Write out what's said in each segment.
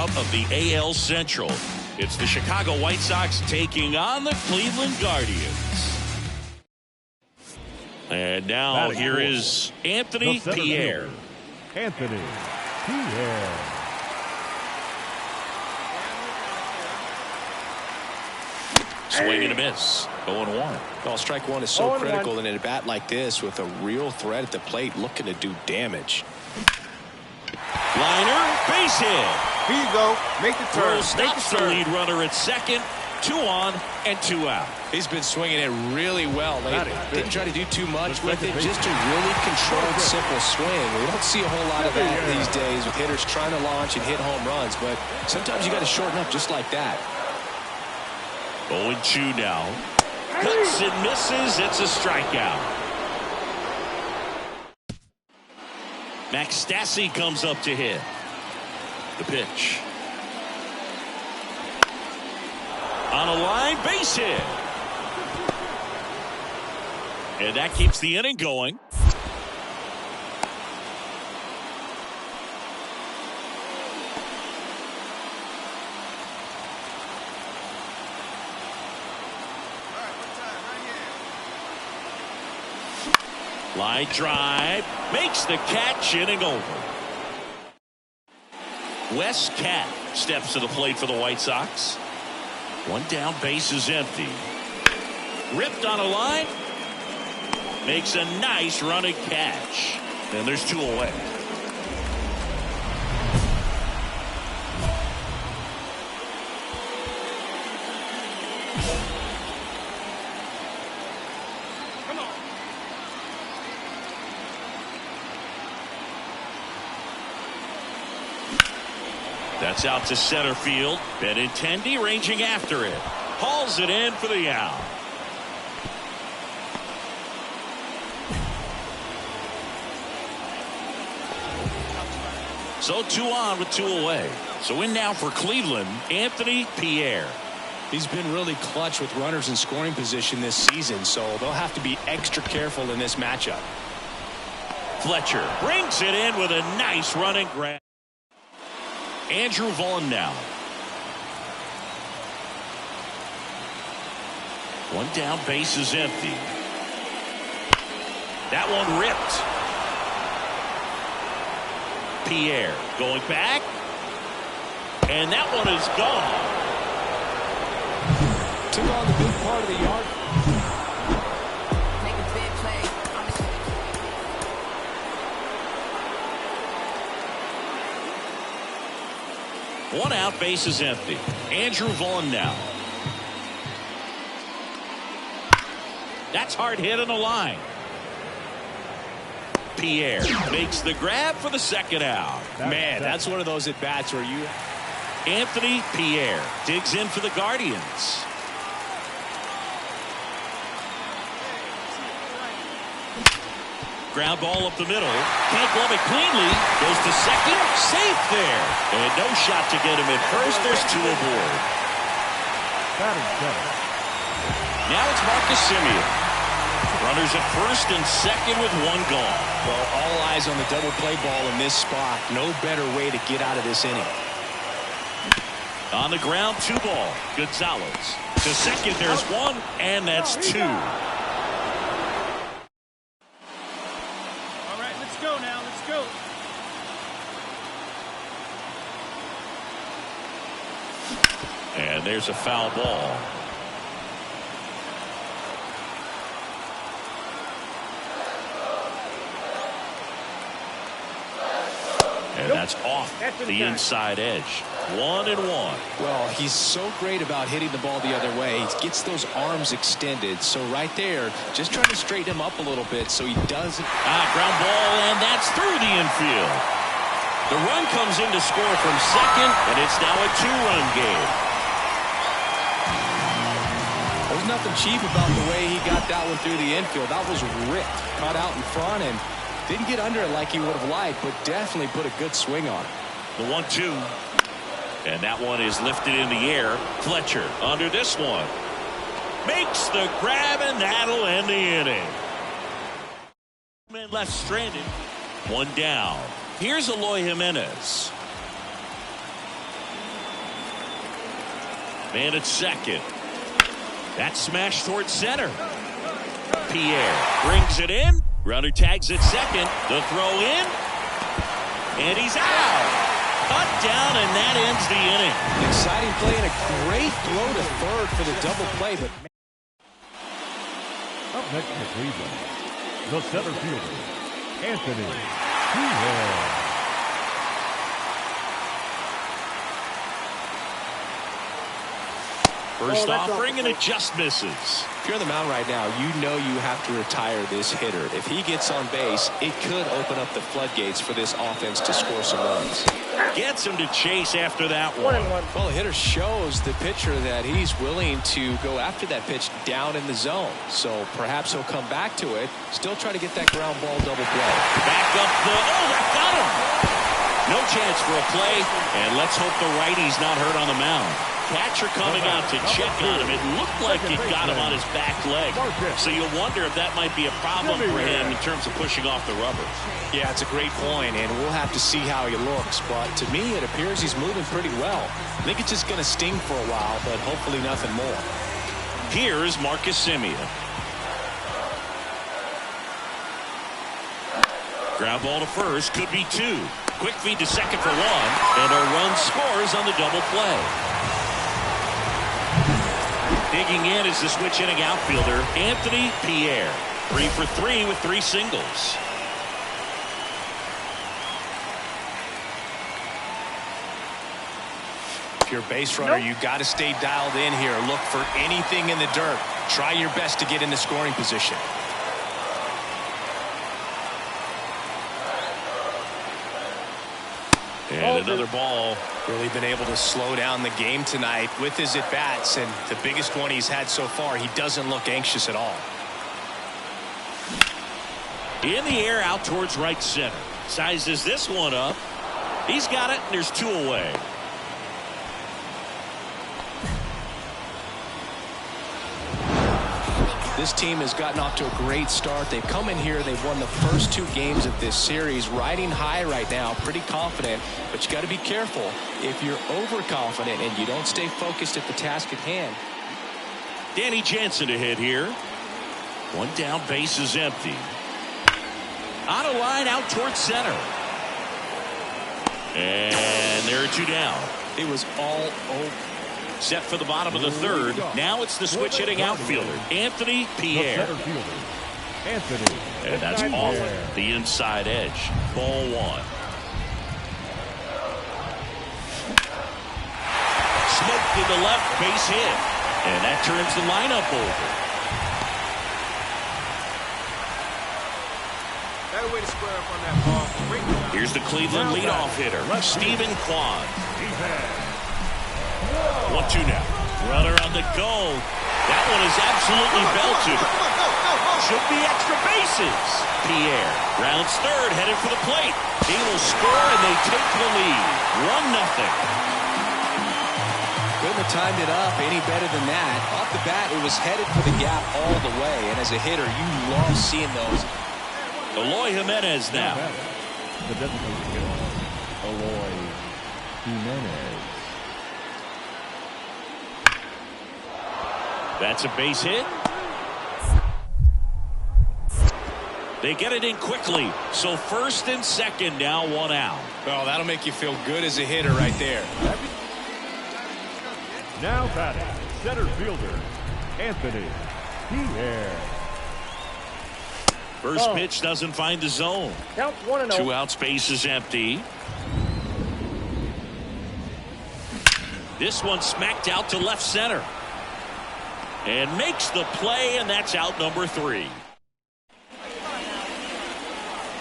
out of the AL Central. It's the Chicago White Sox taking on the Cleveland Guardians. And now here is Anthony Pierre. Anthony Pierre. Swing and a miss. 0-1. Well, strike one is so critical in a bat like this with a real threat at the plate looking to do damage. Liner, base hit. Here you go. Make the turn. Throw stops the lead runner at second. 2 on and 2 out. He's been swinging it really well lately. Didn't try to do too much with it. Just a really controlled, simple swing. We don't see a whole lot of that these days with hitters trying to launch and hit home runs. But sometimes you got to shorten up just like that. 0-2 now. Cuts and misses. It's a strikeout. Max Stassi comes up to hit. The pitch. On a line, base hit. And that keeps the inning going. Line drive, makes the catch, inning over. Wes Cat steps to the plate for the White Sox. 1 down, base is empty. Ripped on a line. Makes a nice running catch. And there's 2 away. That's out to center field. Benintendi ranging after it. Hauls it in for the out. So 2 on with 2 away. So in now for Cleveland, Anthony Pierre. He's been really clutch with runners in scoring position this season, so they'll have to be extra careful in this matchup. Fletcher brings it in with a nice running grab. Andrew Vaughn now. 1 down, base is empty. That one ripped. Pierre going back. And that one is gone. Took on the big part of the yard. Make a big play. 1 out, base is empty. Andrew Vaughn now. That's hard hit on the line. Pierre makes the grab for the 2nd out. Man, that's one of those at bats where you. Anthony Pierre digs in for the Guardians. Ground ball up the middle. Can't glove it cleanly. Goes to second. Safe there. And no shot to get him at first. There's 2 aboard. Now it's Marcus Semien. Runners at first and second with 1 gone. Well, all eyes on the double play ball in this spot. No better way to get out of this inning. On the ground, 2 ball. Gonzalez. To second, there's 1, and that's 2. Go now, let's go. And there's a foul ball. And that's off the inside edge. 1-1. Well, he's so great about hitting the ball the other way. He gets those arms extended. So right there, just trying to straighten him up a little bit so he doesn't. Ground ball, and that's through the infield. The run comes in to score from second, and it's now a 2-run game. There's nothing cheap about the way he got that one through the infield. That was ripped, caught out in front, and didn't get under it like he would have liked, but definitely put a good swing on it. The 1-2. And that one is lifted in the air. Fletcher under this one. Makes the grab, and that'll end the inning. Man left stranded. 1 down. Here's Eloy Jimenez. Man at second. That smash towards center. Pierre brings it in. Runner tags at second. The throw in. And he's out. Cut down, and that ends the inning. Exciting play and a great throw to third for the double play. But Up next for Cleveland, the center fielder, Anthony Pierre. First offering, and it just misses. if you're on the mound right now, you know you have to retire this hitter. If he gets on base, it could open up the floodgates for this offense to score some runs. Gets him to chase after that one. Well, the hitter shows the pitcher that he's willing to go after that pitch down in the zone. So perhaps he'll come back to it, still try to get that ground ball double play. Back up the, that got him. No chance for a play, and let's hope the righty's not hurt on the mound. Catcher coming out to check on him. It looked like it got him on his back leg. So you'll wonder if that might be a problem for him in terms of pushing off the rubber. Yeah, it's a great point, and we'll have to see how he looks. But to me, it appears he's moving pretty well. I think it's just going to sting for a while, but hopefully nothing more. Here's Marcus Semien. Ground ball to first, could be two. Quick feed to second for one, and a run scores on the double play. Digging in is the switch inning outfielder, Anthony Pierre. 3 for 3 with 3 singles. If you're a base runner, you got to stay dialed in here. Look for anything in the dirt. Try your best to get in the scoring position. And another ball. Really been able to slow down the game tonight with his at-bats, and the biggest one he's had so far, he doesn't look anxious at all. In the air out towards right center. Sizes this one up. He's got it, and there's 2 away. This team has gotten off to a great start. They've come in here. They've won the first 2 games of this series, riding high right now, pretty confident. But you got to be careful. If you're overconfident and you don't stay focused at the task at hand. Danny Jansen to hit here. 1 down, base is empty. On a line out towards center. And there are 2 down. It was all over. Set for the bottom of the 3rd. Now it's the switch hitting outfielder, Anthony Pierre. Anthony. And that's off the inside edge. Ball 1. Smoked to the left, base hit. And that turns the lineup over. Better way to square up on that ball. Here's the Cleveland leadoff hitter, Stephen Kwan. 1-2 now. Runner on the go. That one is absolutely belted. Should be extra bases. Pierre rounds third, headed for the plate. He will score, and they take the lead. 1-0. Couldn't have timed it up any better than that. Off the bat, it was headed for the gap all the way. And as a hitter, you love seeing those. Eloy Jimenez now. The designated hitter, Eloy Jimenez. That's a base hit. They get it in quickly. So first and second now, 1 out. Well, that'll make you feel good as a hitter right there. Now batting, center fielder, Anthony Pierre. First pitch doesn't find the zone. Count 1-0. 2 outs, base is empty. This one smacked out to left center. And makes the play, and that's out number 3.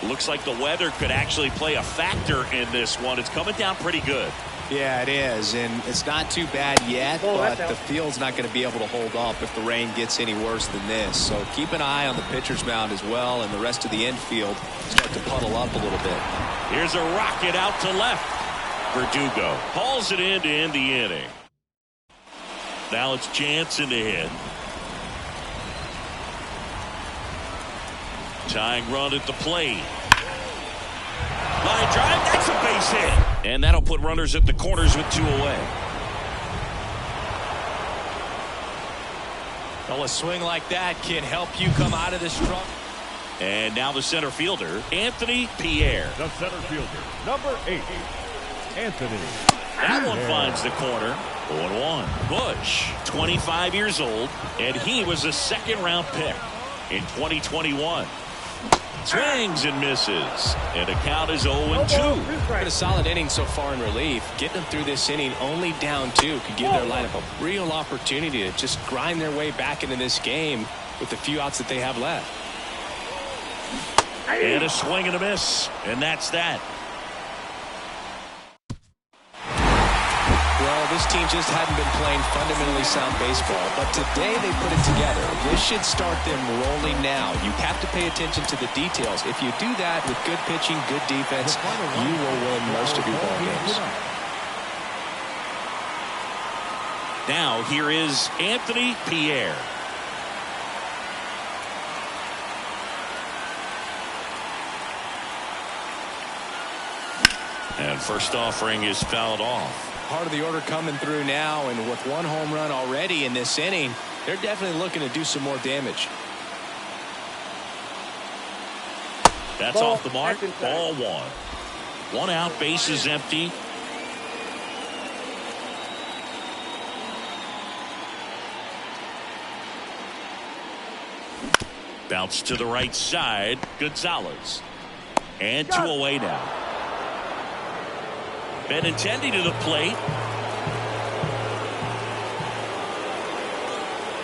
Looks like the weather could actually play a factor in this one. It's coming down pretty good. Yeah, it is, and it's not too bad yet, but the field's not going to be able to hold up if the rain gets any worse than this. So keep an eye on the pitcher's mound as well, and the rest of the infield start to puddle up a little bit. Here's a rocket out to left. Verdugo hauls it in to end the inning. Now it's Jansen to hit. Tying run at the plate. Line drive, that's a base hit. And that'll put runners at the corners with 2 away. Well, a swing like that can help you come out of this struggle. And now the center fielder, Anthony Pierre. The center fielder, number 8, Anthony. That one finds the corner. 0-1. Bush, 25 years old, and he was a second-round pick in 2021. Swings and misses, and the count is 0-2. A solid inning so far in relief. Getting them through this inning only down 2 could give their lineup a real opportunity to just grind their way back into this game with the few outs that they have left. And a swing and a miss, and that's that. Well, this team just hadn't been playing fundamentally sound baseball, but today they put it together. This should start them rolling now. You have to pay attention to the details. If you do that with good pitching, good defense, you will win most of your ball games. Now here is Anthony Pierre. And first offering is fouled off. Part of the order coming through now, and with 1 home run already in this inning, they're definitely looking to do some more damage. That's off the mark. Ball 1. 1 out, bases empty. Bounce to the right side. Gonzalez. And 2 away now. Benintendi to the plate.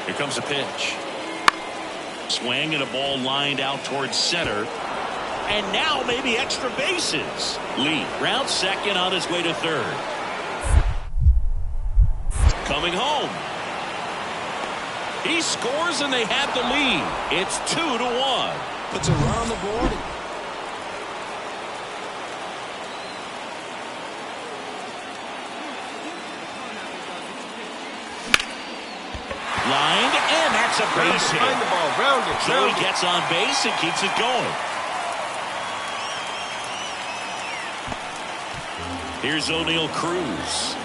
Here comes a pitch. Swing and a ball lined out towards center. And now maybe extra bases. Lee rounds second on his way to third. Coming home. He scores and they have the lead. It's 2-1. Puts a run on the board. Lined, and that's a base hit. So he gets on base and keeps it going. Here's O'Neal Cruz.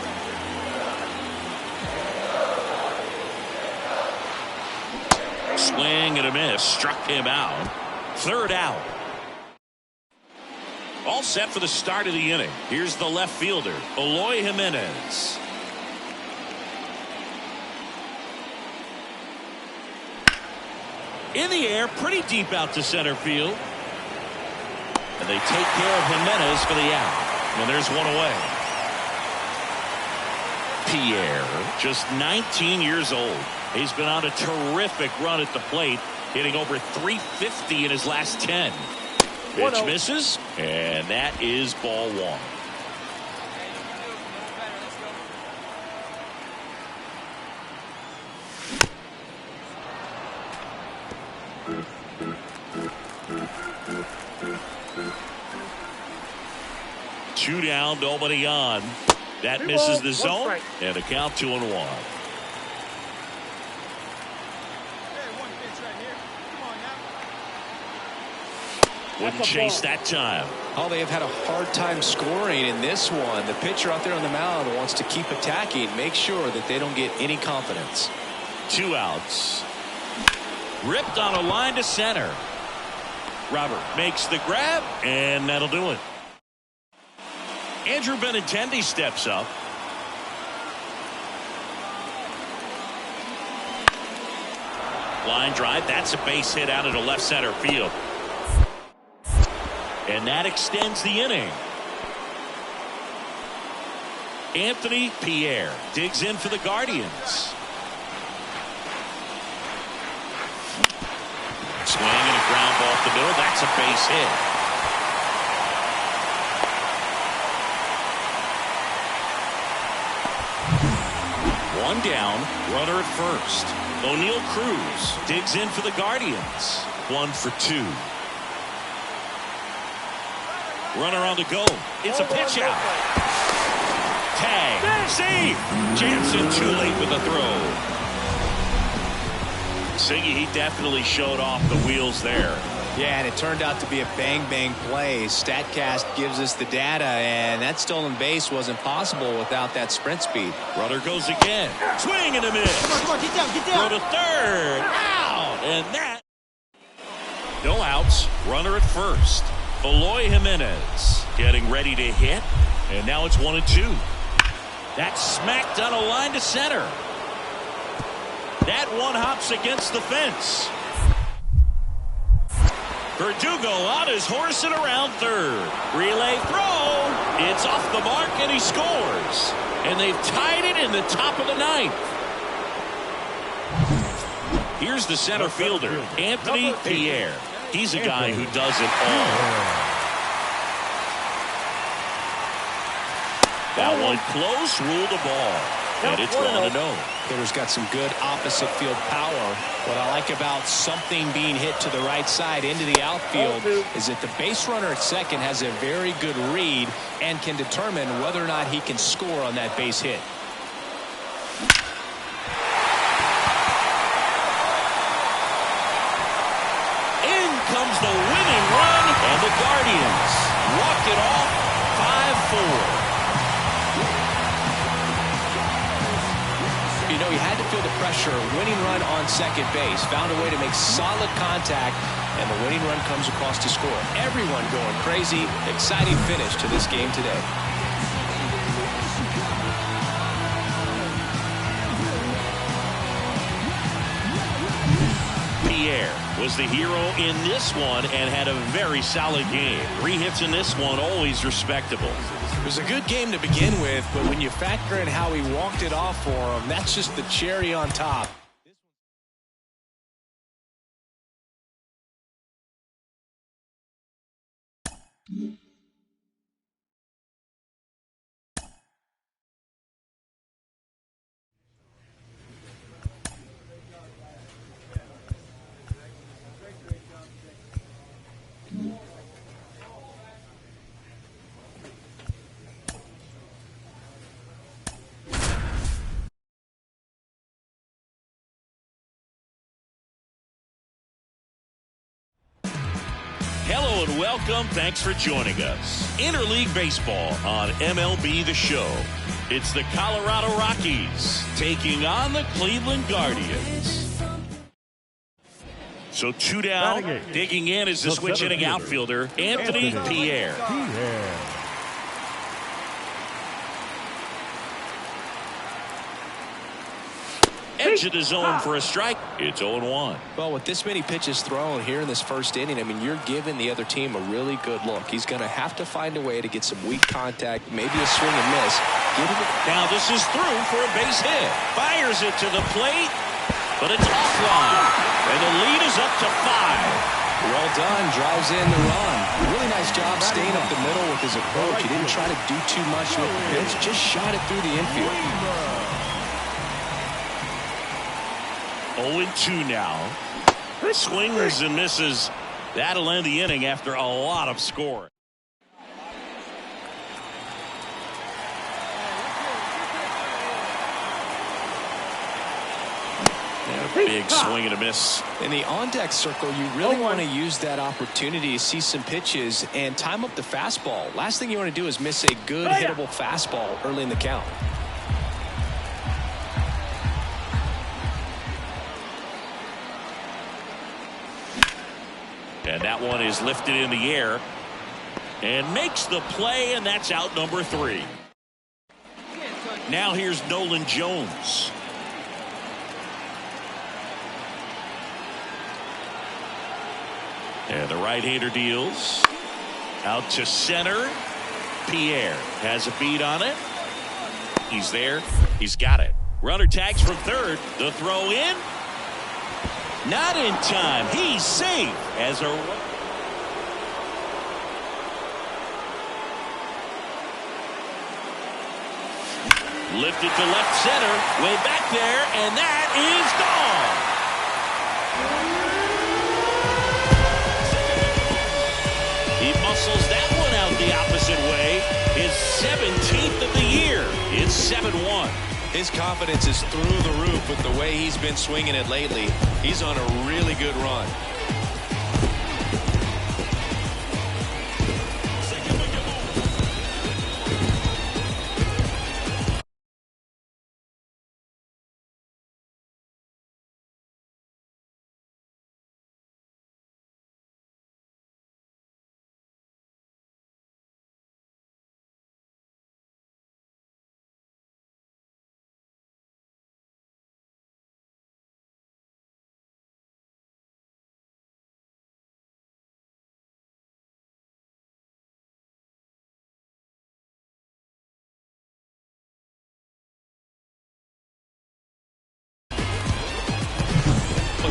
Swing and a miss. Struck him out. Third out. All set for the start of the inning. Here's the left fielder, Eloy Jimenez. In the air, pretty deep out to center field. And they take care of Jimenez for the out. And there's 1 away. Pierre, just 19 years old. He's been on a terrific run at the plate, hitting over 350 in his last 10. Pitch misses, and that is ball 1. Two down, nobody on. That misses the zone, and a count 2-1. Wouldn't chase that time. Oh, they have had a hard time scoring in this one. The pitcher out there on the mound wants to keep attacking, make sure that they don't get any confidence. 2 outs. Ripped on a line to center. Robert makes the grab, and that'll do it. Andrew Benintendi steps up. Line drive. That's a base hit out into left center field. And that extends the inning. Anthony Pierre digs in for the Guardians. Swing and a ground ball off the middle. That's a base hit. One down, runner at first. O'Neal Cruz digs in for the Guardians. 1 for 2. Runner on the go. It's a pitch out. Tag. Save. Jansen too late with the throw. Siggy, he definitely showed off the wheels there. Yeah, and it turned out to be a bang-bang play. StatCast gives us the data, and that stolen base wasn't possible without that sprint speed. Runner goes again. Swing and a miss. Come on, get down, get down. Go to third. Out. And that. No outs. Runner at first. Eloy Jimenez getting ready to hit. And now it's 1-2. That's smacked on a line to center. That one hops against the fence. Verdugo on his horse and around third. Relay throw. It's off the mark and he scores. And they've tied it in the top of the ninth. Here's the center fielder, Anthony Pierre. He's a guy who does it all. That one close, ruled the ball. And it's 1-0. Hitter's got some good opposite field power. What I like about something being hit to the right side into the outfield is that the base runner at second has a very good read and can determine whether or not he can score on that base hit. In comes the winning run, and the Guardians walk it off 5-4. You know, he had to feel the pressure. Winning run on second base. Found a way to make solid contact, and the winning run comes across to score. Everyone going crazy. Exciting finish to this game today. Pierre was the hero in this one and had a very solid game. 3 hits in this one, always respectable. It was a good game to begin with, but when you factor in how he walked it off for him, that's just the cherry on top. Hello and welcome. Thanks for joining us. Interleague Baseball on MLB The Show. It's the Colorado Rockies taking on the Cleveland Guardians. So 2 down. Digging in is the switch hitting outfielder, Anthony Pierre. Edge of the zone for a strike. It's 0-1. Well, with this many pitches thrown here in this first inning, I mean, you're giving the other team a really good look. He's going to have to find a way to get some weak contact, maybe a swing and miss. Now this is through for a base hit. Fires it to the plate, but it's offline. And the lead is up to 5. Well done. Drives in the run. Really nice job staying up the middle with his approach. He didn't try to do too much with the pitch. Just shot it through the infield. 0-2 now. Swings and misses. That'll end the inning after a lot of scoring. And a big swing and a miss. In the on-deck circle, you really want to use that opportunity to see some pitches and time up the fastball. Last thing you want to do is miss a good hittable fastball early in the count. And that one is lifted in the air and makes the play, and that's out number 3. Now here's Nolan Jones. And the right-hander deals out to center. Pierre has a beat on it. He's there. He's got it. Runner tags from third. The throw in. Not in time. He's safe as a lifted to left center, way back there, and that is gone. He muscles that one out the opposite way. His 17th of the year. It's 7-1. His confidence is through the roof with the way he's been swinging it lately. He's on a really good run.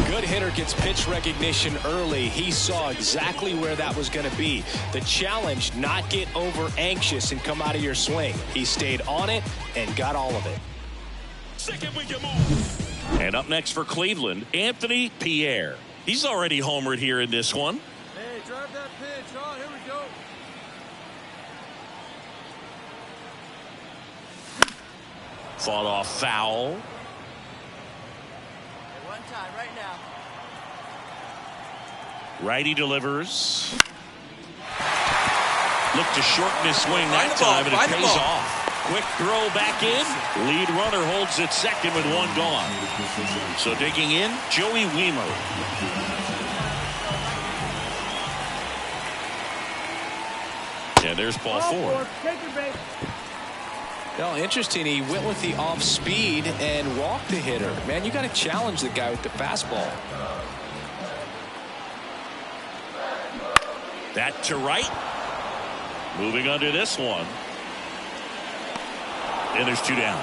Good hitter gets pitch recognition early. He saw exactly where that was going to be. The challenge, not get over anxious and come out of your swing. He stayed on it and got all of it. Second we can move. And up next for Cleveland, Anthony Pierre. He's already homered here in this one. Hey, drive that pitch. Oh, here we go. Fought off foul. One time, right now. Righty delivers. Look to shorten his swing that time, and it pays off. Quick throw back in. Lead runner holds it second with one gone. So digging in, Joey Wiemer. And there's ball four. Well, interesting. He went with the off speed and walked the hitter. Man, you got to challenge the guy with the fastball. That to right. Moving under this one. And there's two down.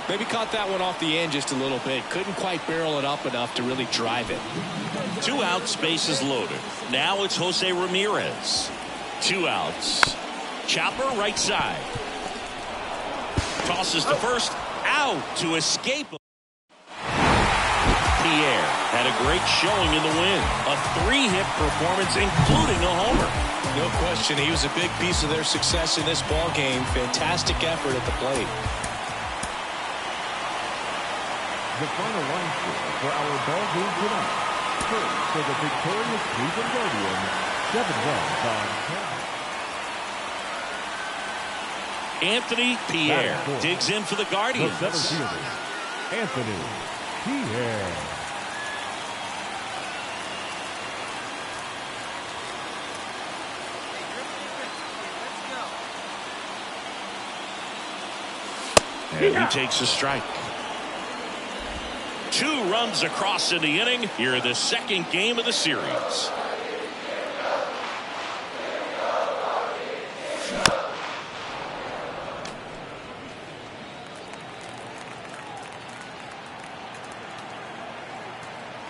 Maybe caught that one off the end just a little bit. Couldn't quite barrel it up enough to really drive it. 2 outs, bases loaded. Now it's Jose Ramirez. 2 outs. Chopper right side. Tosses to first. Out to escape. Pierre had a great showing in the win. A 3-hit performance, including a homer. No question, he was a big piece of their success in this ball game. Fantastic effort at the plate. The final line score for our ball game tonight. First, for the victorious Cleveland Guardians, 7 runs on 10. Anthony Pierre digs in for the Guardians. The center fielder, Anthony Pierre. And he takes a strike. 2 runs across in the inning. Here in the second game of the series.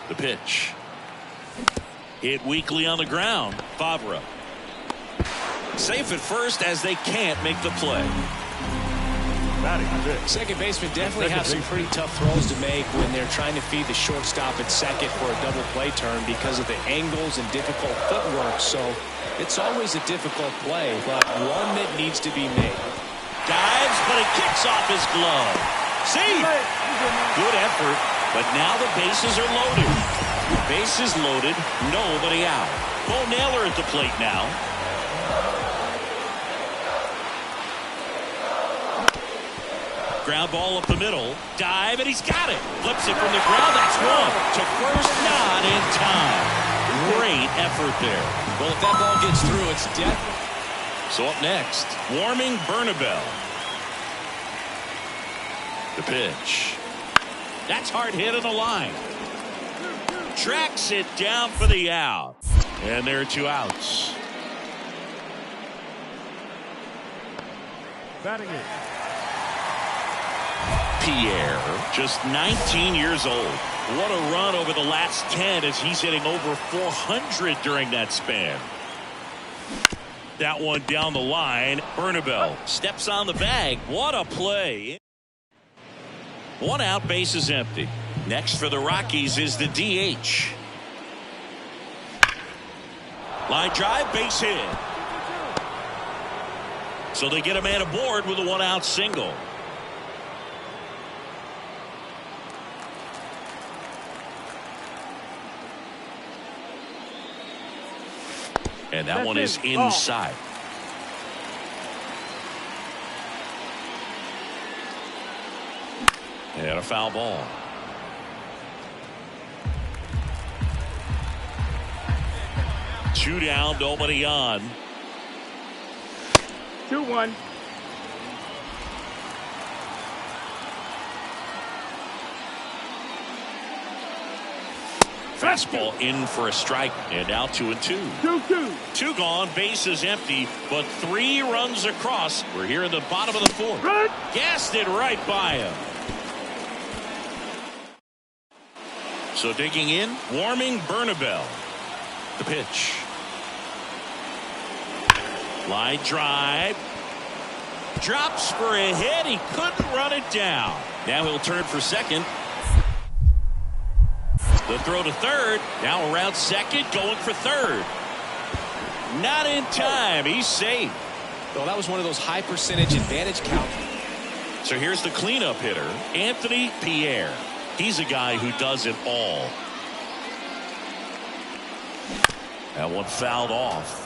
The pitch. Hit weakly on the ground. Favre. Safe at first as they can't make the play. Second baseman definitely have some pretty tough throws to make when they're trying to feed the shortstop at second for a double play turn because of the angles and difficult footwork. So it's always a difficult play, but one that needs to be made. Dives, but it kicks off his glove. See? Good effort, but now the bases are loaded. Bases loaded, nobody out. Bo Naylor at the plate now. Ground ball up the middle. Dive, and he's got it. Flips it from the ground. That's one. To first, not in time. Great effort there. Well, if that ball gets through, it's death. So up next, warming Bernabel. The pitch. That's hard hit on the line. Tracks it down for the out. And there are 2 outs. Batting it. Pierre, just 19 years old. What a run over the last 10 as he's hitting over 400 during that span. That one down the line. Bernabel steps on the bag. What a play. 1 out, base is empty. Next for the Rockies is the DH. Line drive, base hit. So they get a man aboard with a 1-out single. And that one is inside. And a foul ball. Two down, nobody on. 2-1. Fastball in for a strike, and now 2-2. 2-2. 2 gone, bases empty, but 3 runs across. We're here in the bottom of the 4th. Run. Gassed it right by him. So digging in, warming Bernabel. The pitch. Line drive. Drops for a hit. He couldn't run it down. Now he'll turn for second. The throw to third. Now around second, going for third. Not in time. He's safe. Well, that was one of those high percentage advantage counts. So here's the cleanup hitter, Anthony Pierre. He's a guy who does it all. That one fouled off.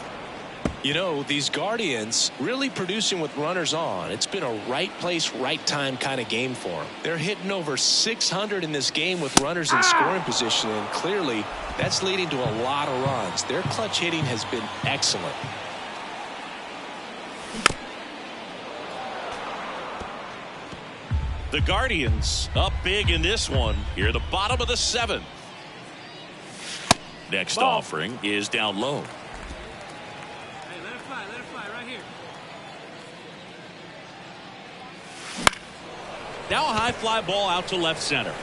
You know, these Guardians really producing with runners on. It's been a right place, right time kind of game for them. They're hitting over 600 in this game with runners in scoring position, and clearly that's leading to a lot of runs. Their clutch hitting has been excellent. The Guardians up big in this one. Here at the bottom of the seventh. Next offering is down low. Let it fly right here. Now a high fly ball out to left center.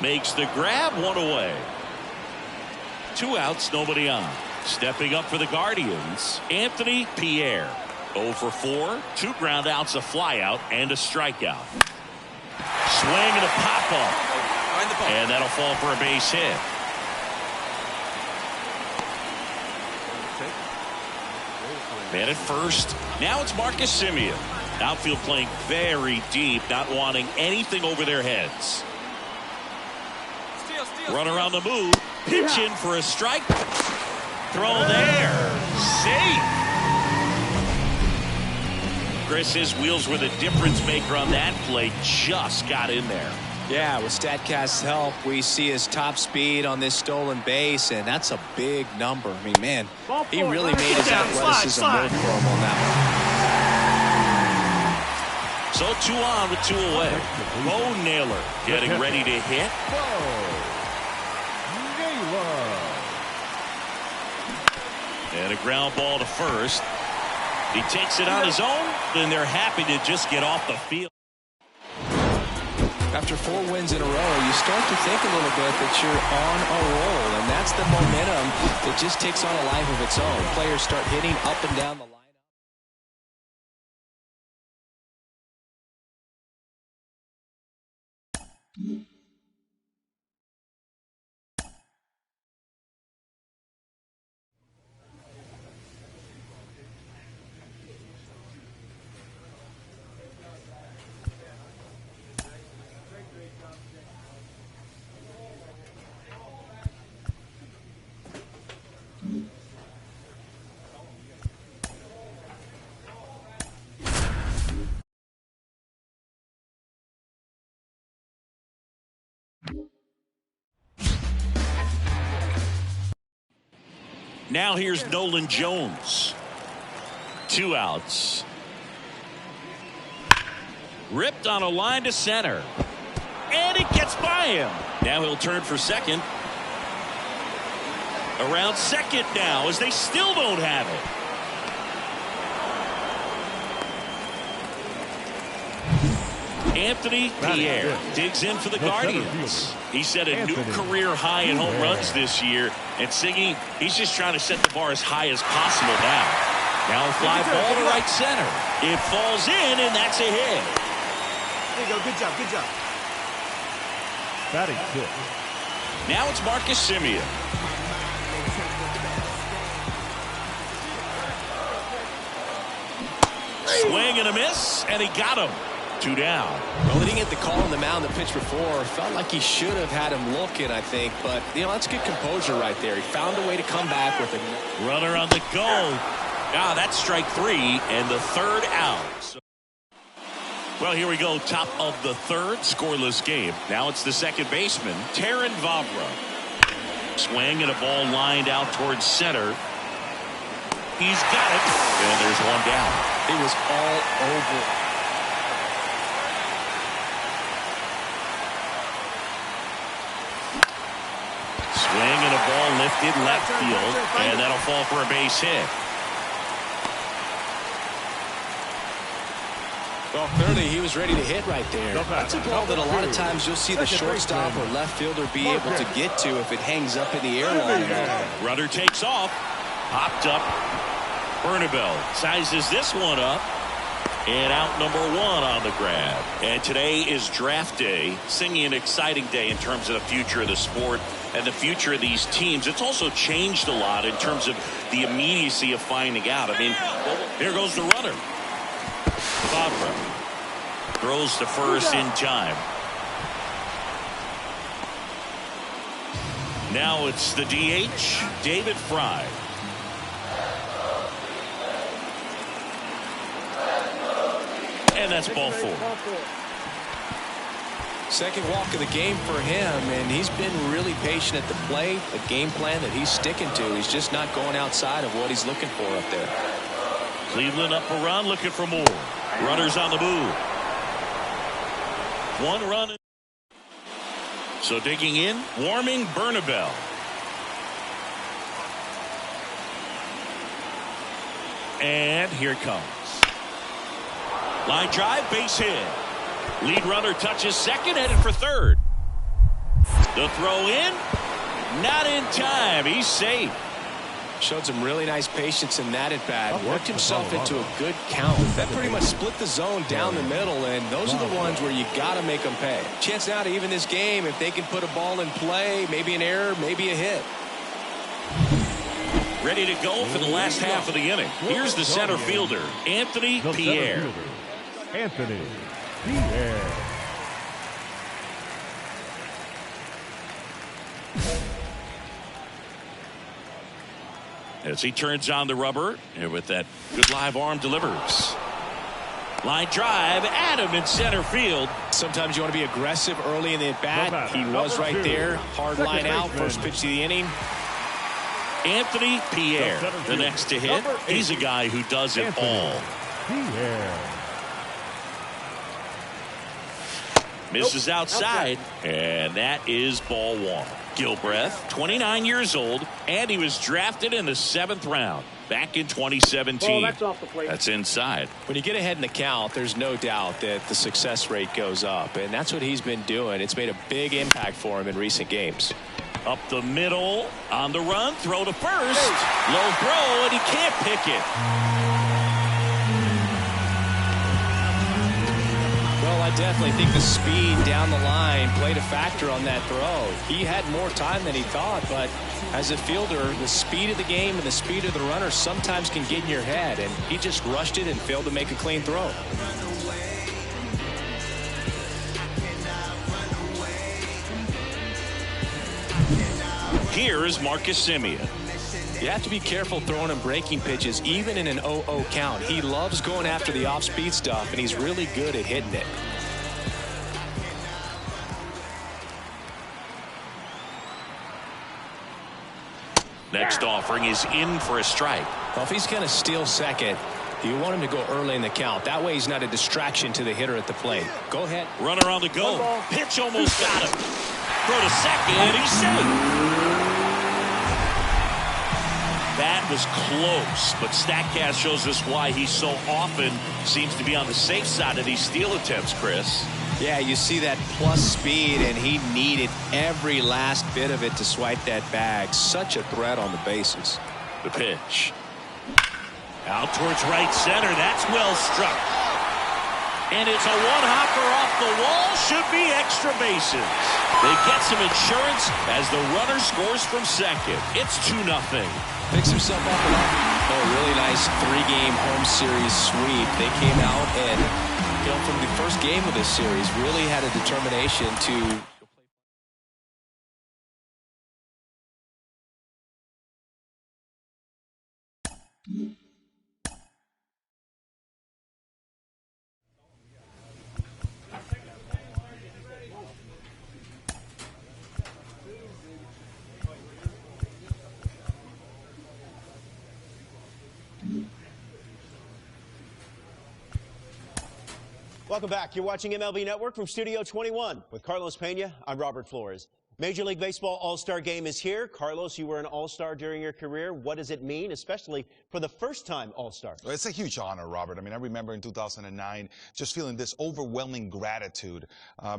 Makes the grab, one away. 2 outs, nobody on. Stepping up for the Guardians, Anthony Pierre. 0 for 4, 2 ground outs, a fly out, and a strikeout. Swing and a pop up. And that'll fall for a base hit. Man at first. Now it's Marcus Semien. Outfield playing very deep, not wanting anything over their heads. Runner on the move. Pitch in for a strike. Throw there. Safe. Chris, his wheels were the difference maker on that play. Just got in there. Yeah, with StatCast's help, we see his top speed on this stolen base, and that's a big number. I mean, man, he really made his athleticism work for him on that one. So 2 on with 2 away. Bo Naylor getting ready to hit. And a ground ball to first. He takes it on his own, and they're happy to just get off the field. After 4 wins in a row, you start to think a little bit that you're on a roll, and that's the momentum that just takes on a life of its own. Players start hitting up and down the line. Now here's Nolan Jones. 2 outs. Ripped on a line to center. And it gets by him. Now he'll turn for second. Around second now as they still don't have it. Anthony Pierre digs in for the Guardians. He set a new career high in home runs this year. And Siggy, he's just trying to set the bar as high as possible now. Now a fly ball to right center. It falls in, and that's a hit. There you go. Good job. Good job. Batting 6. Now it's Marcus Semien. Swing and a miss, and he got him. 2 down. Well, he didn't get the call on the mound the pitch before. Felt like he should have had him looking, I think. But, you know, that's good composure right there. He found a way to come back with a runner on the go. Ah, that's strike 3 and the 3rd out. Well, here we go. Top of the 3rd, scoreless game. Now it's the second baseman, Taron Vavra. Swing and a ball lined out towards center. He's got it. And there's 1 down. It was all over. Swing and a ball lifted left field, and that'll fall for a base hit. Well, clearly he was ready to hit right there. That's a ball that a lot of times you'll see the shortstop or left fielder be able to get to if it hangs up in the air long enough. Runner takes off. Popped up. Bernabel sizes this one up. And out number 1 on the grab. And today is draft day. Singing an exciting day in terms of the future of the sport and the future of these teams. It's also changed a lot in terms of the immediacy of finding out. I mean, here goes the runner. Favre throws to first in time. Now it's the DH, David Fry. And that's ball 4. Second walk of the game for him, and he's been really patient at the plate. The game plan that he's sticking to. He's just not going outside of what he's looking for up there. Cleveland up a run, looking for more. Runners on the move. 1 run. So digging in, warming Bernabel. And here it comes. Line drive, base hit. Lead runner touches second, headed for third. The throw in, not in time. He's safe. Showed some really nice patience in that at bat. Worked himself into a good count. That pretty much split the zone down the middle, and those are the ones where you got to make them pay. Chance now to even this game if they can put a ball in play, maybe an error, maybe a hit. Ready to go for the last half of the inning. Here's the center fielder, Anthony Pierre. Anthony Pierre. As he turns on the rubber, and with that good live arm delivers. Line drive, Adam in center field. Sometimes you want to be aggressive early in the at-bat. He was right there. Hard line out, first pitch of the inning. Anthony Pierre, the next to hit. He's a guy who does it all. Pierre. Misses outside, and that is ball 1. Gilbreth, 29 years old, and he was drafted in the 7th round back in 2017. That's off the plate. That's inside. When you get ahead in the count, there's no doubt that the success rate goes up, and that's what he's been doing. It's made a big impact for him in recent games. Up the middle, on the run, throw to first. Low throw, and he can't pick it. Well, I definitely think the speed down the line played a factor on that throw. He had more time than he thought, but as a fielder, the speed of the game and the speed of the runner sometimes can get in your head, and he just rushed it and failed to make a clean throw. Here is Marcus Semien. You have to be careful throwing him breaking pitches, even in an 0-0 count. He loves going after the off-speed stuff, and he's really good at hitting it. Next offering is in for a strike. Well, if he's going to steal second, you want him to go early in the count. That way he's not a distraction to the hitter at the plate. Go ahead. Runner on the go. Pitch almost got him. Throw to second, and he's safe. That was close, but StatCast shows us why he so often seems to be on the safe side of these steal attempts, Chris. Yeah, you see that plus speed, and he needed every last bit of it to swipe that bag. Such a threat on the bases. The pitch. Out towards right center. That's well struck. And it's a one-hopper off the wall. Should be extra bases. They get some insurance as the runner scores from second. It's 2-0. Picks himself up a really nice 3-game home series sweep. They came out and, from the first game of this series, really had a determination to. Welcome back. You're watching MLB Network from Studio 21. With Carlos Pena, I'm Robert Flores. Major League Baseball All-Star Game is here. Carlos, you were an All-Star during your career. What does it mean, especially for the first-time All-Star? Well, it's a huge honor, Robert. I mean, I remember in 2009 just feeling this overwhelming gratitude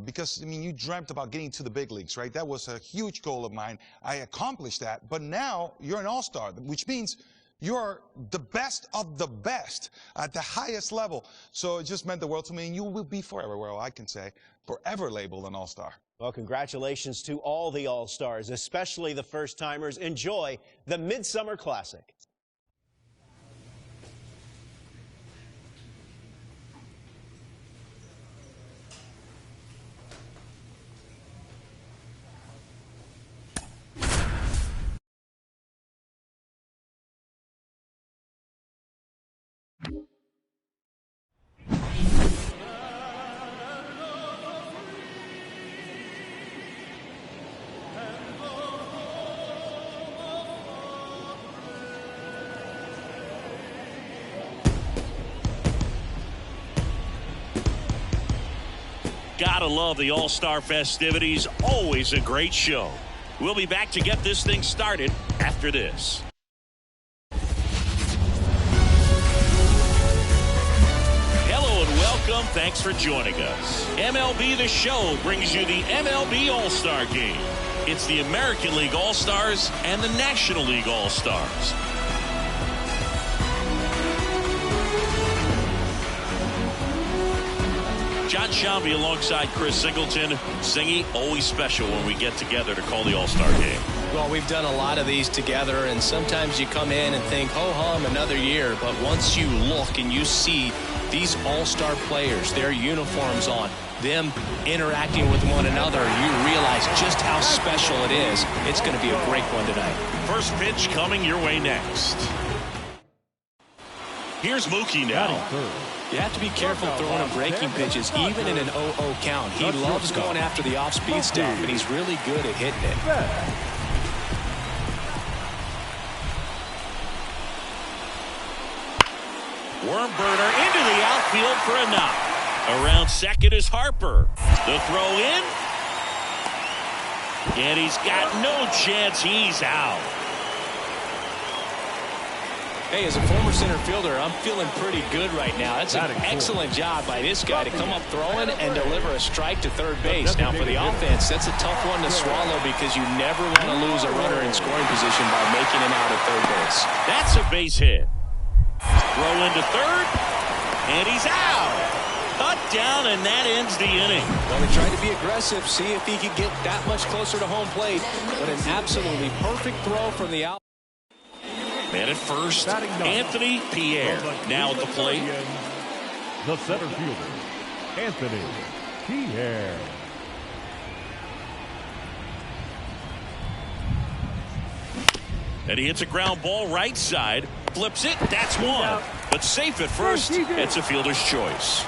because, I mean, you dreamt about getting to the big leagues, right? That was a huge goal of mine. I accomplished that, but now you're an All-Star, which means you're the best of the best at the highest level. So it just meant the world to me, and you will be forever, well, I can say, forever labeled an All-Star. Well, congratulations to all the All-Stars, especially the first-timers. Enjoy the Midsummer Classic. Gotta love the All-Star festivities. Always a great show. We'll be back to get this thing started after this. Hello and welcome. Thanks for joining us. MLB The Show brings you the MLB All-Star Game. It's the American League All-Stars and the National League All-Stars. John Shambi alongside Chris Singleton. Singy, always special when we get together to call the All-Star Game. Well, we've done a lot of these together, and sometimes you come in and think, ho-hum, another year. But once you look and you see these All-Star players, their uniforms on, them interacting with one another, you realize just how special it is. It's going to be a great one tonight. First pitch coming your way next. Here's Mookie now. You have to be careful throwing him breaking pitches, even in an 0-0 count. He loves going after the off-speed stuff, and he's really good at hitting it. Worm burner into the outfield for a knock. Around second is Harper. The throw in. And he's got no chance. He's out. Hey, as a former center fielder, I'm feeling pretty good right now. That's an excellent job by this guy to come up throwing and deliver a strike to third base. Now, for the offense, that's a tough one to swallow because you never want to lose a runner in scoring position by making him out at third base. That's a base hit. Throw into third, and he's out. Cut down, and that ends the inning. Well, he tried to be aggressive, see if he could get that much closer to home plate, but an absolutely perfect throw from the out. Man at first, Anthony Pierre now at the plate. The center fielder, Anthony Pierre. And he hits a ground ball right side, flips it, that's one. But safe at first, it's a fielder's choice.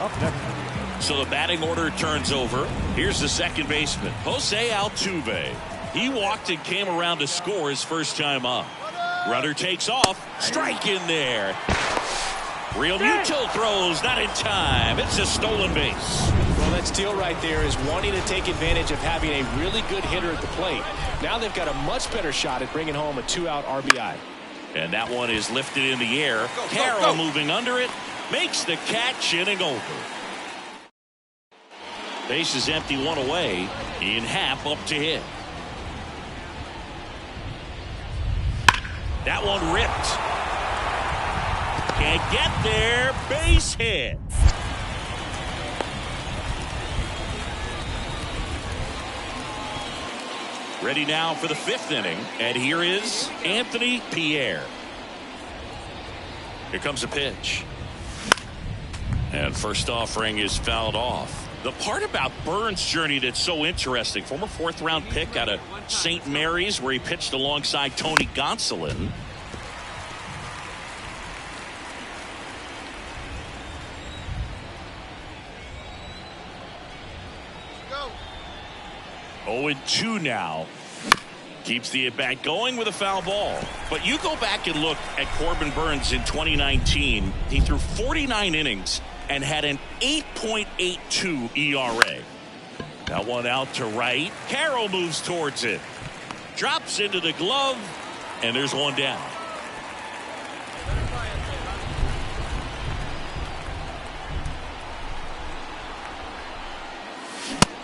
Up next. So the batting order turns over. Here's the second baseman, Jose Altuve. He walked and came around to score his first time up. Runner takes off. Strike in there. Real Muto throws, not in time. It's a stolen base. Well, that steal right there is wanting to take advantage of having a really good hitter at the plate. Now they've got a much better shot at bringing home a 2-out RBI. And that one is lifted in the air. Carroll moving under it. Makes the catch, inning over. Base is empty, one away. In half up to hit. That one ripped. Can't get there. Base hit. Ready now for the fifth inning. And here is Anthony Pierre. Here comes a pitch. And first offering is fouled off. The part about Burns' journey that's so interesting, former fourth-round pick out of St. Mary's, where he pitched alongside Tony Gonsolin. Go. 0-2 now. Keeps the at-bat going with a foul ball. But you go back and look at Corbin Burns in 2019. He threw 49 innings and had an 8.82 ERA. That one out to right. Carroll moves towards it. Drops into the glove. And there's one down.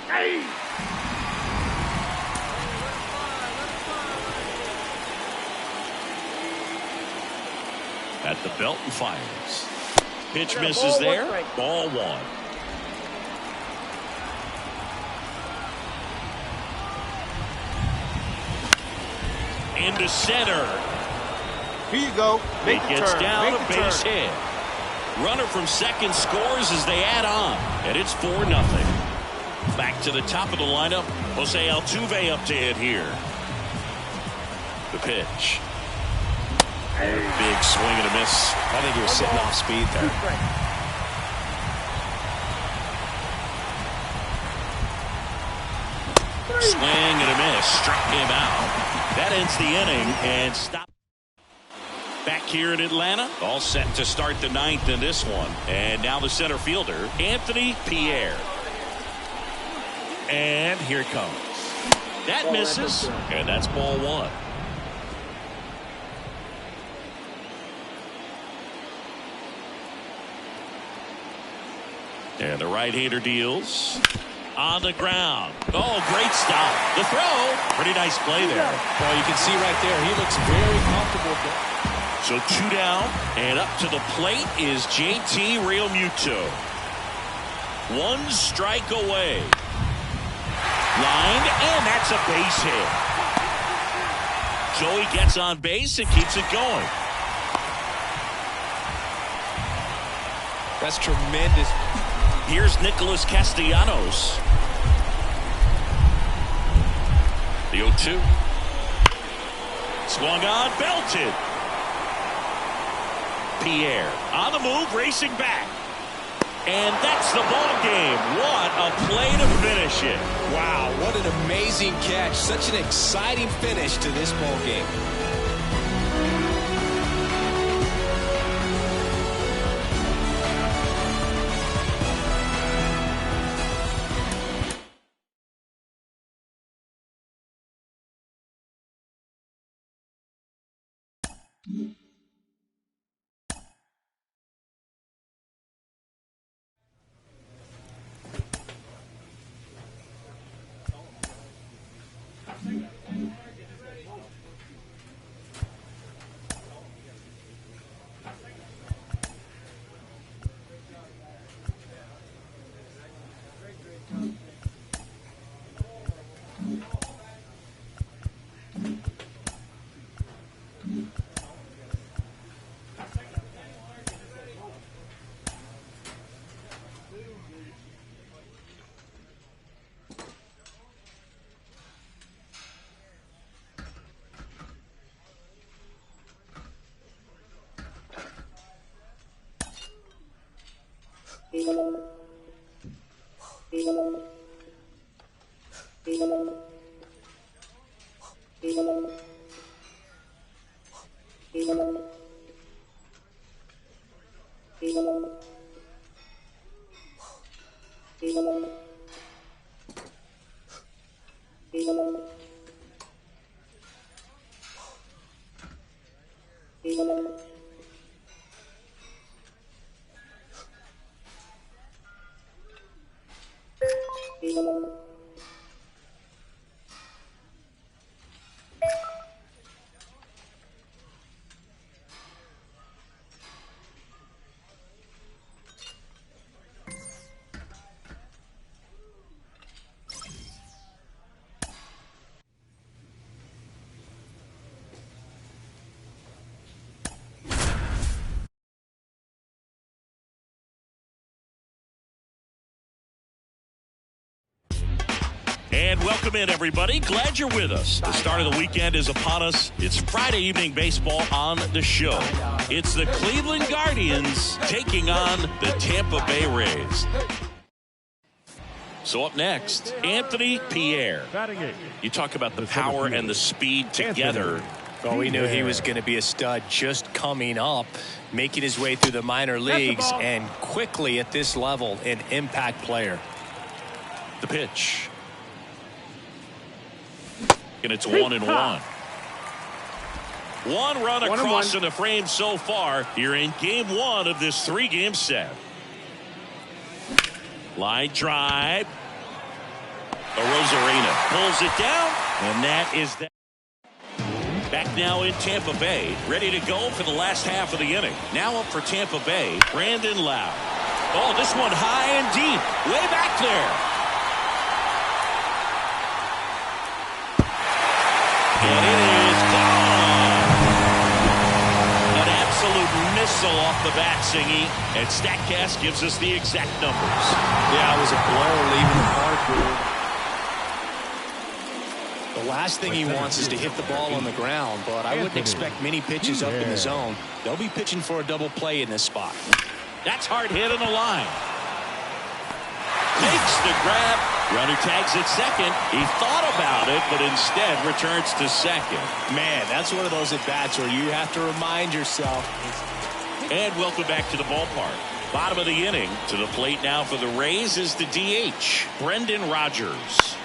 Hey! At the belt and fires. Pitch misses there. Ball one. Into center. Here you go. It gets down, a base hit. Runner from second scores as they add on. And it's 4-0. Back to the top of the lineup. Jose Altuve up to hit here. The pitch. Big swing and a miss. I think he was sitting off speed there. Swing and a miss. Struck him out. That ends the inning and stop. Back here in Atlanta, all set to start the ninth in this one. And now the center fielder, Anthony Pierre. And here it comes. That misses, and that's ball one. And the right-hander deals on the ground. Oh, great stop. The throw. Pretty nice play there. Well, you can see right there, he looks very comfortable. So 2 down, and up to the plate is JT RealMuto. 1 strike away. Lined, and that's a base hit. Joey gets on base and keeps it going. That's tremendous. Here's Nicholas Castellanos. The 0-2. Swung on, belted. Pierre on the move, racing back. And that's the ball game. What a play to finish it. Wow, what an amazing catch. Such an exciting finish to this ball game. And welcome in, everybody. Glad you're with us. The start of the weekend is upon us. It's Friday evening baseball on the show. It's the Cleveland Guardians taking on the Tampa Bay Rays. So up next, Anthony Pierre. You talk about the power and the speed together. Well, we knew he was going to be a stud just coming up, making his way through the minor leagues, and quickly at this level, an impact player. The pitch. And it's 1-1. One run across in the frame so far here in game 1 of this 3-game set. Line drive. Rosarena pulls it down, and that is that. Back now in Tampa Bay, ready to go for the last half of the inning. Now up for Tampa Bay, Brandon Lowe. Oh, this one high and deep, way back there. And it is gone. An absolute missile off the bat, Singy. And StatCast gives us the exact numbers. Yeah, it was a blow leaving the park. The last thing he wants is to hit the ball on the ground, but I wouldn't expect many pitches up in the zone. They'll be pitching for a double play in this spot. That's hard hit on the line. Makes the grab. Runner tags at second. He thought about it, but instead returns to second. Man, that's one of those at-bats where you have to remind yourself. And welcome back to the ballpark. Bottom of the inning. To the plate now for the Rays is the DH, Brendan Rodgers.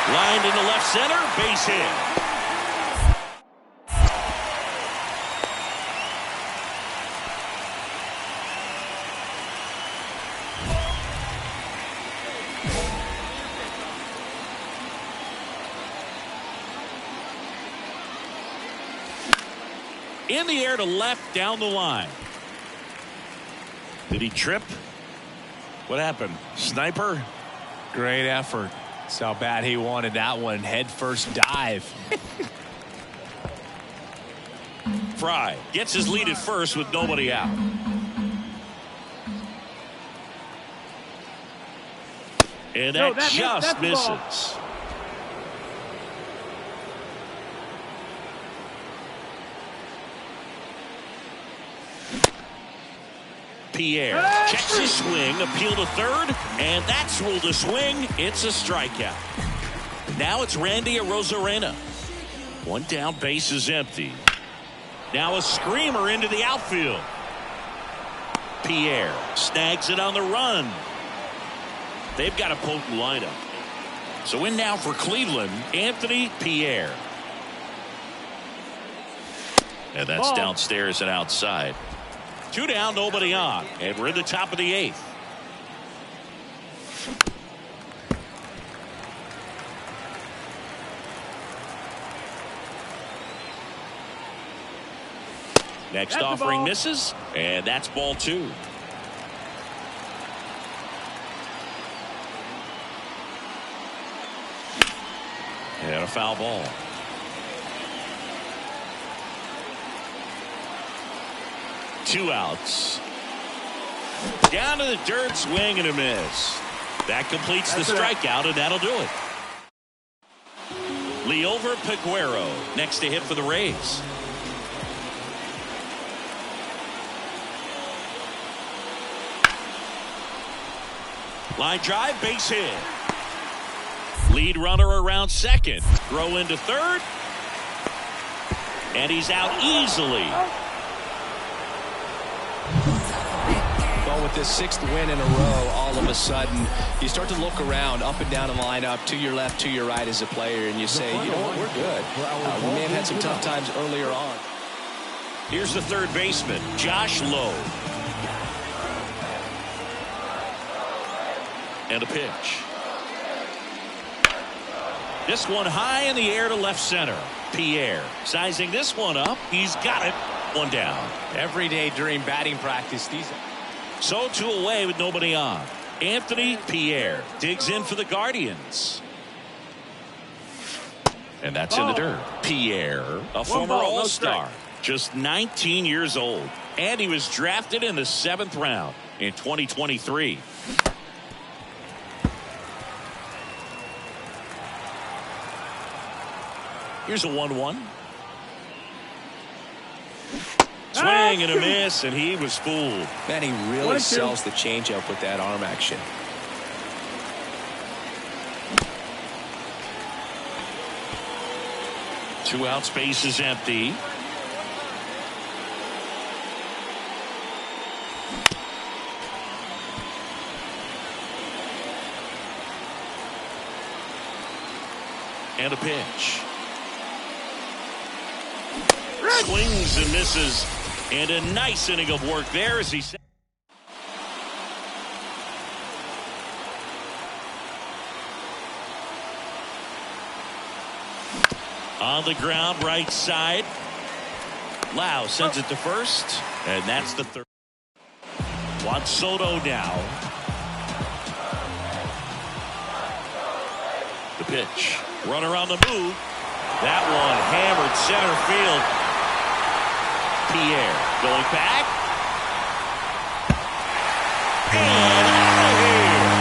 Lined into left center, base hit. In the air to left, down the line. Did he trip? What happened? Sniper? Great effort. That's how bad he wanted that one. Head first dive. Fry gets his lead at first with nobody out. And that just misses. Pierre checks his swing, appeal to third, and that's ruled a swing. It's a strikeout. Now it's Randy Arozarena. One down, base is empty. Now a screamer into the outfield. Pierre snags it on the run. They've got a potent lineup. So in now for Cleveland, Anthony Pierre. And that's downstairs and outside. 2 down, nobody on, and we're in the top of the 8th. Next offering misses, and that's ball 2. And a foul ball. Two outs. Down to the dirt, swing and a miss. That completes the strikeout, and that'll do it. Liover Peguero next to hit for the Rays. Line drive, base hit. Lead runner around second. Throw into third. And he's out easily. Well, with this 6th win in a row, all of a sudden, you start to look around, up and down the lineup, to your left, to your right as a player, and you say, you know what, we're good. We may have had some tough times earlier on. Here's the third baseman, Josh Lowe. And a pitch. This one high in the air to left center. Pierre sizing this one up. He's got it. One down. Every day during batting practice, these. So 2 away with nobody on. Anthony Pierre digs in for the Guardians. And that's in the dirt. Pierre, a former All-Star, just 19 years old. And he was drafted in the 7th round in 2023. Here's a 1-1. Swing and a miss, and he was fooled. Man, he really sells the changeup with that arm action. Two out, space is empty. And a pitch. Swings and misses. And a nice inning of work there as he said. On the ground, right side. Lau sends it to first, and that's the third. Juan Soto now. The pitch. Runner on the move. That one hammered center field. Pierre going back. And out of here.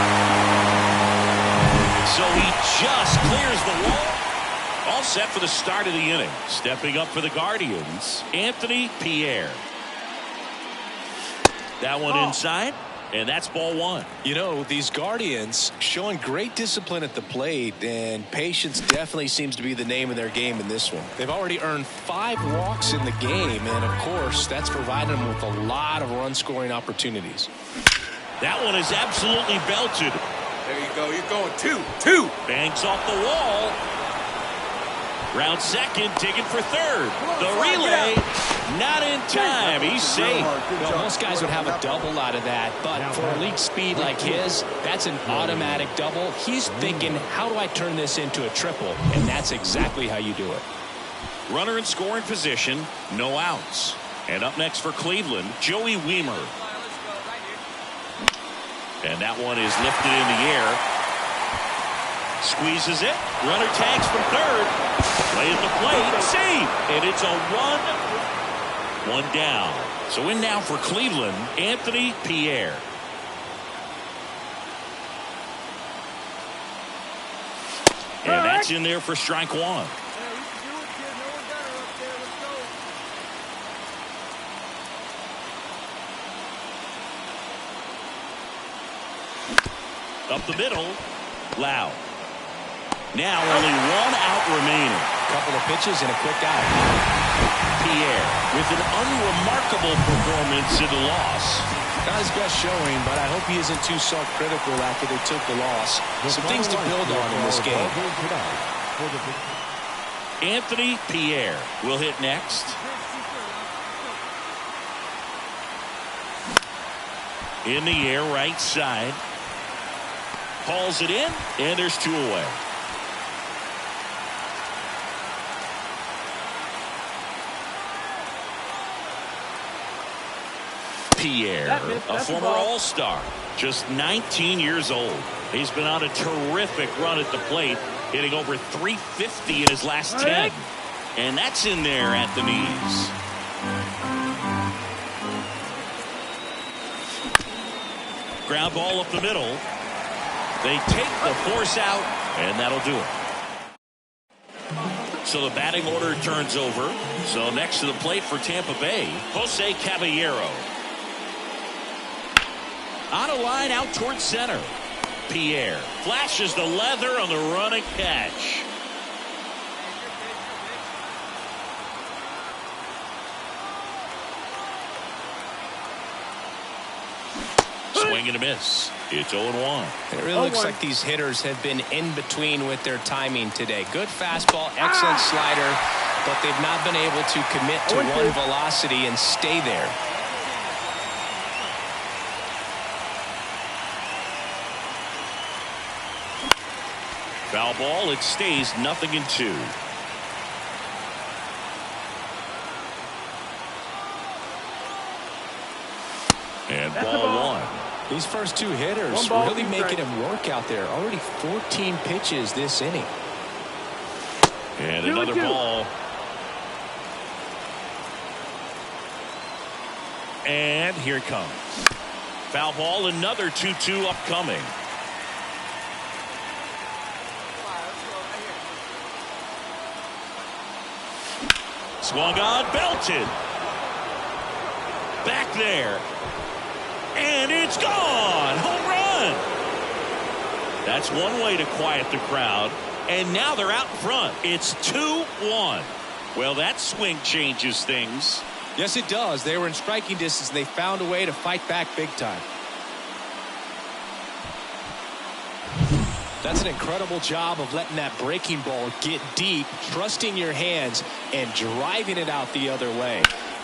So he just clears the wall. All set for the start of the inning. Stepping up for the Guardians, Anthony Pierre. That one inside, and that's ball one. You know, these Guardians showing great discipline at the plate, and patience definitely seems to be the name of their game in this one. They've already earned 5 walks in the game, and of course, that's provided them with a lot of run-scoring opportunities. That one is absolutely belted. There you go. You're going 2-2. Bangs off the wall. Round second, digging for third. The relay, not in time. He's safe. Well, most guys would have a double out of that, but for elite speed like his, that's an automatic double. He's thinking, how do I turn this into a triple? And that's exactly how you do it. Runner in scoring position, no outs. And up next for Cleveland, Joey Wiemer. And that one is lifted in the air. Squeezes it. Runner tags from third. Play at the plate. Save. And it's a 1 down. So in now for Cleveland, Anthony Pierre. And that's in there for strike one. Up the middle. Lau. Now only 1 out remaining. Couple of pitches and a quick out. Pierre with an unremarkable performance in the loss. Not his best showing, but I hope he isn't too self-critical after they took the loss. Some things to build on in this game. Anthony Pierre will hit next. In the air, right side. Hauls it in, and there's 2 away. Pierre, a former All-Star, just 19 years old. He's been on a terrific run at the plate, hitting over .350 in his last 10. And that's in there at the knees. Ground ball up the middle. They take the force out, and that'll do it. So the batting order turns over. So next to the plate for Tampa Bay, Jose Caballero. On a line out towards center. Pierre flashes the leather on the running catch. Swing and a miss. It's 0-1. It really looks like these hitters have been in between with their timing today. Good fastball, excellent slider, but they've not been able to commit to one velocity and stay there. Foul ball. It stays 0-2. And ball 1. These first 2 hitters really making him work out there. Already 14 pitches this inning. And another ball. And here it comes. Foul ball, another 2-2 upcoming. Swung on, belted. Back there. And it's gone. Home run. That's one way to quiet the crowd. And now they're out in front. It's 2-1. Well, that swing changes things. Yes, it does. They were in striking distance. They found a way to fight back big time. That's an incredible job of letting that breaking ball get deep, trusting your hands, and driving it out the other way.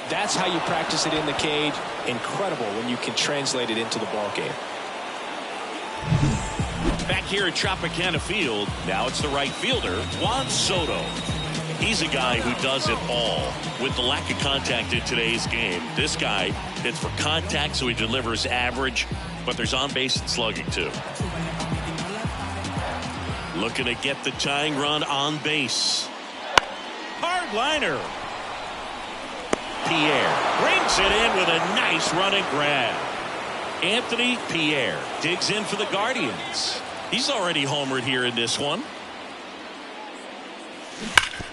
That's how you practice it in the cage. Incredible when you can translate it into the ball game. Back here at Tropicana Field, now it's the right fielder, Juan Soto. He's a guy who does it all. With the lack of contact in today's game, this guy hits for contact, so he delivers average, but there's on-base and slugging too. Looking to get the tying run on base. Hard liner. Pierre brings it in with a nice running grab. Anthony Pierre digs in for the Guardians. He's already homered here in this one.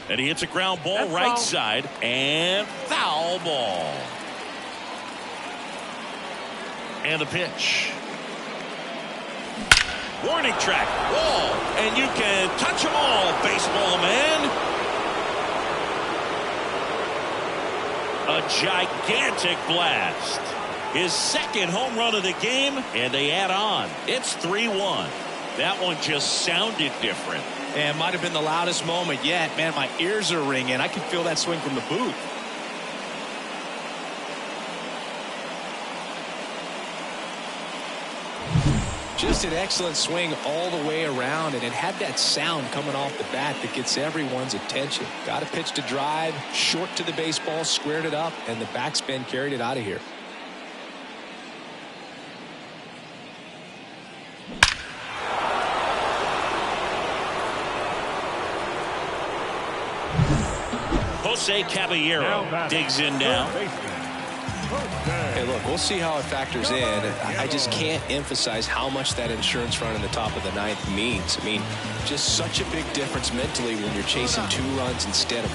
And he hits a ground ball right side and foul ball. And the pitch. Warning track, wall, and you can touch them all, baseball man. A gigantic blast. His second home run of the game, and they add on. It's 3-1. That one just sounded different. And might have been the loudest moment yet. Man, my ears are ringing. I can feel that swing from the booth. Just an excellent swing all the way around, and it had that sound coming off the bat that gets everyone's attention. Got a pitch to drive, short to the baseball, squared it up, and the backspin carried it out of here. Jose Caballero digs in now. Hey, look, we'll see how it factors in. I just can't emphasize how much that insurance run in the top of the ninth means. I mean, just such a big difference mentally when you're chasing 2 runs instead of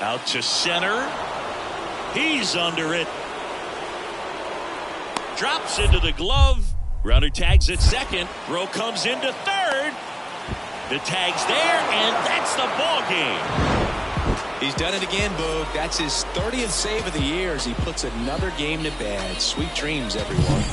1. Out to center. He's under it. Drops into the glove. Runner tags at second. Throw comes into third. The tag's there, and that's the ball game. He's done it again, Boog. That's his 30th save of the year as he puts another game to bed. Sweet dreams, everyone.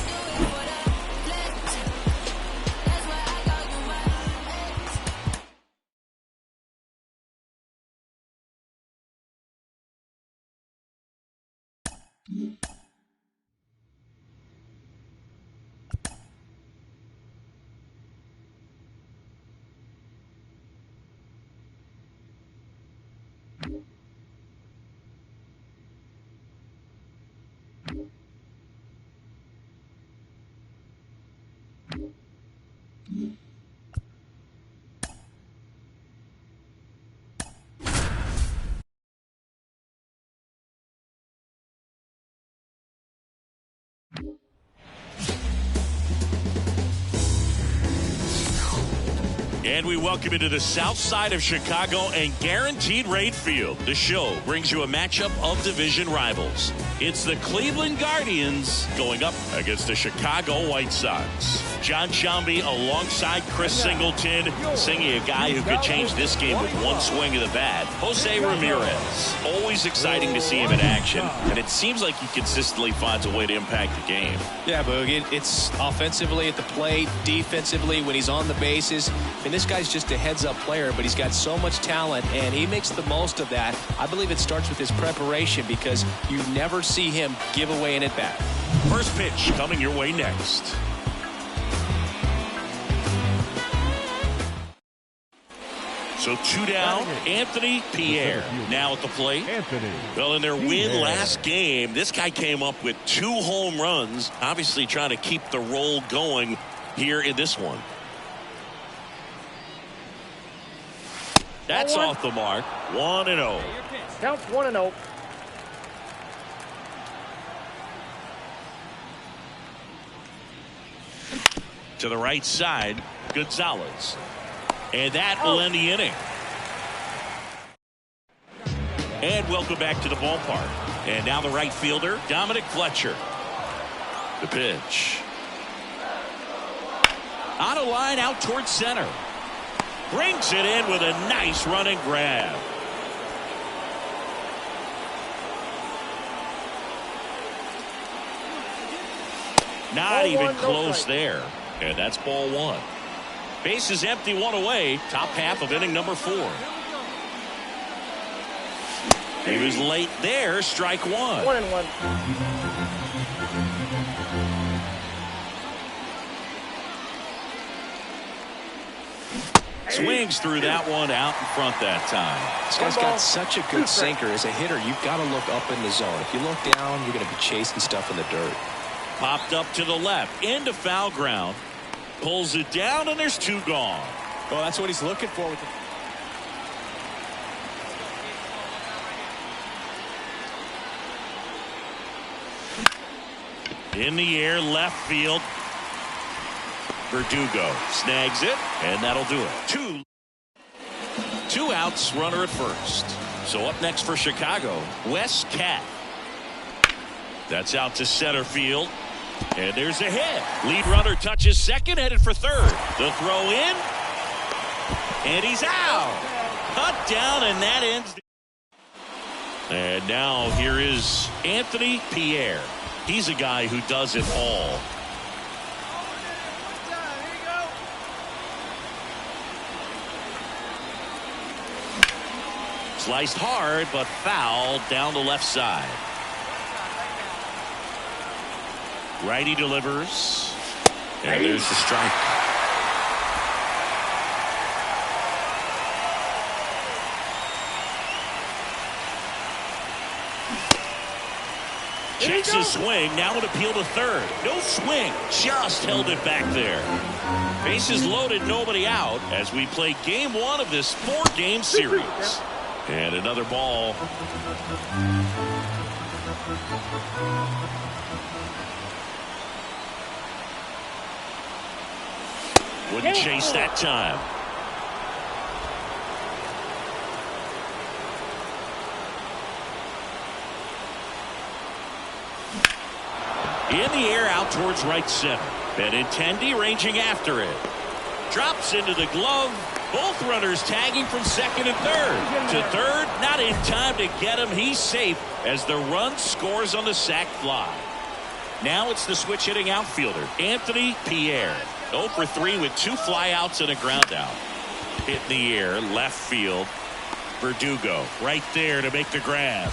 And we welcome you to the south side of Chicago and Guaranteed Rate Field. The show brings you a matchup of division rivals. It's the Cleveland Guardians going up against the Chicago White Sox. John Shambi alongside Chris Singleton, singing a guy who could change this game with one swing of the bat. Jose Ramirez. Always exciting to see him in action, and it seems like he consistently finds a way to impact the game. Yeah, Boog, it's offensively at the plate, defensively when he's on the bases. And this guy's just a heads-up player, but he's got so much talent, and he makes the most of that. I believe it starts with his preparation because you never see him give away an at-bat. First pitch coming your way next. So 2 down, Anthony Pierre now at the plate. Well, in their win last game, this guy came up with 2 home runs, obviously trying to keep the roll going here in this one. That's off the mark. 1-0. Counts 1-0. To the right side, Gonzalez. And that will end the inning. And welcome back to the ballpark. And now the right fielder, Dominic Fletcher. The pitch. On a line out towards center. Brings it in with a nice running grab. Not even close there. And that's ball one. Base is empty, one away. Top half of inning number 4. He was late there. Strike one. 1-1. Swings through that one out in front that time. This guy's got such a good sinker. As a hitter, you've got to look up in the zone. If you look down, you're going to be chasing stuff in the dirt. Popped up to the left, into foul ground. Pulls it down, and there's 2 gone. Well, that's what he's looking for with the In the air, left field. Verdugo snags it, and that'll do it. Two outs, runner at first. So up next for Chicago, Wes Cat. That's out to center field. And there's a hit. Lead runner touches second, headed for third. The throw in. And he's out. Cut down, and that ends. And now here is Anthony Pierre. He's a guy who does it all. Sliced hard, but foul down the left side. Righty delivers. And there's the strike. Checks his swing. Now an appeal to third. No swing. Just held it back there. Bases loaded, nobody out as we play game 1 of this 4-game series. And another ball. Wouldn't chase that time. In the air out towards right center. Benintendi ranging after it. Drops into the glove. Both runners tagging from second and third. To third, not in time to get him. He's safe as the run scores on the sac fly. Now it's the switch hitting outfielder, Anthony Pierre. 0 for 3 with 2 flyouts and a ground out. Hit in the air, left field. Verdugo right there to make the grab.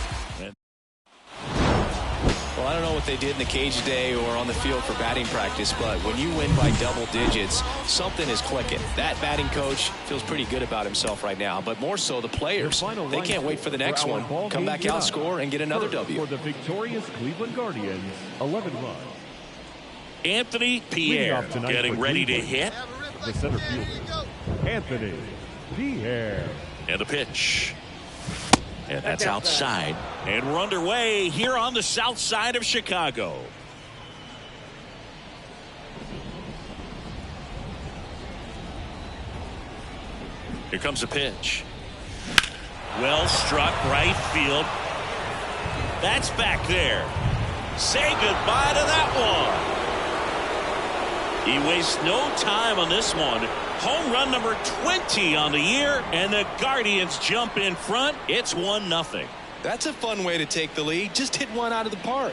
Well, I don't know what they did in the cage today or on the field for batting practice, but when you win by double digits, something is clicking. That batting coach feels pretty good about himself right now, but more so the players. They can't wait for the next one. Come back out, score, and get another W. For the victorious Cleveland Guardians, 11 runs. Anthony Pierre getting ready to hit. The center fielder, Anthony Pierre. And the pitch. And that's outside. And we're underway here on the south side of Chicago. Here comes a pitch. Well struck, right field. That's back there. Say goodbye to that one. He wastes no time on this one. Home run number 20 on the year, and the Guardians jump in front. It's 1-0. That's a fun way to take the lead. Just hit one out of the park.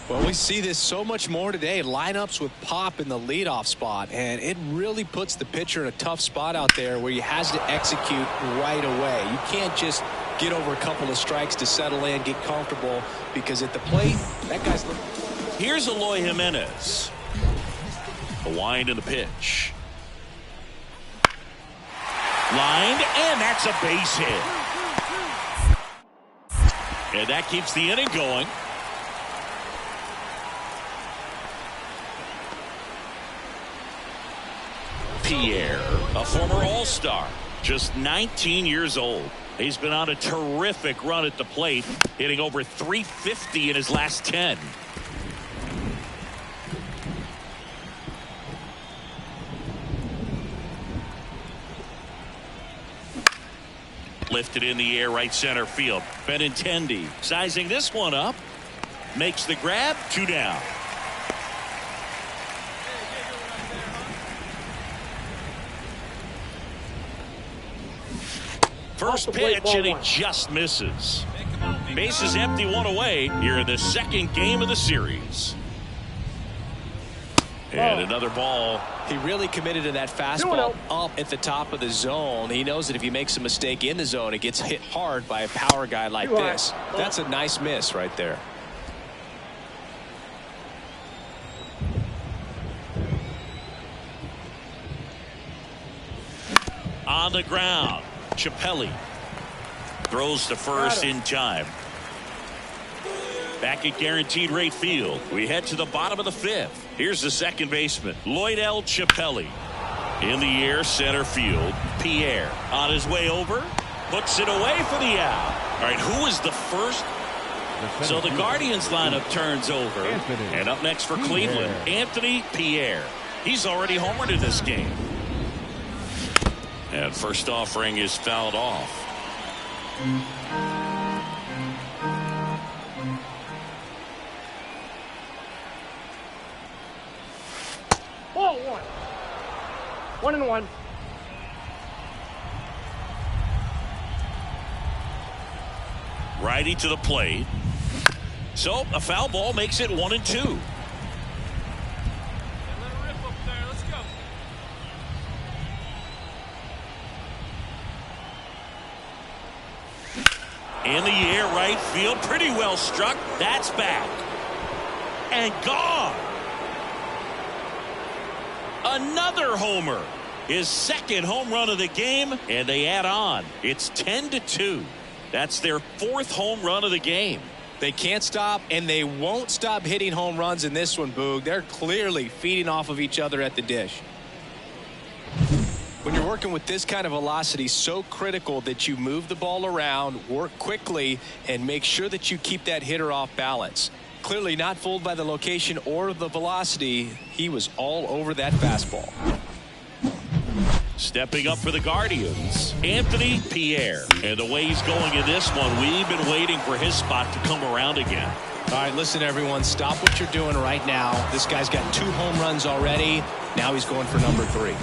Well, we see this so much more today. Lineups with Pop in the leadoff spot, and it really puts the pitcher in a tough spot out there where he has to execute right away. You can't just get over a couple of strikes to settle in, get comfortable, because at the plate, that guy's... Here's Eloy Jimenez. A wind in the pitch. Lined, and that's a base hit. And that keeps the inning going. Pierre, a former All-Star, just 19 years old. He's been on a terrific run at the plate, hitting over .350 in his last 10. Lifted in the air, right center field. Benintendi sizing this one up. Makes the grab. 2 down. First pitch, and he just misses. Bases empty, 1 away here in the second game of the series. And another ball. He really committed to that fastball up at the top of the zone. He knows that if he makes a mistake in the zone, it gets hit hard by a power guy like this. That's a nice miss right there. On the ground, Chappelli throws to first in time. Back at guaranteed rate field, we head to the bottom of the 5th. Here's the second baseman, Lloyd L. Chappelli. In the air, center field, Pierre on his way over, puts it away for the out. All right, who is the first? So the Guardians lineup turns over. And up next for Cleveland, Anthony Pierre. He's already homered in this game. And first offering is fouled off. Ball 1. 1-1. Righty to the plate. So a foul ball makes it 1-2. In the air, right field, pretty well struck. That's back. And gone. Another homer. His second home run of the game, and they add on. It's 10-2. That's their 4th home run of the game. They can't stop, and they won't stop hitting home runs in this one, Boog. They're clearly feeding off of each other at the dish. When you're working with this kind of velocity, so critical that you move the ball around, work quickly, and make sure that you keep that hitter off balance. Clearly not fooled by the location or the velocity. He was all over that fastball. Stepping up for the Guardians, Anthony Pierre. And the way he's going in this one, we've been waiting for his spot to come around again. All right, listen, everyone, stop what you're doing right now. This guy's got 2 home runs already. Now he's going for number 3.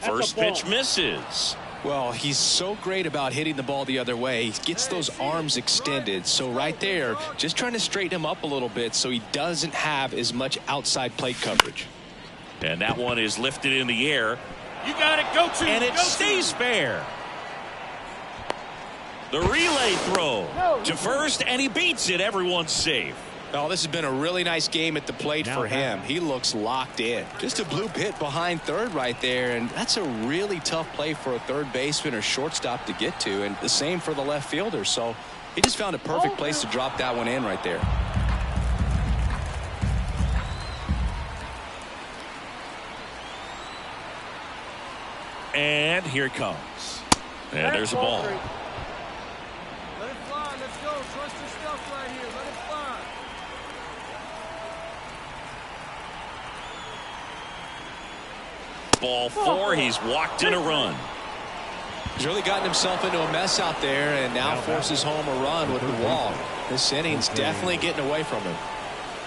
First pitch misses. Well, he's so great about hitting the ball the other way. He gets those arms extended. So right there, just trying to straighten him up a little bit so he doesn't have as much outside plate coverage. And that one is lifted in the air. You got it. Go to. And it stays fair. The relay throw to first, and he beats it. Everyone's safe. Oh, this has been a really nice game at the plate for him. He looks locked in. Just a bloop hit behind third right there, and that's a really tough play for a third baseman or shortstop to get to, and the same for the left fielder. So he just found a perfect place to drop that one in right there. And here it comes. And there's a ball. Let it fly. Let's go. Trust your stuff right here. Let it fly. Ball 4. He's walked in a run. He's really gotten himself into a mess out there and now forces home a run with the walk. This inning's definitely getting away from him.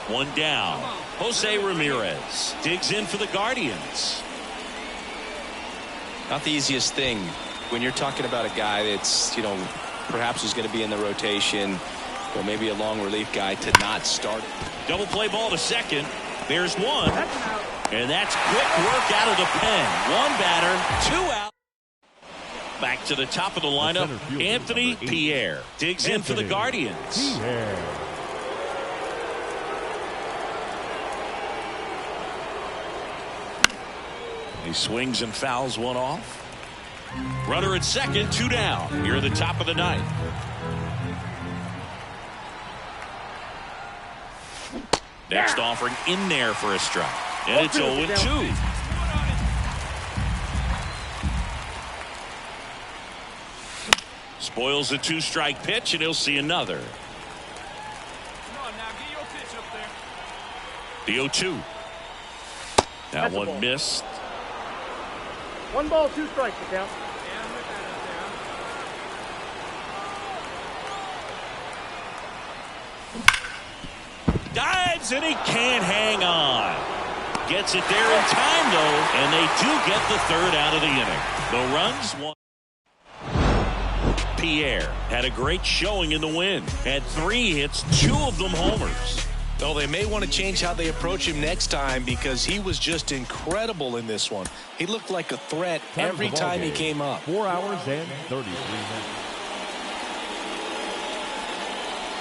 1 down. Jose Ramirez digs in for the Guardians. Not the easiest thing when you're talking about a guy that's, perhaps is going to be in the rotation or maybe a long relief guy to not start. Double play ball to second. There's one. And that's quick work out of the pen. 1 batter, 2 out. Back to the top of the lineup, Anthony Pierre digs in for the Guardians. He swings and fouls one off. Runner at second, 2 down. Here at the top of the 9th. Next offering in there for a strike. And it's 0-2. Spoils a 2-strike pitch, and he'll see another. Come on now, get your pitch up there. The 0-2. That one missed. 1 ball, 2 strikes, the count. Dives, and he can't hang on. Gets it there in time, though, and they do get the 3rd out of the inning. The runs won. Pierre had a great showing in the win. Had 3 hits, 2 of them homers. Well, they may want to change how they approach him next time because he was just incredible in this one. He looked like a threat every time he came up. 4 hours and 33 minutes.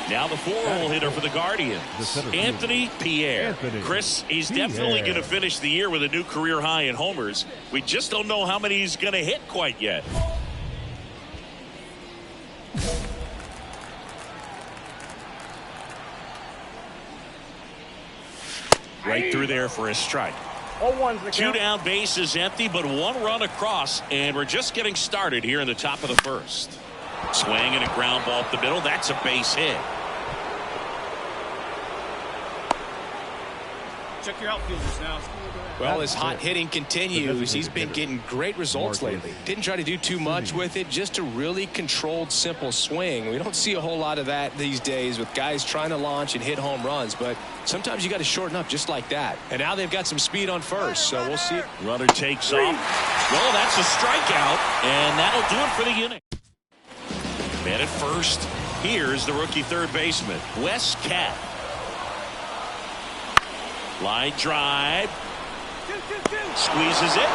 Now the 4-hole hitter for the Guardians, Anthony Pierre. Chris, he's definitely going to finish the year with a new career high in homers. We just don't know how many he's going to hit quite yet. Right through there for a strike. 0-1's the count. 2 down, base is empty, but 1 run across, and we're just getting started here in the top of the 1st. Swing and a ground ball up the middle. That's a base hit. Check your outfielders now. Well, as hot hitting continues, he's been getting great results lately. Didn't try to do too much with it, just a really controlled, simple swing. We don't see a whole lot of that these days with guys trying to launch and hit home runs, but sometimes you got to shorten up just like that. And now they've got some speed on first, so we'll see. Runner takes off. Well, that's a strikeout, and that'll do it for the inning. Man at first, here's the rookie 3rd baseman, Wes Cat. Line drive. Squeezes it.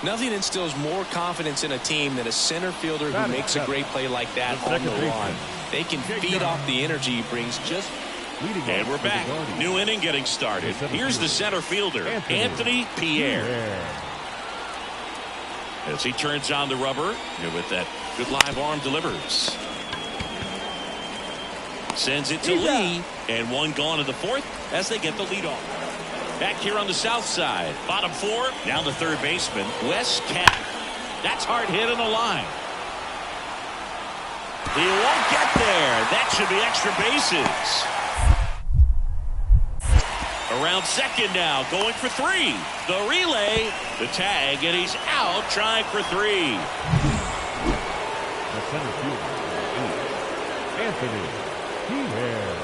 Nothing instills more confidence in a team than a center fielder who makes a great play like that on the run. They can feed off the energy he brings just. And we're back. New inning getting started. Here's the center fielder, Anthony Pierre. As he turns on the rubber, and with that good live arm delivers. Sends it to Lee, and 1 gone in the 4th as they get the lead off. Back here on the south side, bottom 4, down the 3rd baseman, Wes Cat. That's hard hit on the line. He won't get there. That should be extra bases. Around second now, going for 3. The relay, the tag, and he's out trying for 3. The center fielder is Anthony Pierre.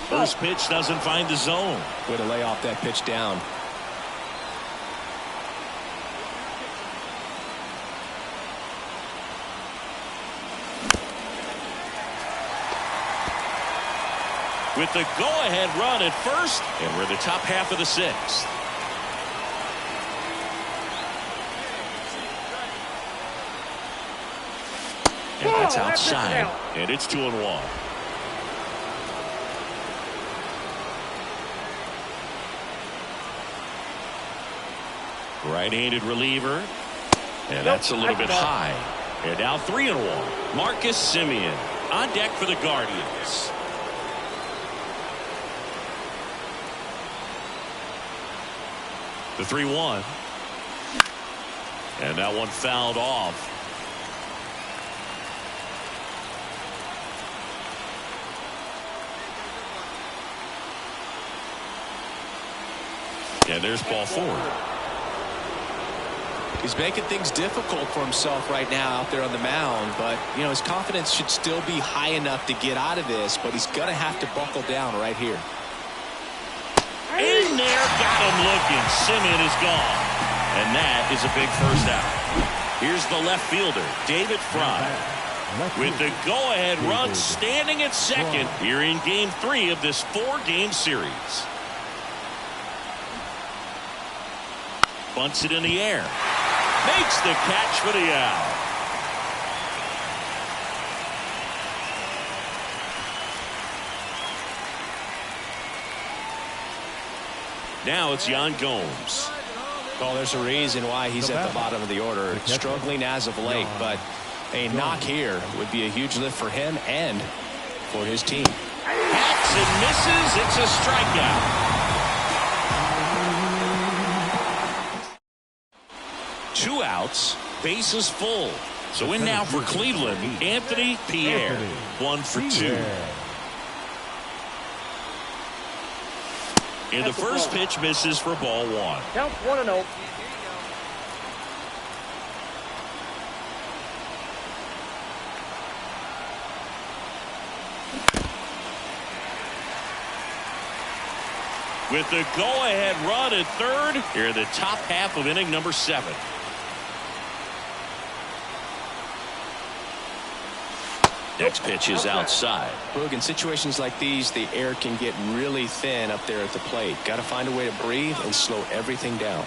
First pitch doesn't find the zone. Way to lay off that pitch down. With the go-ahead run at first, and we're in the top half of the 6th. And that's outside, and it's 2-1. Right-handed reliever, and that's a little bit high. And now 3-1. Marcus Semien on deck for the Guardians. The 3-1. And that one fouled off. And there's ball 4. He's making things difficult for himself right now out there on the mound, but you know his confidence should still be high enough to get out of this, but he's gonna have to buckle down right here. In there, got him looking. Semien is gone, and that is a big first out. Here's the left fielder, David Fry, with the go-ahead run standing at second here in Game 3 of this 4-game series. Bunts it in the air. Makes the catch for the out. Now it's Yan Gomes. Well, there's a reason why he's at the bottom of the order, struggling as of late, but a knock here would be a huge lift for him and for his team. Hacks and misses. It's a strikeout. 2 outs, bases full. So in now for Cleveland, Anthony Pierre, 1 for 2. And the first pitch misses for ball 1. Count 1-0. With the go-ahead run at third, here in the top half of inning number 7. Next pitch is outside. Boog, in situations like these, the air can get really thin up there at the plate. Got to find a way to breathe and slow everything down.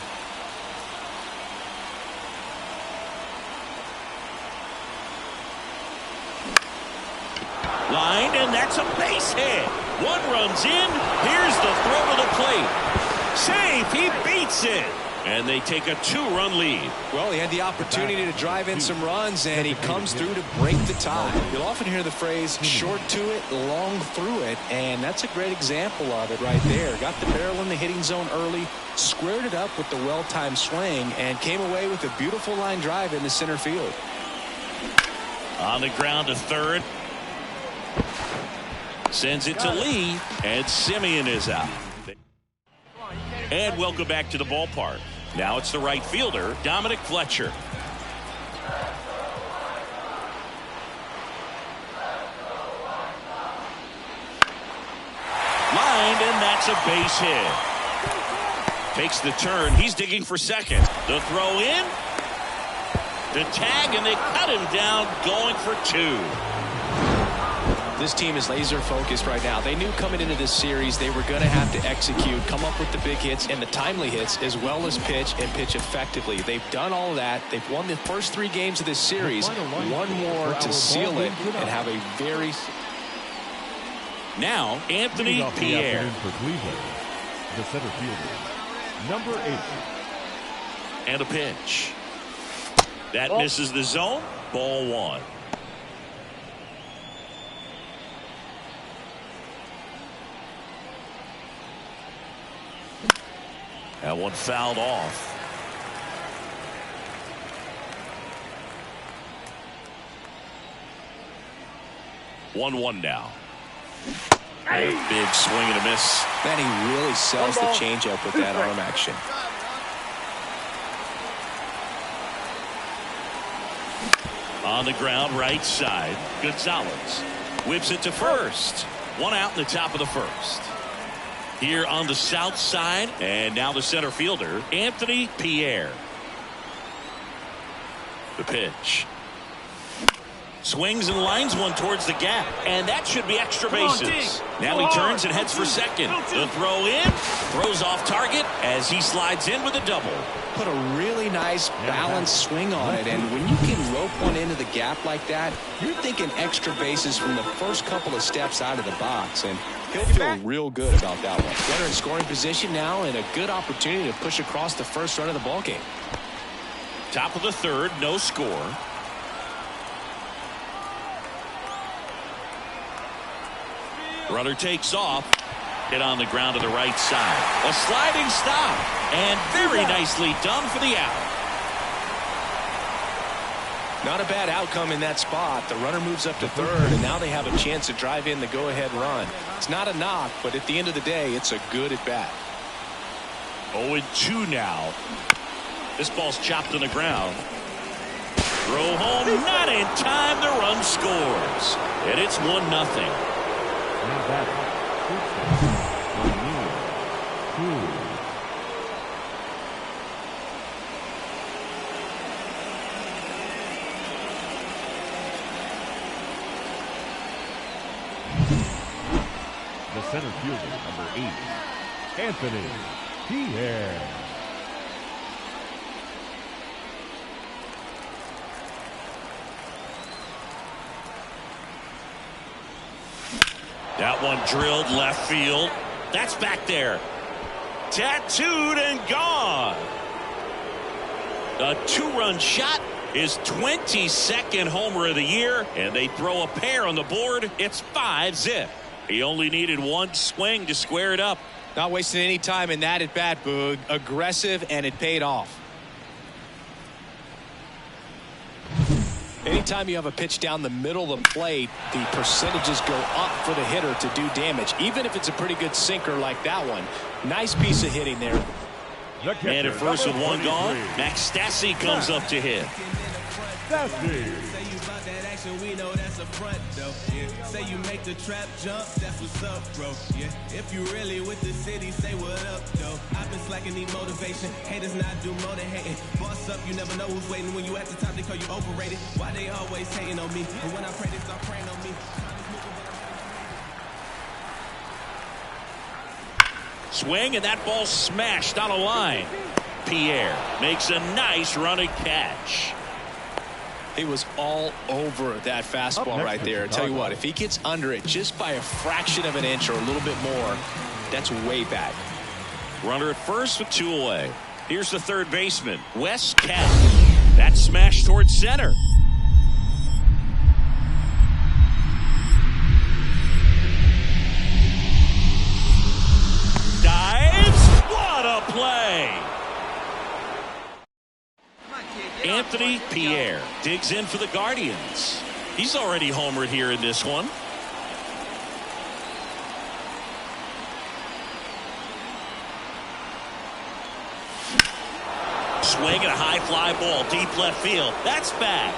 Lined, and that's a base hit. 1 runs in. Here's the throw to the plate. Safe. He beats it. And they take a 2-run lead. Well, he had the opportunity to drive in some runs, and he comes through to break the tie. You'll often hear the phrase, short to it, long through it, and that's a great example of it right there. Got the barrel in the hitting zone early, squared it up with the well-timed swing, and came away with a beautiful line drive into center field. On the ground to third. Sends it to Lee, and Simeon is out. And welcome back to the ballpark. Now it's the right fielder, Dominic Fletcher. Lined, and that's a base hit. Takes the turn. He's digging for second. The throw in. The tag, and they cut him down, going for 2. This team is laser focused right now. They knew coming into this series they were going to have to execute, come up with the big hits and the timely hits, as well as pitch and pitch effectively. They've done all of that. They've won the first 3 games of this series. One more to seal it and have a very... Now, Anthony Pierre. For Cleveland, the center fielder, number 8. And a pitch. That misses the zone. Ball 1. That one fouled off. One now. Big swing and a miss. Man, he really sells the changeup with that arm action. On the ground, right side. Gonzalez whips it to first. 1 out in the top of the first. Here on the south side, and now the center fielder, Anthony Pierre. The pitch. Swings and lines one towards the gap, and that should be extra bases. Now he turns and heads for second. The throw in, throws off target as he slides in with a double. Put a really nice balanced swing on it, and when you can rope one into the gap like that, you're thinking extra bases from the first couple of steps out of the box, and he'll feel real good about that one. Runner in scoring position now, and a good opportunity to push across the first run of the ballgame. Top of the third, no score. Runner takes off. Hit on the ground to the right side. A sliding stop. And very nicely done for the out. Not a bad outcome in that spot. The runner moves up to third, and now they have a chance to drive in the go-ahead run. It's not a knock, but at the end of the day, it's a good at-bat. 0-2 now. This ball's chopped on the ground. Throw home, not in time. The run scores. And it's 1-0. Now batting, the center fielder, number 8, Anthony Pierre. That one drilled left field. That's back there. Tattooed and gone. A 2-run shot. His 22nd homer of the year, and they throw a pair on the board. It's 5-zip. He only needed 1 swing to square it up. Not wasting any time in that at bat, Boog. Aggressive, and it paid off. Anytime you have a pitch down the middle of the plate, the percentages go up for the hitter to do damage, even if it's a pretty good sinker like that one. Nice piece of hitting there. And at first with one gone, Max Stassi comes up to hit. We know that's a front though. Yeah. Say you make the trap jump, that's what's up, bro. Yeah. If you really with the city, say what up, though. I've been slacking, need motivation. Haters not do more than hating. Boss up, you never know who's waiting. When you at the top, they call you overrated. Why they always hating on me? But when I pray, they start praying on me. Swing, and that ball smashed on a line. Pierre makes a nice running catch. He was all over that fastball right there. I tell you what, if he gets under it just by a fraction of an inch or a little bit more, that's way back. Runner at first with 2 away. Here's the third baseman, Wes Cat. That smash towards center. Dives. What a play. Anthony Pierre digs in for the Guardians. He's already homered here in this one. Swing and a high fly ball deep left field. That's back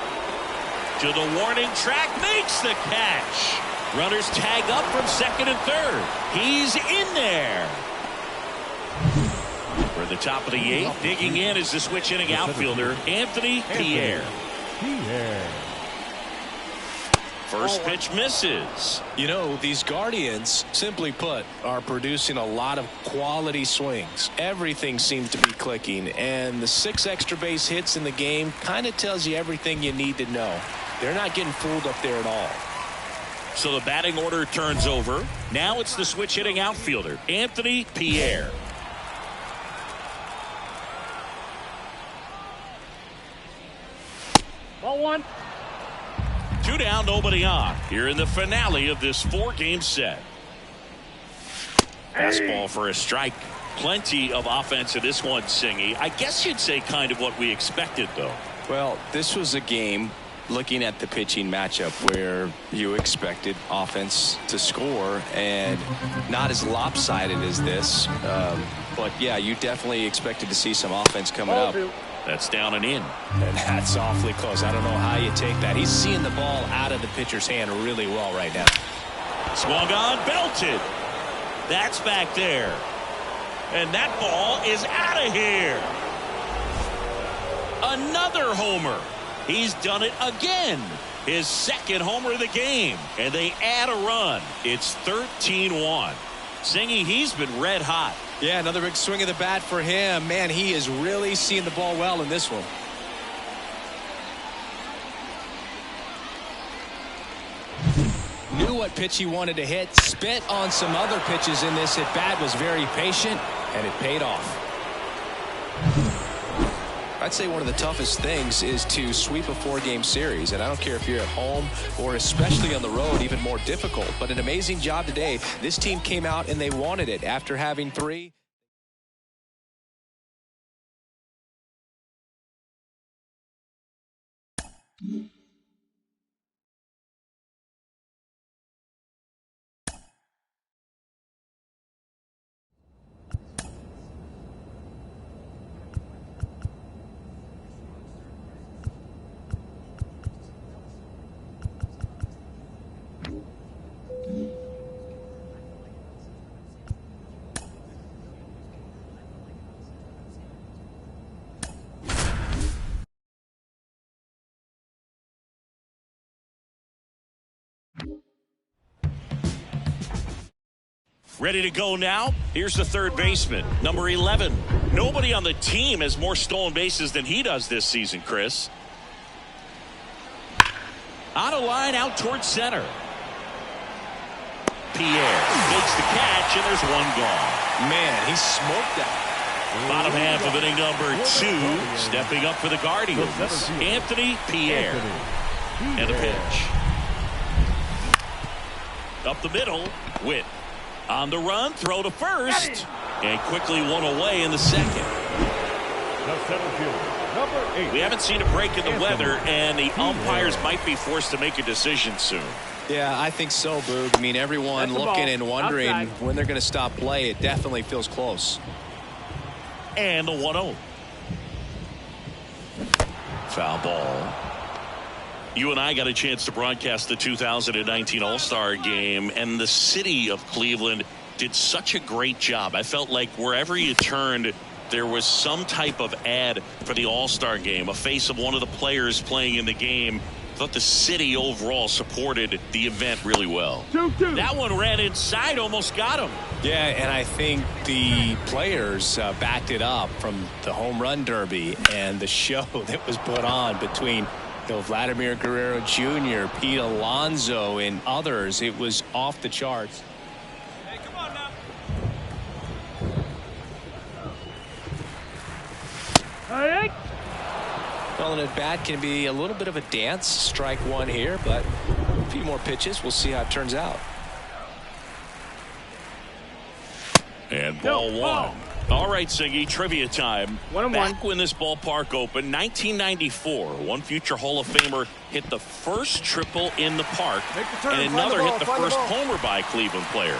to the warning track, makes the catch. Runners tag up from second and third. He's in there. For the top of the 8th, digging in is the switch hitting outfielder, Anthony Pierre. First pitch misses. You know, these Guardians, simply put, are producing a lot of quality swings. Everything seems to be clicking, and the 6 extra base hits in the game kind of tells you everything you need to know. They're not getting fooled up there at all. So the batting order turns over. Now it's the switch hitting outfielder, Anthony Pierre. Ball 1. 2 down, nobody on. Here in the finale of this 4-game set. Fastball for a strike. Plenty of offense in this one, Singy. I guess you'd say kind of what we expected, though. Well, this was a game, looking at the pitching matchup, where you expected offense to score, and not as lopsided as this. But, yeah, you definitely expected to see some offense coming up. That's down and in. And that's awfully close. I don't know how you take that. He's seeing the ball out of the pitcher's hand really well right now. Swung on, belted. That's back there. And that ball is out of here. Another homer. He's done it again. His second homer of the game. And they add a run. It's 13-1. Singy, he's been red hot. Yeah, another big swing of the bat for him. Man, he is really seeing the ball well in this one. Knew what pitch he wanted to hit. Spit on some other pitches in this at bat. Was very patient, and it paid off. I'd say one of the toughest things is to sweep a 4-game series, and I don't care if you're at home or especially on the road, even more difficult. But an amazing job today. This team came out and they wanted it after having 3. Ready to go now. Here's the third baseman, number 11. Nobody on the team has more stolen bases than he does this season, Chris. On a line out towards center. Pierre makes the catch, and there's one gone. Man, he smoked that. Bottom half of inning number 2. Stepping up for the Guardians, Anthony Pierre. And a pitch. Up the middle, Witt. On the run, throw to first. And quickly one away in the second. center fielder, number 8. We haven't seen a break in the weather, and the umpires might be forced to make a decision soon. Yeah, I think so, Boog. I mean, everyone looking and wondering when they're going to stop play. It definitely feels close. And the 1-0. Foul ball. You and I got a chance to broadcast the 2019 All-Star Game, and the city of Cleveland did such a great job. I felt like wherever you turned, there was some type of ad for the All-Star Game, a face of one of the players playing in the game. I thought the city overall supported the event really well. 2-2. That one ran inside, almost got him. Yeah, and I think the players backed it up from the home run derby and the show that was put on between Vladimir Guerrero Jr., Pete Alonso, and others. It was off the charts. Hey, come on now. Hey. Well, an at-bat can be a little bit of a dance. Strike one here, but a few more pitches. We'll see how it turns out. And ball one. All right, Siggy, trivia time. 1-1. Back when this ballpark opened, 1994, one future Hall of Famer hit the first triple in the park, and another hit the first homer by a Cleveland player.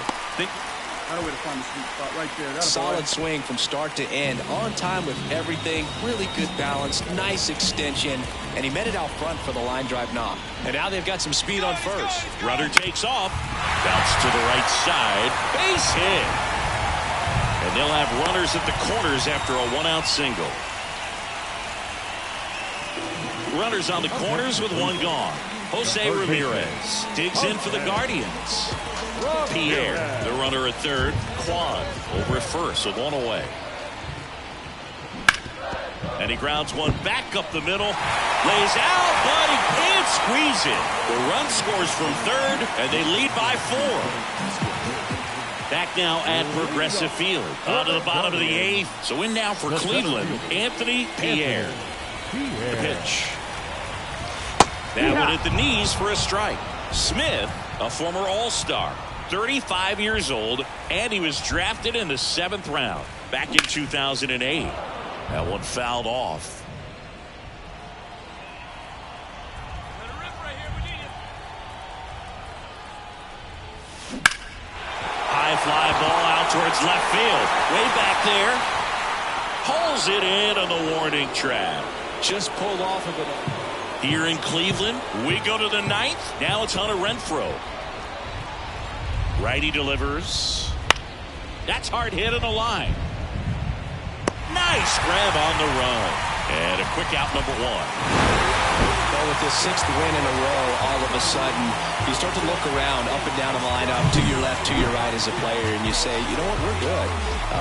I know where to find the sweet spot right there. Solid swing from start to end, on time with everything, really good balance, nice extension, and he met it out front for the line drive knock. And now they've got some speed on first. Rudder takes off, bounce to the right side, base hit. And they'll have runners at the corners after a one-out single. Runners on the corners with one gone. Jose Ramirez digs in for the Guardians. Pierre, the runner at third. Quan over at first with one away. And he grounds one back up the middle. Lays out, but he can't squeeze it. The run scores from third, and they lead by 4. Back now at Progressive Field. On to the bottom of the 8th. So in now for Cleveland, Anthony Pierre. The pitch. That one at the knees for a strike. Smith, a former All-Star, 35 years old, and he was drafted in the 7th round back in 2008. That one fouled off. High fly ball out towards left field. Way back there. Pulls it in on the warning track. Just pulled off of it. Here in Cleveland, we go to the 9th. Now it's Hunter Renfroe. Righty delivers. That's hard hit on the line. Nice grab on the run. And a quick out, number 1. Well, with this 6th win in a row, all of a sudden, you start to look around, up and down the lineup, to your left, to your right as a player, and you say, you know what, we're good.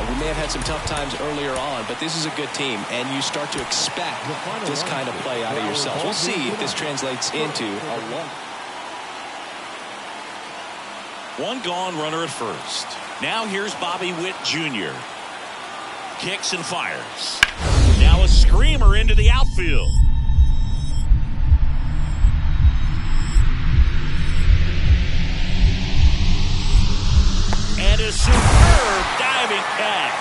We may have had some tough times earlier on, but this is a good team, and you start to expect this kind of play out of yourselves. We'll see if this translates into a one. One gone, runner at first. Now here's Bobby Witt Jr. Kicks and fires. Now a screamer into the outfield. And a superb diving catch.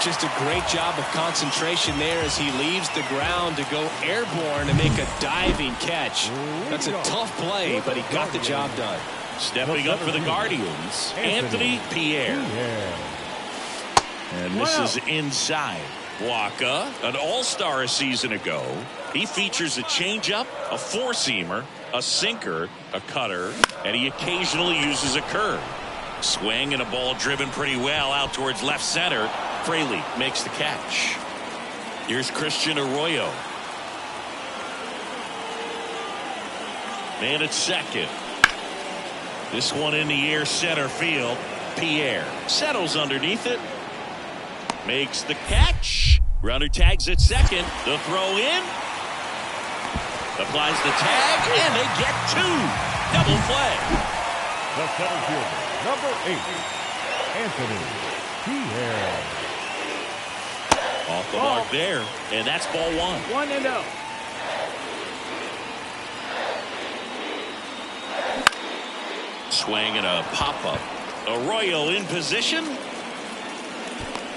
Just a great job of concentration there as he leaves the ground to go airborne and make a diving catch. That's a tough play, but he got the job done. Stepping up for the Guardians, Anthony Pierre. And this is inside. Waka, an all-star a season ago. He features a changeup, a four-seamer, a sinker, a cutter, and he occasionally uses a curve. Swing and a ball driven pretty well out towards left center. Fraley makes the catch. Here's Christian Arroyo. Man at second. This one in the air center field. Pierre settles underneath it. Makes the catch. Runner tags at second. The throw in. Applies the tag, and they get 2. Double play. The center fielder, number 8, Anthony Pierre. Off the mark there, and that's ball 1. 1-0. Swing and a pop-up. Arroyo in position.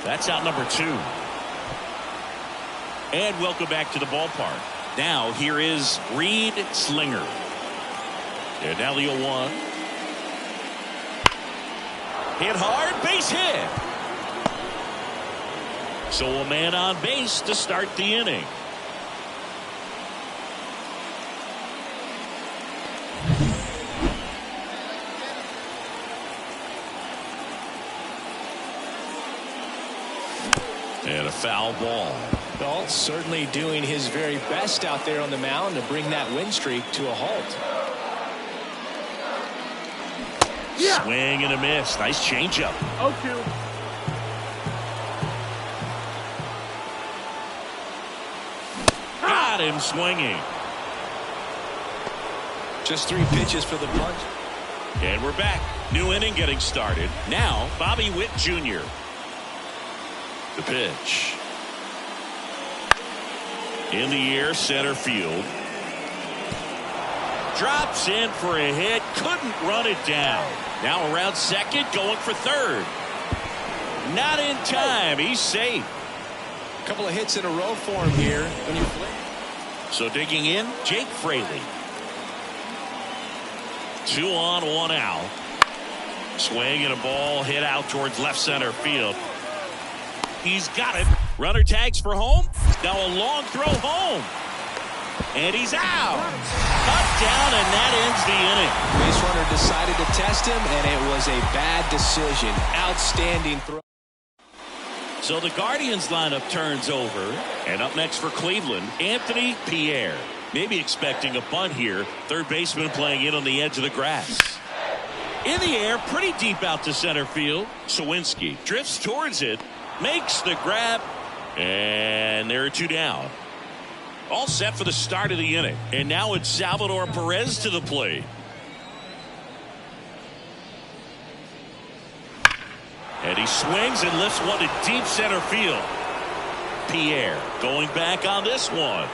That's out number 2. And welcome back to the ballpark. Now here is Reed Slinger. And now the 0-1. Hit hard, base hit. So a man on base to start the inning. And a foul ball. Well, certainly doing his very best out there on the mound to bring that win streak to a halt. Yeah. Swing and a miss. Nice changeup. 0-2. Got him swinging. Just 3 pitches for the punch. And we're back. New inning getting started. Now, Bobby Witt Jr. The pitch. In the air, center field. Drops in for a hit. Couldn't run it down. Now around second, going for third. Not in time. He's safe. A couple of hits in a row for him here when you flip. So digging in, Jake Fraley. 2 on, 1 out. Swing and a ball hit out towards left center field. He's got it. Runner tags for home. Now a long throw home. And he's out. Touchdown, and that ends the inning. Base runner decided to test him, and it was a bad decision. Outstanding throw. So the Guardians lineup turns over. And up next for Cleveland, Anthony Pierre. Maybe expecting a bunt here. Third baseman playing in on the edge of the grass. In the air, pretty deep out to center field. Sawinski drifts towards it. Makes the grab. And there are 2 down. All set for the start of the inning. And now it's Salvador Perez to the plate. And he swings and lifts one to deep center field. Pierre going back on this one.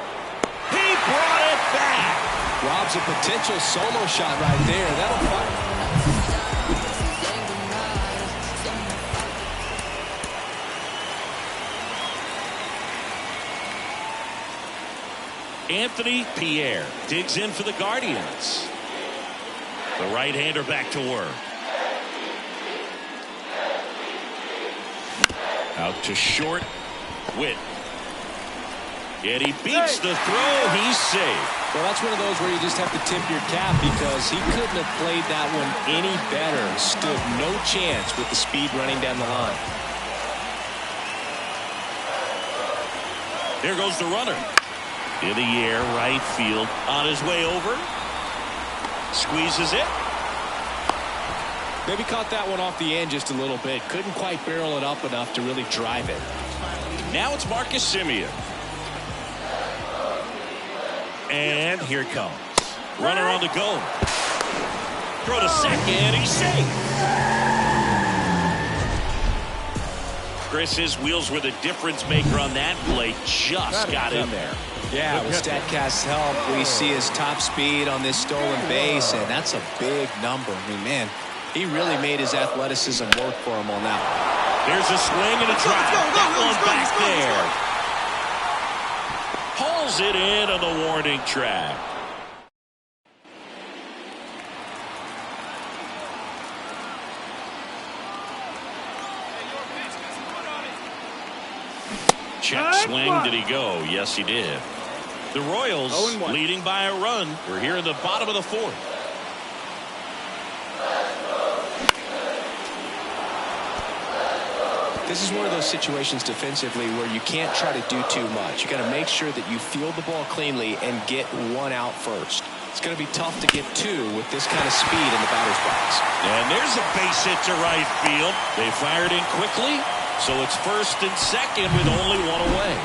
He brought it back. Robs a potential solo shot right there. That'll fire. Anthony Pierre digs in for the Guardians. The right-hander back to work. Out to short. Witt. And he beats the throw. He's safe. Well, that's one of those where you just have to tip your cap because he couldn't have played that one any better. Stood no chance with the speed running down the line. There goes the runner. In the air, right field. On his way over. Squeezes it. Maybe caught that one off the end just a little bit. Couldn't quite barrel it up enough to really drive it. Now it's Marcus Semien. And here it comes. Runner on the go. Throw to second. He's safe. Chris, his wheels were the difference maker on that play. Just got in there. Yeah, with StatCast's help, we see his top speed on this stolen base, and that's a big number. I mean, man, he really made his athleticism work for him on that one. There's a swing and a drive. That one back there. Hauls it in on the warning track. Check swing. Did he go? Yes, he did. The Royals leading by a run. We're here in the bottom of the 4th. This is one of those situations defensively where you can't try to do too much. You got to make sure that you field the ball cleanly and get 1 out first. It's going to be tough to get 2 with this kind of speed in the batter's box. And there's a base hit to right field. They fired in quickly, so it's first and second with only 1 away.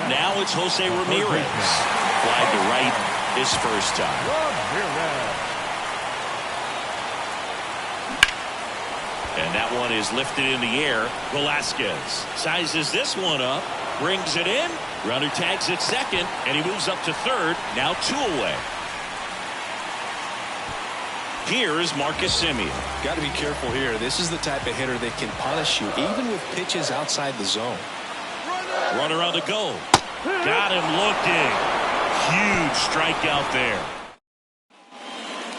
Now it's Jose Ramirez. Fly to right his first time. And that one is lifted in the air. Velasquez sizes this one up, brings it in. Runner tags at second, and he moves up to third. Now 2 away. Here is Marcus Semien. Got to be careful here. This is the type of hitter that can punish you, even with pitches outside the zone. Runner on the go. Got him looking. Huge strikeout there.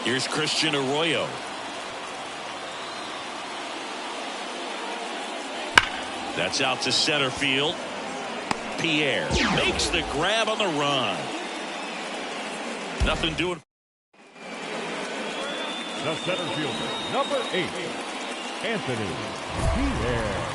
Here's Christian Arroyo. That's out to center field. Pierre makes the grab on the run. Nothing doing. The center fielder, number 8, Anthony Pierre.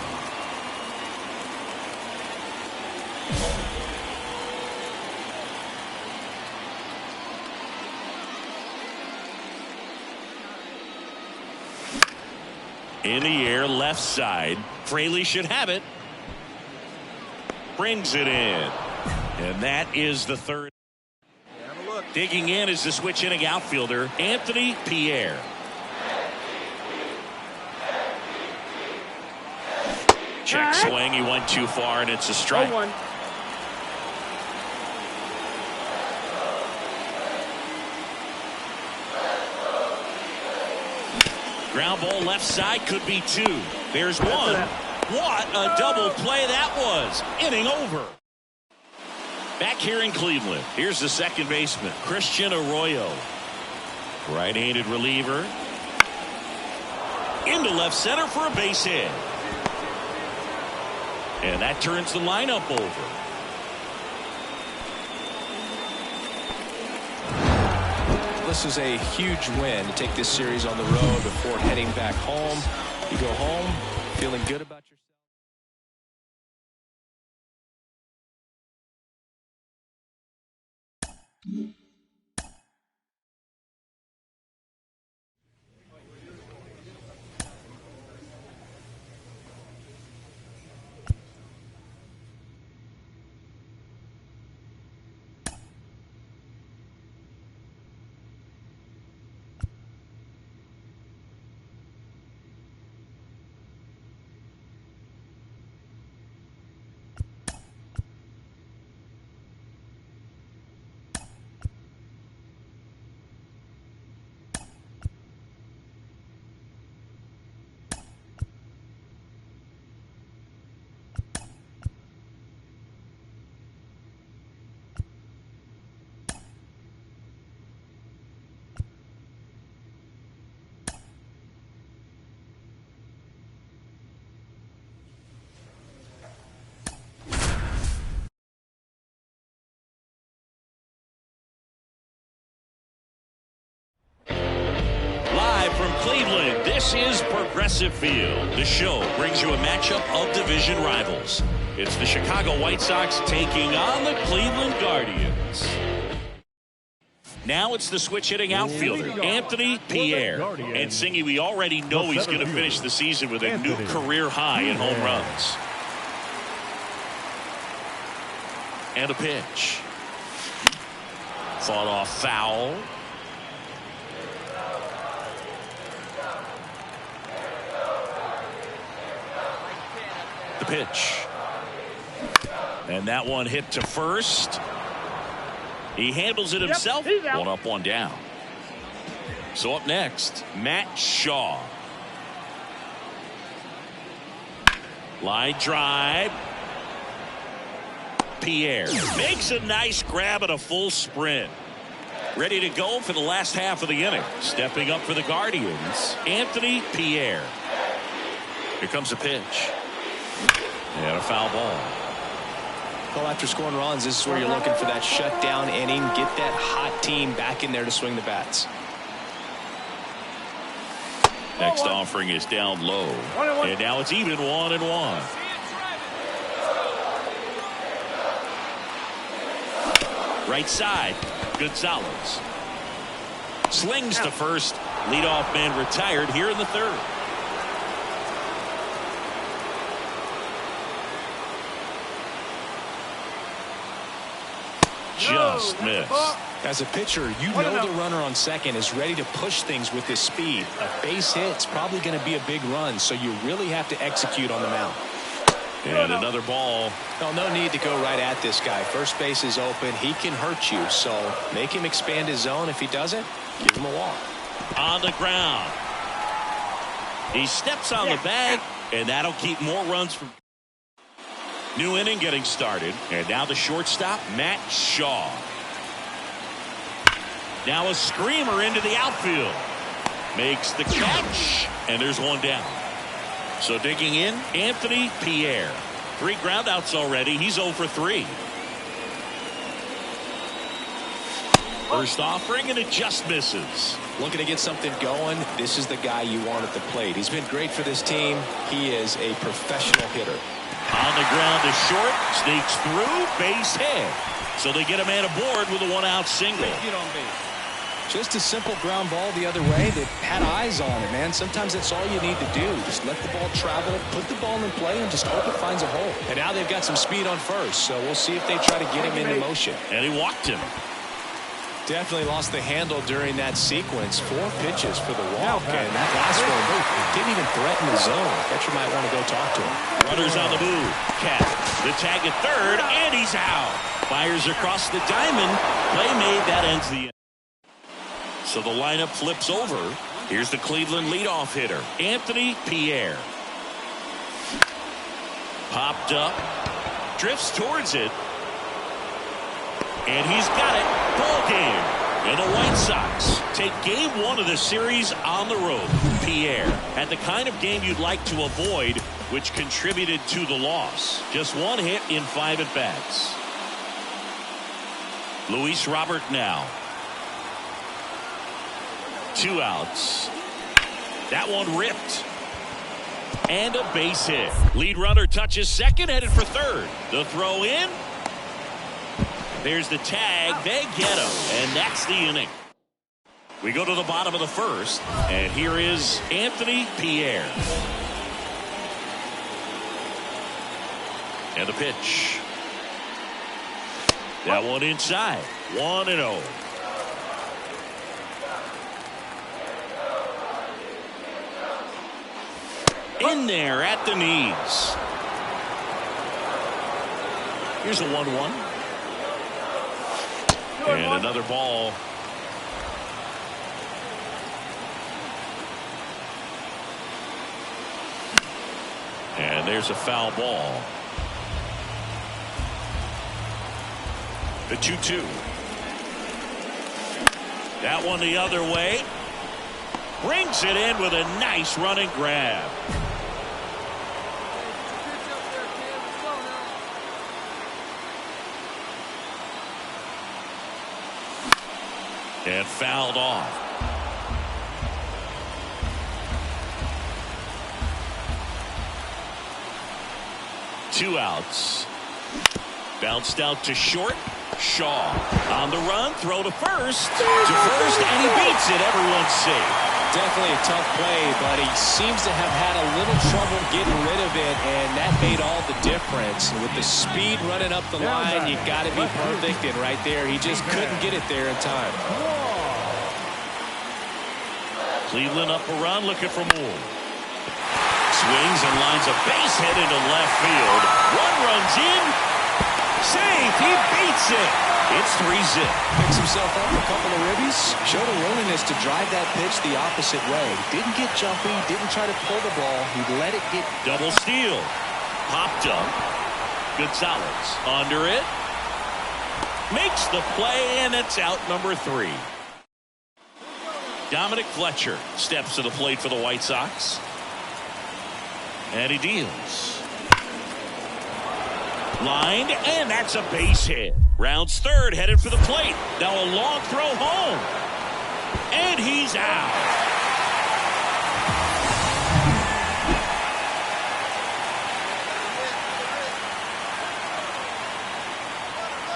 In the air, left side. Fraley should have it. Brings it in. And that is the third. Digging in is the switch hitting outfielder, Anthony Pierre. Check swing. He went too far, and it's a strike. 0-1. Ground ball left side, could be 2. There's 1. What a double play that was. Inning over. Back here in Cleveland, here's the second baseman, Christian Arroyo. Right-handed reliever. Into left center for a base hit. And that turns the lineup over. This is a huge win to take this series on the road before heading back home. You go home feeling good about yourself. From Cleveland, this is Progressive Field. The show brings you a matchup of division rivals. It's the Chicago White Sox taking on the Cleveland Guardians. Now it's the switch hitting outfielder, Anthony Pierre. And Singy, we already know he's going to finish the season with a new career high in home runs. And a pitch. Fought off foul. The pitch. And that one hit to first. He handles it himself. One up, one down. So up next, Matt Shaw. Line drive. Pierre makes a nice grab at a full sprint. Ready to go for the last half of the inning. Stepping up for the Guardians, Anthony Pierre. Here comes a pitch. And a foul ball. Well, after scoring runs, this is where you're looking for that shutdown inning. Get that hot team back in there to swing the bats. Next offering is down low. And now it's even 1-1. Right side, Gonzalez. Slings to first. Leadoff man retired here in the third. Just missed. As a pitcher, you know the runner on second is ready to push things with his speed. A base hit's probably going to be a big run, so you really have to execute on the mound. And another ball. Well, no need to go right at this guy. First base is open. He can hurt you, so make him expand his zone. If he doesn't, give him a walk. On the ground. He steps on the bag, and that'll keep more runs from. New inning getting started, and now the shortstop, Matt Shaw. Now a screamer into the outfield. Makes the catch, and there's one down. So digging in, Anthony Pierre. 3 groundouts already. He's 0 for 3. First offering, and it just misses. Looking to get something going. This is the guy you want at the plate. He's been great for this team. He is a professional hitter. On the ground to short, sneaks through, base hit. So they get a man aboard with a 1-out single. Get on base. Just a simple ground ball the other way that had eyes on it, man. Sometimes that's all you need to do. Just let the ball travel, put the ball in play, and just hope it finds a hole. And now they've got some speed on first, so we'll see if they try to get him into motion. And he walked him. Definitely lost the handle during that sequence. 4 pitches for the walk, and that last one didn't even threaten the zone. Catcher might want to go talk to him. Runners on the move. Cat, the tag at third, and he's out. Fires across the diamond. Play made. That ends the inning. So the lineup flips over. Here's the Cleveland leadoff hitter, Anthony Pierre. Popped up. Drifts towards it. And he's got it. Ball game. And the White Sox take game 1 of the series on the road. Pierre had the kind of game you'd like to avoid, which contributed to the loss. Just 1 hit in 5 at-bats. Luis Robert now. 2 outs. That one ripped. And a base hit. Lead runner touches second, headed for third. The throw in. There's the tag. They get him. And that's the inning. We go to the bottom of the first. And here is Anthony Pierre. And the pitch. That one inside. 1-0. In there at the knees. Here's a 1-1. And another ball. And there's a foul ball. The 2-2. That one the other way. Brings it in with a nice running grab. And fouled off. Two outs. Bounced out to short. Shaw on the run. Throw to first. And he beats it. Everyone's safe. Definitely a tough play, but he seems to have had a little trouble getting rid of it, and that made all the difference. With the speed running up the line, you got to be perfect, and right there, he just couldn't get it there in time. Cleveland up a run, looking for more. Swings and lines a base hit into left field. One runs in. Safe. He beats it. It's 3-zip. Picks himself up a couple of ribbies. Showed a willingness to drive that pitch the opposite way. Didn't get jumpy. Didn't try to pull the ball. He let it get. Double steal. Popped up. Gonzalez under it. Makes the play, and it's out number 3. Dominic Fletcher steps to the plate for the White Sox. And he deals. Lined, and that's a base hit. Rounds third, headed for the plate. Now a long throw home. And he's out.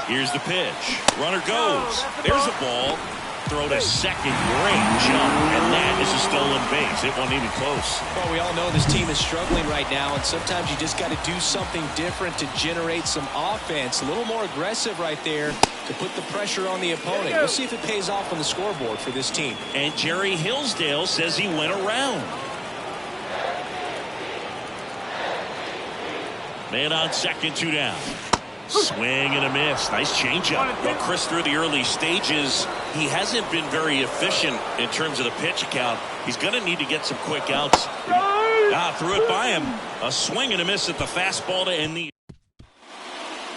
Here's the pitch. Runner goes. There's a ball. Throw to second. Great jump. And that is a stolen base. It wasn't even close. Well, we all know this team is struggling right now, and sometimes you just got to do something different to generate some offense. A little more aggressive right there to put the pressure on the opponent. We'll see if it pays off on the scoreboard for this team. And Jerry Hillsdale says he went around. Man on second, 2 down. Swing and a miss. Nice changeup. Well, Chris, through the early stages, he hasn't been very efficient in terms of the pitch count. He's going to need to get some quick outs. Threw it by him. A swing and a miss at the fastball to end the.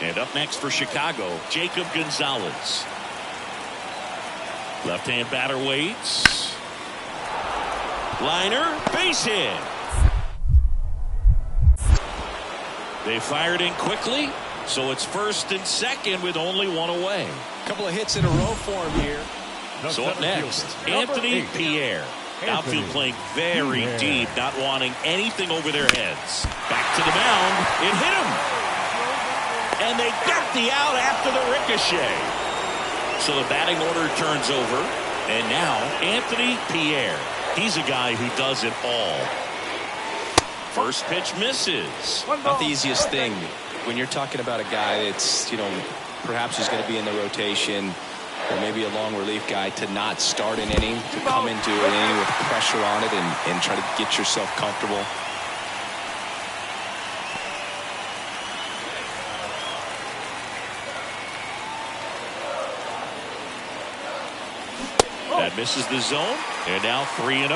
And up next for Chicago, Jacob Gonzalez. Left-hand batter waits. Liner, base hit. They fired in quickly, so it's first and second with only one away. A couple of hits in a row for him here. So up next, Anthony Pierre. Outfield playing very deep, not wanting anything over their heads. Back to the mound. It hit him. And they got the out after the ricochet. So the batting order turns over. And now, Anthony Pierre. He's a guy who does it all. First pitch misses. Not the easiest thing when you're talking about a guy that's, perhaps he's going to be in the rotation, or maybe a long relief guy, to not start an inning, to come into an inning with pressure on it and try to get yourself comfortable. That misses the zone, and now 3-0.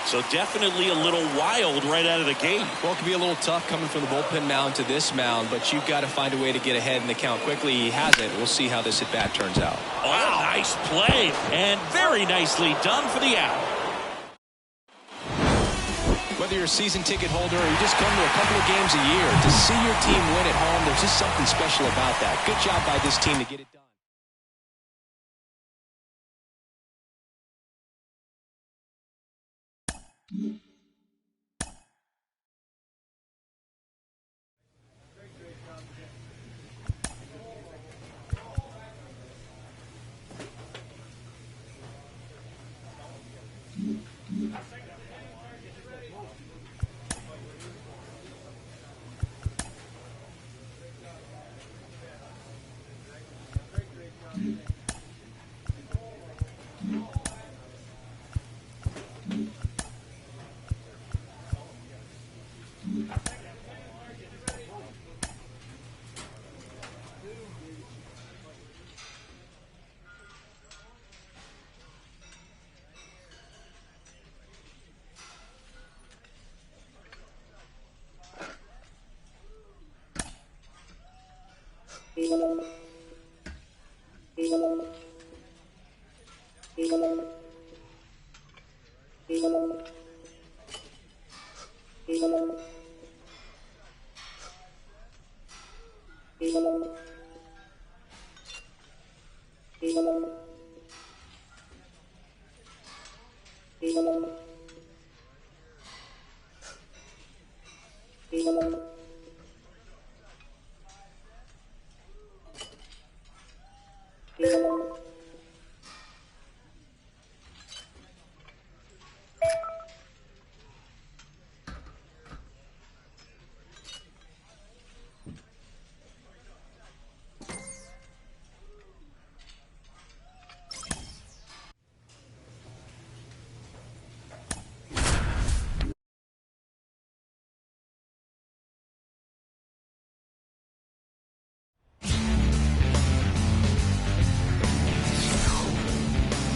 So definitely a little wild right out of the gate. Well, it can be a little tough coming from the bullpen mound to this mound, but you've got to find a way to get ahead in the count quickly. He hasn't. We'll see how this at-bat turns out. Wow, nice play, and very nicely done for the out. Whether you're a season ticket holder or you just come to a couple of games a year, to see your team win at home, there's just something special about that. Good job by this team to get it done.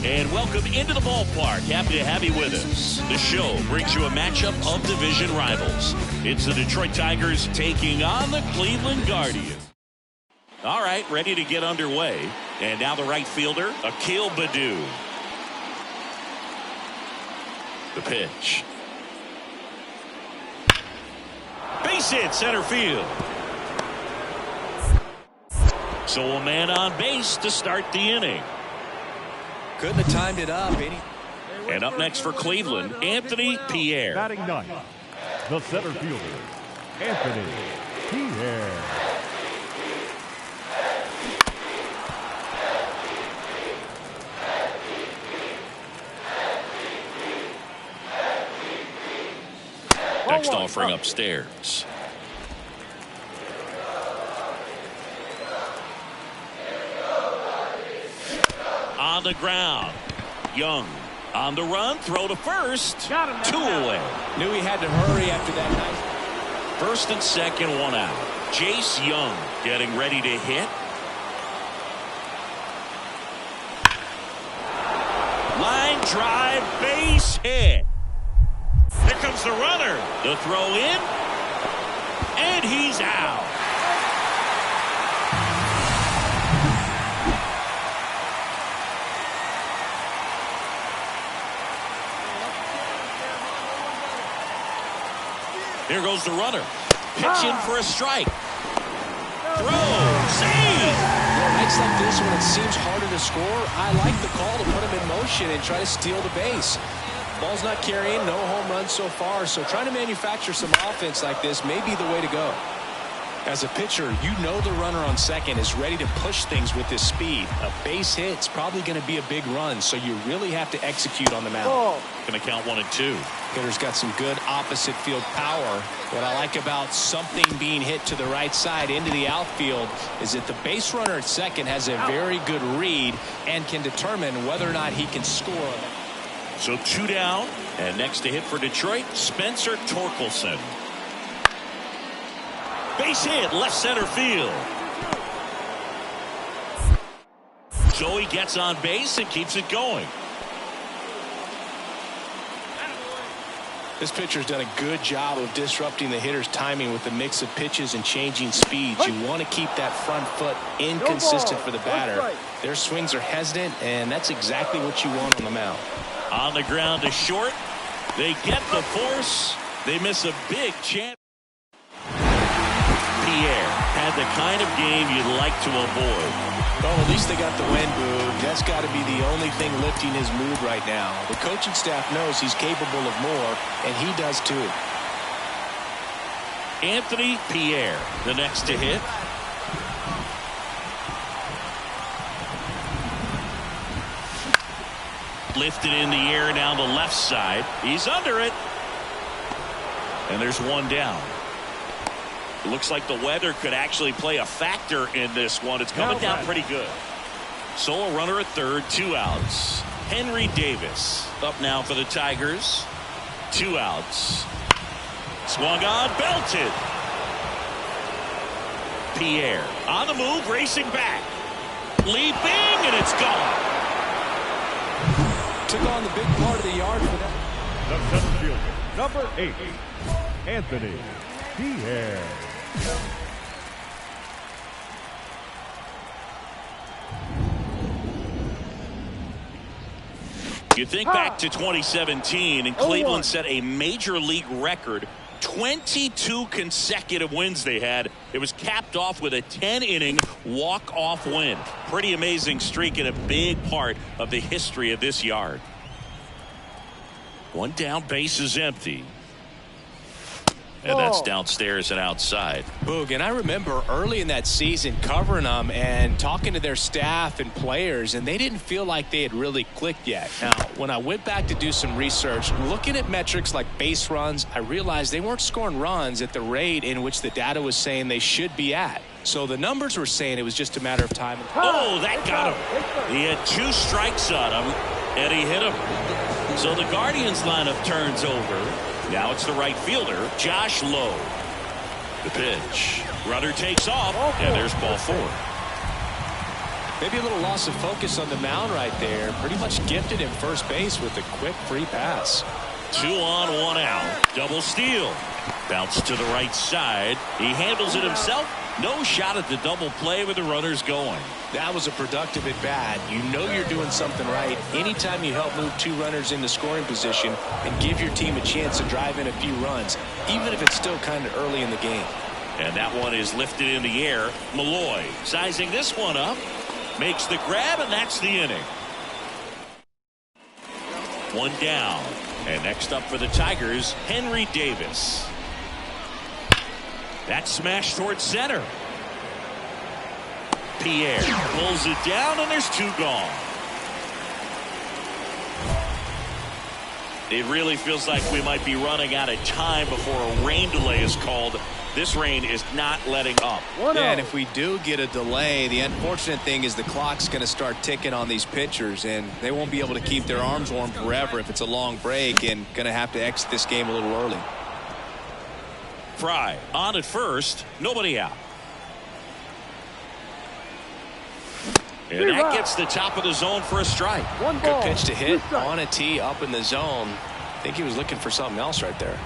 And welcome into the ballpark. Happy to have you with us. The show brings you a matchup of division rivals. It's the Detroit Tigers taking on the Cleveland Guardians. All right, ready to get underway. And now the right fielder, Akil Baddoo. The pitch. Base hit, center field. So a man on base to start the inning. Couldn't have timed it up. And up next for Cleveland, Anthony Pierre. Batting ninth, the center fielder, Anthony Pierre. Next offering upstairs. On the ground. Young on the run. Throw to first. 2 away. Knew he had to hurry after that nice. First and second, 1 out. Jace Young getting ready to hit. Line drive, base hit. Here comes the runner. The throw in, and he's out. Here goes the runner. Pitch in for a strike. Throw. Save. Nights like this when it seems harder to score, I like the call to put him in motion and try to steal the base. Ball's not carrying, no home runs so far, so trying to manufacture some offense like this may be the way to go. As a pitcher, you know the runner on second is ready to push things with his speed. A base hit's probably going to be a big run, so you really have to execute on the mound. Going to count 1 and 2. Hitter's got some good opposite field power. What I like about something being hit to the right side into the outfield is that the base runner at second has a very good read and can determine whether or not he can score. So 2 down, and next to hit for Detroit, Spencer Torkelson. Base hit, left center field. So he gets on base and keeps it going. This pitcher's done a good job of disrupting the hitter's timing with the mix of pitches and changing speeds. You want to keep that front foot inconsistent for the batter. Their swings are hesitant, and that's exactly what you want on the mound. On the ground to short. They get the force. They miss a big chance. Pierre had the kind of game you'd like to avoid. Well, at least they got the win, Boog. That's got to be the only thing lifting his mood right now. The coaching staff knows he's capable of more, and he does too. Anthony Pierre, the next to hit. Lifted in the air down the left side. He's under it. And there's 1 down. It looks like the weather could actually play a factor in this one. It's coming down pretty good. So a runner at third, 2 outs. Henry Davis up now for the Tigers. 2 outs. Swung on, belted. Pierre on the move, racing back. Leaping, and it's gone. Took on the big part of the yard for that. The center fielder, number 8, Anthony Pierre. You think back to 2017, and Cleveland set a major league record. 22 consecutive wins they had. It was capped off with a 10-inning walk-off win. Pretty amazing streak and a big part of the history of this yard. 1 down, base is empty. And that's downstairs and outside. Boog, and I remember early in that season covering them and talking to their staff and players, and they didn't feel like they had really clicked yet. Now, when I went back to do some research, looking at metrics like base runs, I realized they weren't scoring runs at the rate in which the data was saying they should be at. So the numbers were saying it was just a matter of time. Oh, that got him. He had 2 strikes on him, and he hit him. So the Guardians lineup turns over. Now it's the right fielder, Josh Lowe. The pitch. Runner takes off, and there's ball 4. Maybe a little loss of focus on the mound right there. Pretty much gifted him first base with a quick free pass. 2 on, 1 out. Double steal. Bounce to the right side. He handles it himself. No shot at the double play with the runners going. That was a productive at bat. You know you're doing something right anytime you help move 2 runners into scoring position and give your team a chance to drive in a few runs, even if it's still kind of early in the game. And that one is lifted in the air. Malloy sizing this one up. Makes the grab, and that's the inning. 1 down. And next up for the Tigers, Henry Davis. That smash towards center. Pierre pulls it down, and there's 2 gone. It really feels like we might be running out of time before a rain delay is called. This rain is not letting up. Yeah, and if we do get a delay, the unfortunate thing is the clock's going to start ticking on these pitchers, and they won't be able to keep their arms warm forever if it's a long break, and going to have to exit this game a little early. Fry on at first, nobody out. And that gets the top of the zone for a strike. One Good ball. pitch to hit on a tee up in the zone. I think he was looking for something else right there.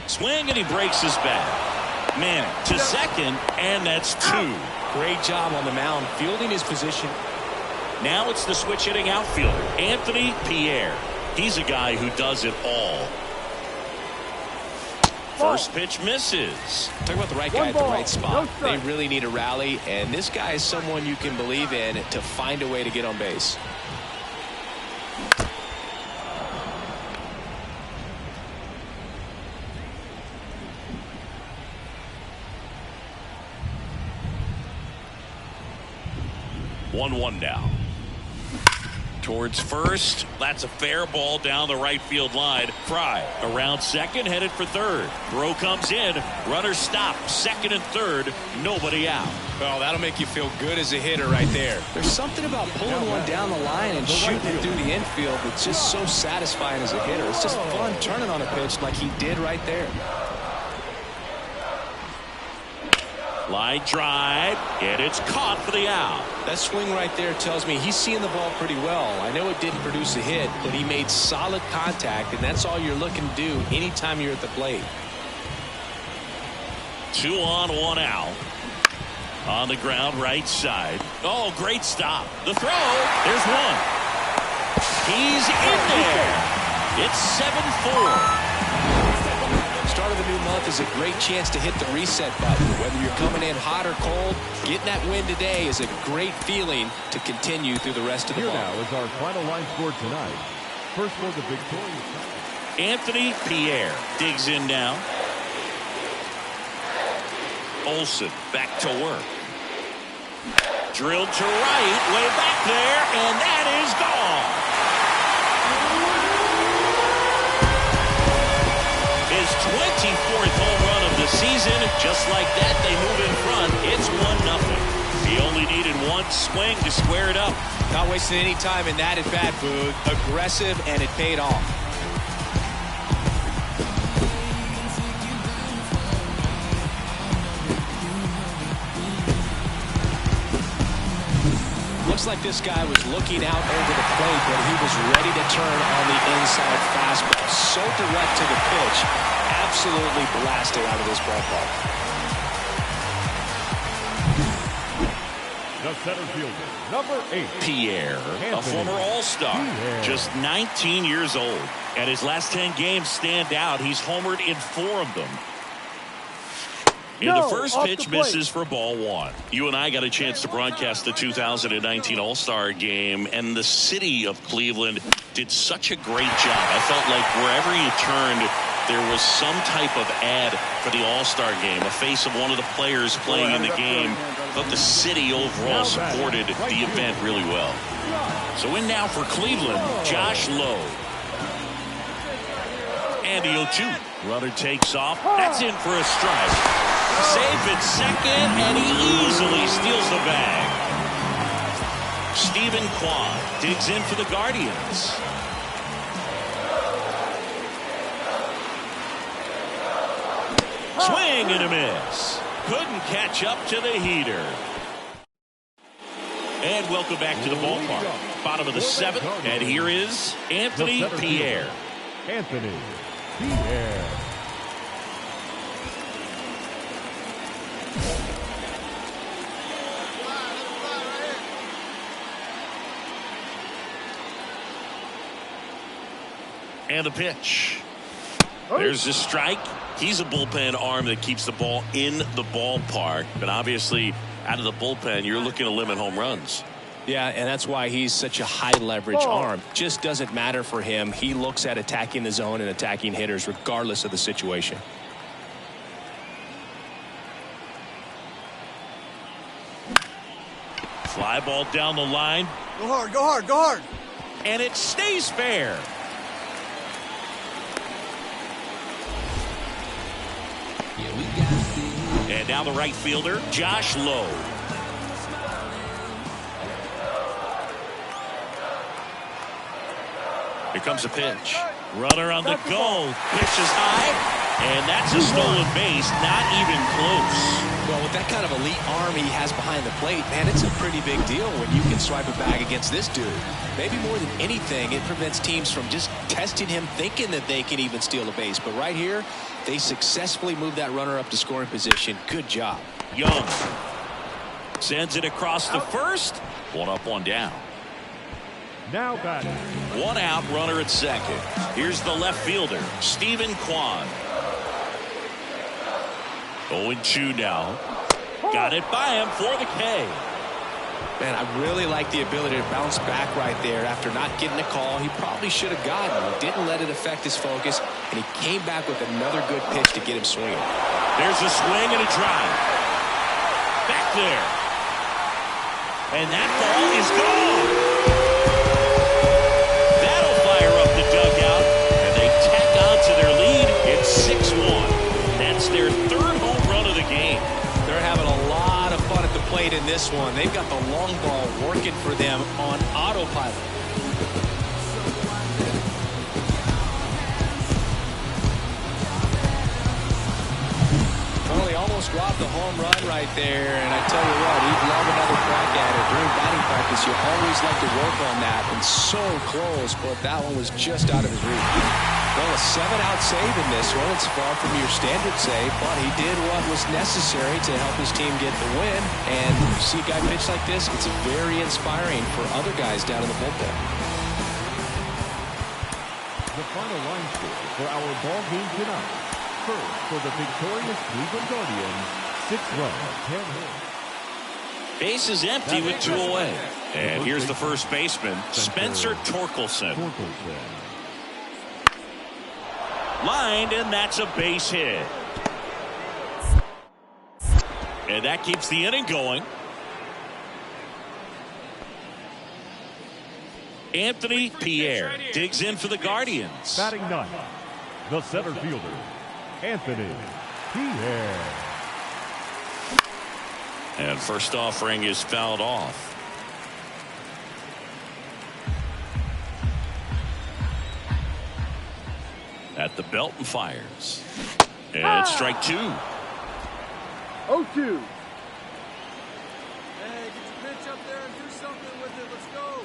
Swing, and he breaks his bat. Manning to second, and that's 2. Great job on the mound, fielding his position. Now it's the switch hitting outfielder, Anthony Pierre. He's a guy who does it all. First pitch misses. Talk about the right guy at the right spot. They really need a rally, and this guy is someone you can believe in to find a way to get on base. One now. Towards first. That's a fair ball down the right field line. Fry around second, headed for third. Throw comes in. Runner stopped. Second and third. Nobody out. Well, that'll make you feel good as a hitter right there. There's something about pulling one down the line and shooting it through the infield that's just so satisfying as a hitter. It's just fun turning on a pitch like he did right there. Line drive, and it's caught for the out. That swing right there tells me he's seeing the ball pretty well. I know it didn't produce a hit, but he made solid contact, and that's all you're looking to do anytime you're at the plate. 2 on, 1 out. On the ground, right side. Oh, great stop. The throw. There's one. He's in there. It's 7-4. Start of the new month is a great chance to hit the reset button. Whether you're coming in hot or cold, getting that win today is a great feeling to continue through the rest of the Here ball. now is our final line score tonight. First for the victorious. Anthony Pierre digs in now. Olsen back to work. Drilled to right, way back there, and that is gone. His 24th home run of the season. Just like that, they move in front. It's 1-0. He only needed one swing to square it up. Not wasting any time in that at-bat, Boog. Aggressive, and it paid off. Looks like this guy was looking out over the plate, but he was ready to turn on the inside fastball. So direct to the pitch. Absolutely blasted out of this ballpark. The center fielder, number 8. Pierre, a former All-Star, just 19 years old. And his last 10 games stand out. He's homered in 4 of them. And the first pitch misses for ball 1. You and I got a chance to broadcast the 2019 All-Star game, and the city of Cleveland did such a great job. I felt like wherever you turned, there was some type of ad for the All-Star game, a face of one of the players playing in the game. I thought the city overall supported the event really well. So in now for Cleveland, Josh Lowe. And the 0-2. Runner takes off. That's in for a strike. Safe at second, and he easily steals the bag. Stephen Kwan digs in for the Guardians. Swing and a miss. Couldn't catch up to the heater. And welcome back to the ballpark. Bottom of the 7th, and here is Anthony Pierre. Anthony Pierre. And the pitch. There's the strike. He's a bullpen arm that keeps the ball in the ballpark. But obviously, out of the bullpen, you're looking to limit home runs. Yeah, and that's why he's such a high leverage arm. Just doesn't matter for him. He looks at attacking the zone and attacking hitters regardless of the situation. Fly ball down the line. Go hard, go hard, go hard. And it stays fair. And now the right fielder, Josh Lowe. Here comes a pitch. Runner on the go. Pitch is high. And that's a stolen base. Not even close. Well, with With that kind of elite arm he has behind the plate, man, it's a pretty big deal when you can swipe a bag against this dude. Maybe more than anything, it prevents teams from just testing him, thinking that they can even steal a base. But right here, they successfully moved that runner up to scoring position. Good job. Young sends it across the first. One up, one down. Now batting. One out, runner at second. Here's the left fielder, Stephen Kwan. 0-2 now. Got it by him for the K. Man, I really like the ability to bounce back right there after not getting a call. He probably should have gotten it. Didn't let it affect his focus, and he came back with another good pitch to get him swinging. There's a swing and a drive. Back there. And that ball is gone. That'll fire up the dugout, and they tack on to their lead. It's 6-1. That's their third home run of the game. They're having a lot of fun at the plate in this one. They've got the long ball working for them on autopilot. Well, he almost robbed the home run right there, and I tell you what, he'd love another crack at it. During batting practice, you always like to work on that, and so close, but that one was just out of his reach. Well, a 7-out save in this one. It's far from your standard save, but he did what was necessary to help his team get the win. And you see a guy pitch like this, it's very inspiring for other guys down in the bullpen. The final line score for our ball game tonight. First, for the victorious Cleveland Guardians, 6 runs, 10 hits. Base is empty with 2 away. And here's the first baseman, Spencer Torkelson. Lined, and that's a base hit. And that keeps the inning going. Anthony Pierre digs in for the Guardians. Batting ninth, the center fielder, Anthony Pierre. And first offering is fouled off. At the belt and fires. And strike 2. 0-2. Hey, get your pitch up there and do something with it. Let's go.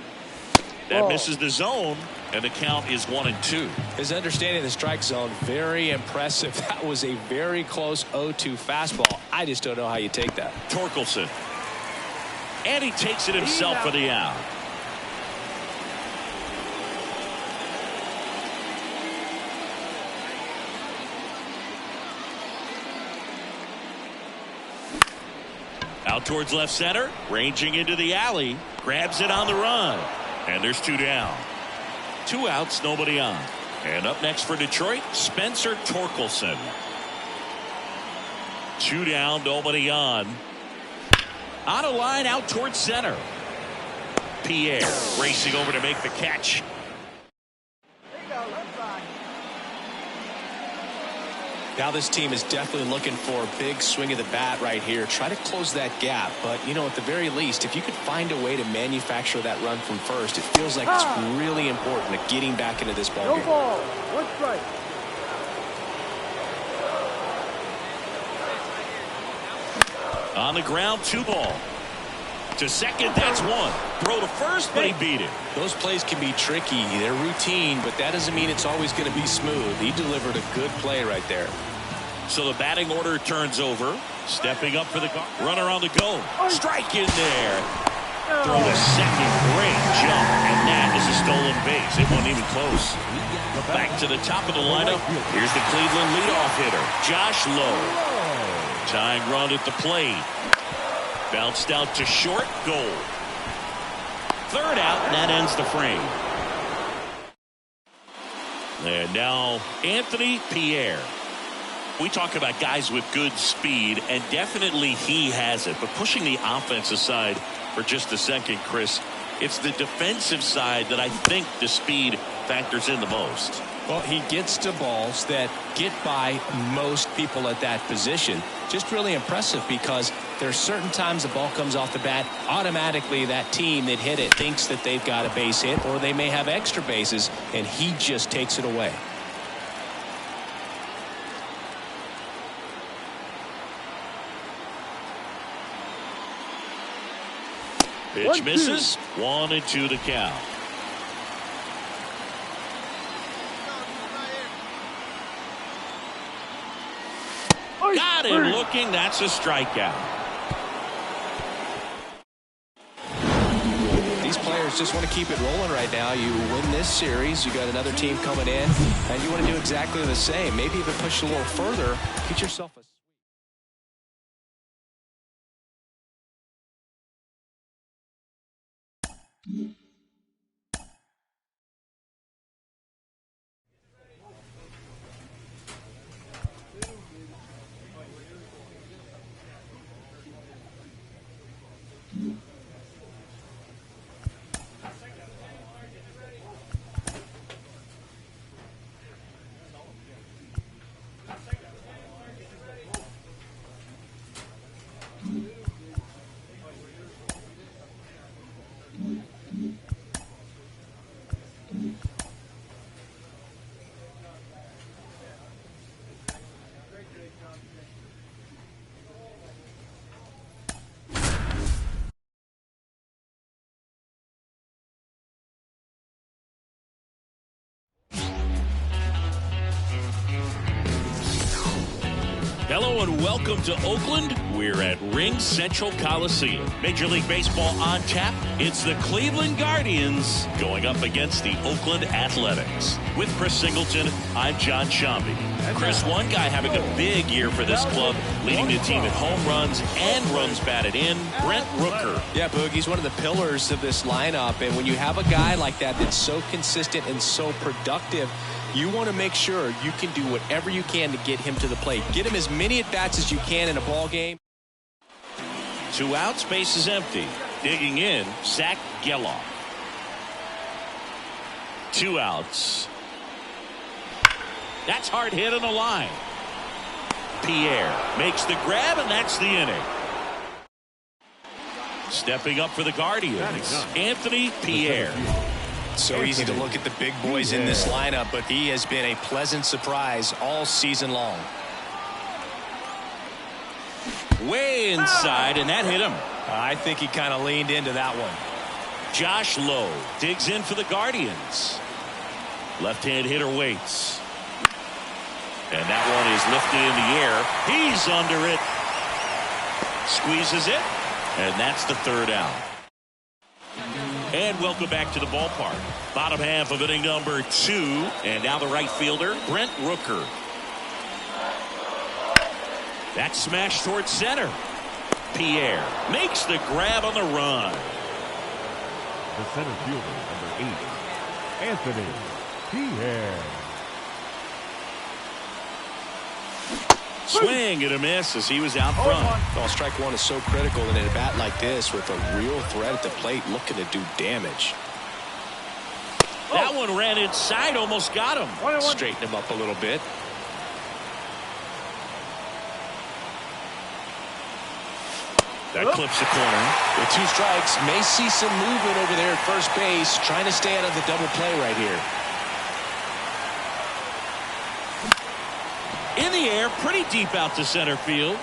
That misses the zone, and the count is 1-2. His understanding of the strike zone, very impressive. That was a very close 0-2 fastball. I just don't know how you take that. Torkelson. And he takes it himself for the out. Out towards left center, ranging into the alley, grabs it on the run, and there's 2 down. 2 outs, nobody on. And up next for Detroit, Spencer Torkelson. 2 down, nobody on. On a line out towards center. Pierre racing over to make the catch. Now this team is definitely looking for a big swing of the bat right here. Try to close that gap. But, you know, at the very least, if you could find a way to manufacture that run from first, it feels like it's really important at getting back into this ball game. No ball. 1 strike. On the ground, 2 ball. To second, that's 1. Throw to first, but he beat it. Those plays can be tricky. They're routine, but that doesn't mean it's always going to be smooth. He delivered a good play right there. So the batting order turns over. Stepping up for the runner on the go. Strike in there. Throw to second. Great jump. And that is a stolen base. It wasn't even close. Back to the top of the lineup. Here's the Cleveland leadoff hitter, Josh Lowe. Tying run at the plate. Bounced out to short, goal. 3rd out, and that ends the frame. And now Anthony Pierre. We talk about guys with good speed, and definitely he has it. But pushing the offense aside for just a second, Chris, it's the defensive side that I think the speed factors in the most. Well, he gets to balls that get by most people at that position. Just really impressive because there are certain times the ball comes off the bat, automatically that team that hit it thinks that they've got a base hit or they may have extra bases, and he just takes it away. Pitch misses. 1-2 to count. Got him looking. That's a strikeout. These players just want to keep it rolling right now. You win this series, you got another team coming in, and you want to do exactly the same. Maybe even push a little further. Get yourself a... Hello and welcome to Oakland. We're at Ring Central Coliseum. Major League Baseball on tap. It's the Cleveland Guardians going up against the Oakland Athletics. With Chris Singleton, I'm John Shambi. Chris, one guy having a big year for this club, leading the team in home runs and runs batted in, Brent Rooker. Yeah, Boog, he's one of the pillars of this lineup, and when you have a guy like that that's so consistent and so productive, you want to make sure you can do whatever you can to get him to the plate. Get him as many at-bats as you can in a ball game. 2 outs, base is empty. Digging in, Zach Geloff. 2 outs. That's hard hit on the line. Pierre makes the grab, and that's the inning. Stepping up for the Guardians, Anthony Pierre. So easy to look at the big boys in this lineup, but he has been a pleasant surprise all season long. Way inside, and that hit him. I think he kind of leaned into that one. Josh Lowe digs in for the Guardians. Left-hand hitter waits. And that one is lifted in the air. He's under it. Squeezes it, and that's the 3rd out. And welcome back to the ballpark. Bottom half of inning number 2. And now the right fielder, Brent Rooker. That's smashed towards center. Pierre makes the grab on the run. The center fielder, number 8, Anthony Pierre. Swing and a miss as he was out front. Well, strike one is so critical in a bat like this with a real threat at the plate looking to do damage. That one ran inside, almost got him. Straighten him up a little bit. That clips the corner. With 2 strikes, may see some movement over there at first base, trying to stay out of the double play right here. In the air, pretty deep out to center field.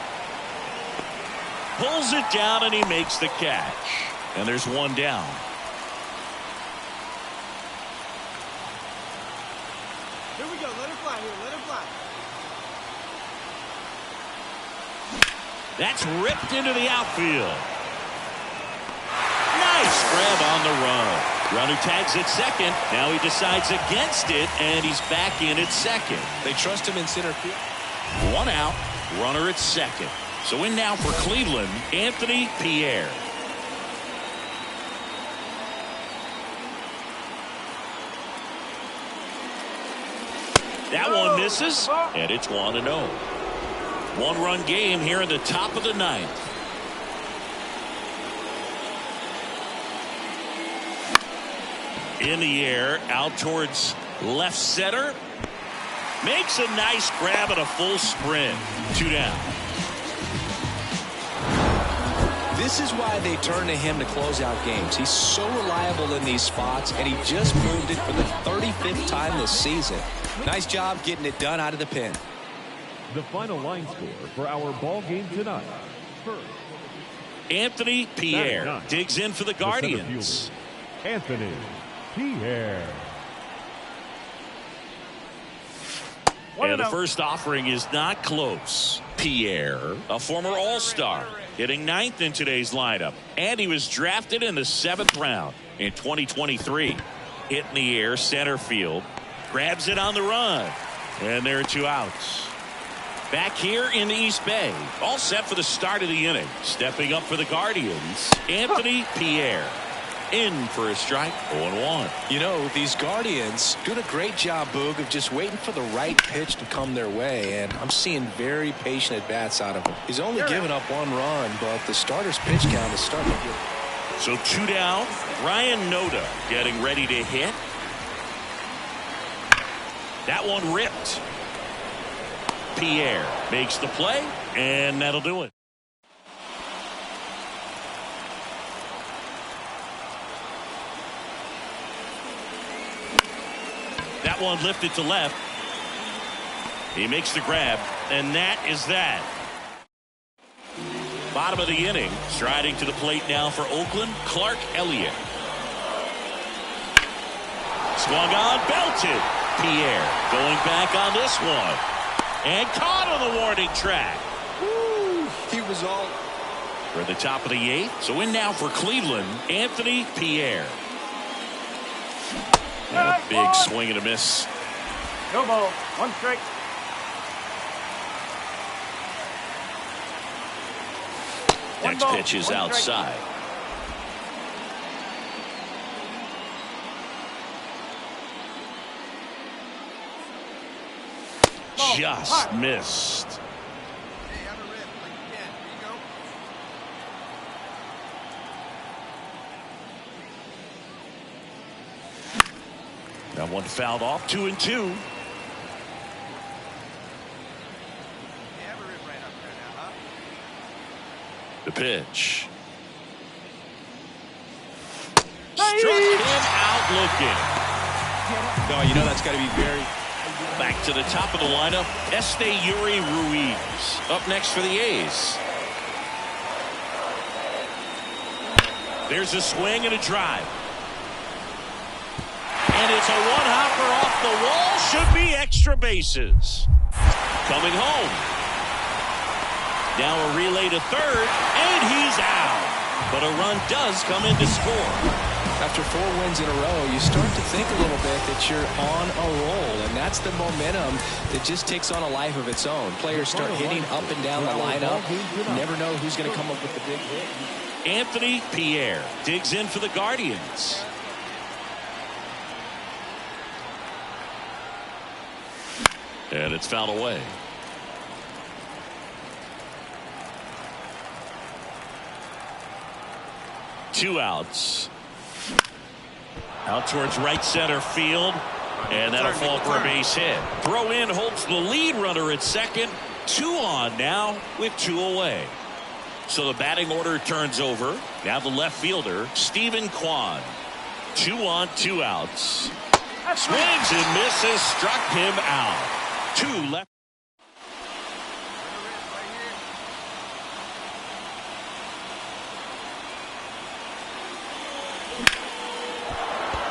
Pulls it down, and he makes the catch. And there's 1 down. Here we go. Let it fly here. Let it fly. That's ripped into the outfield. Nice grab on the run. Runner tags at second. Now he decides against it, and he's back in at second. They trust him in center field. 1 out, runner at second. So in now for Cleveland, Anthony Pierre. That one misses, and it's 1-0. 1-run game here in the top of the 9th. In the air, out towards left center. Makes a nice grab and a full sprint. 2 down. This is why they turn to him to close out games. He's so reliable in these spots, and he just moved it for the 35th time this season. Nice job getting it done out of the pen. The final line score for our ball game tonight. First, Anthony Pierre digs in for the Guardians. Anthony Pierre. And the first offering is not close. Pierre, a former All-Star, hitting 9th in today's lineup. And he was drafted in the 7th round in 2023. Hit in the air, center field. Grabs it on the run. And there are 2 outs. Back here in the East Bay. All set for the start of the inning. Stepping up for the Guardians, Anthony Pierre. In for a strike, 0-1. You know, these Guardians doing a great job, Boog, of just waiting for the right pitch to come their way, and I'm seeing very patient at-bats out of him. He's only given up 1 run, but the starter's pitch count is starting to get... So 2 down. Ryan Noda getting ready to hit. That one ripped. Pierre makes the play, and that'll do it. That one lifted to left. He makes the grab, and that is that. Bottom of the inning, striding to the plate now for Oakland, Clark Elliott. Swung on, belted. Pierre going back on this one. And caught on the warning track. Woo, he was all... We're at the top of the 8th. So in now for Cleveland, Anthony Pierre. And a big swing and a miss. No ball. 1 strike. Next pitch is outside. Just missed. That one fouled off. 2-2. The pitch. Struck him out looking. No, you know that's got to be very... Back to the top of the lineup, Yuri Ruiz up next for the A's. There's a swing and a drive. And it's a one-hopper off the wall. Should be extra bases. Coming home. Now a relay to third, and he's out. But a run does come in to score. After 4 wins in a row, you start to think a little bit that you're on a roll, and that's the momentum that just takes on a life of its own. Players start hitting up and down the lineup. You never know who's going to come up with the big hit. Anthony Pierre digs in for the Guardians. And it's fouled away. Two outs. Out towards right center field. And that'll fall for a base hit. Throw in holds the lead runner at second. 2 on now with 2 away. So the batting order turns over. Now the left fielder, Stephen Kwan. 2 on, 2 outs. Swings and misses. Struck him out. 2 left.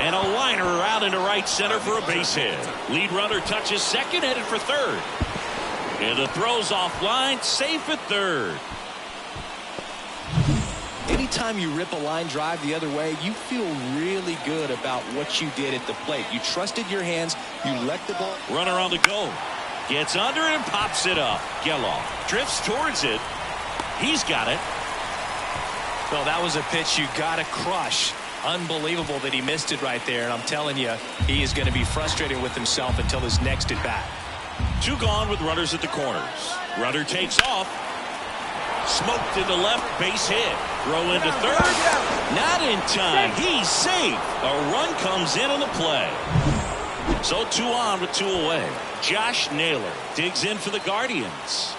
And a liner out into right center for a base hit. Lead runner touches second, headed for third. And the throw's offline, safe at third. Anytime you rip a line drive the other way, you feel really good about what you did at the plate. You trusted your hands. You let the ball. Runner on the go. Gets under it and pops it up. Geloff drifts towards it. He's got it. Well, that was a pitch you got to crush. Unbelievable that he missed it right there. And I'm telling you, he is going to be frustrated with himself until his next at bat. 2 gone with runners at the corners. Runner takes off. Smoked into left, base hit. Throw into third. Not in time. He's safe. A run comes in on the play. So 2 on with 2 away. Josh Naylor digs in for the Guardians.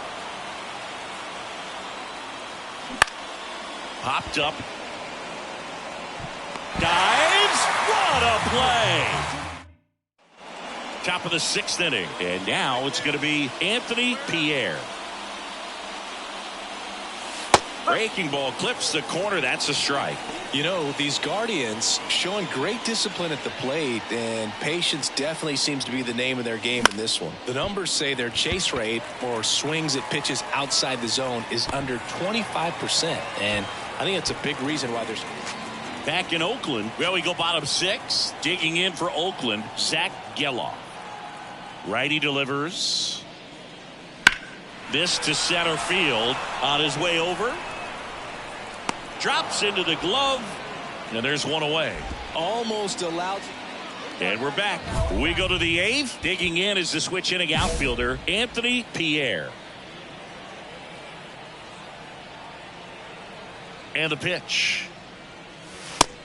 Popped up. Dives. What a play. Top of the 6th inning. And now it's going to be Anthony Pierre. Breaking ball clips the corner. That's a strike. You know, these Guardians showing great discipline at the plate, and patience definitely seems to be the name of their game in this one. The numbers say their chase rate or swings at pitches outside the zone is under 25%, and I think that's a big reason why there's... Back in Oakland, well, we go bottom 6. Digging in for Oakland, Zach Geloff. Righty delivers. This to center field. On his way over. Drops into the glove. And there's one away. Almost allowed. And we're back. We go to the 8th. Digging in is the switch hitting outfielder, Anthony Pierre. And the pitch.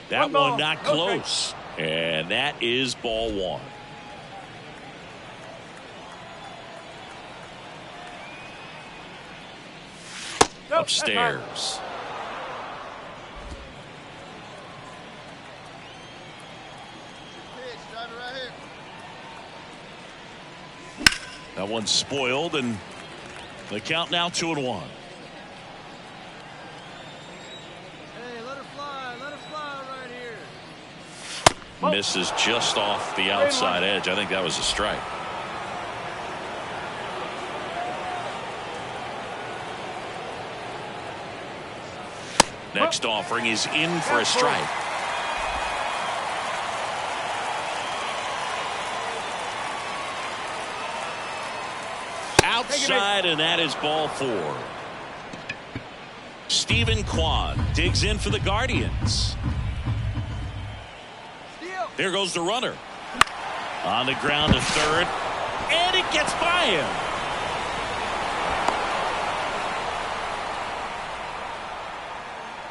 That one not close. Okay. And that is ball 1. Upstairs. That one's spoiled, and the count now 2-1. Misses just off the outside edge. I think that was a strike. Next offering is in for a strike. Outside, and that is ball 4. Stephen Kwan digs in for the Guardians. There goes the runner. On the ground to third. And it gets by him.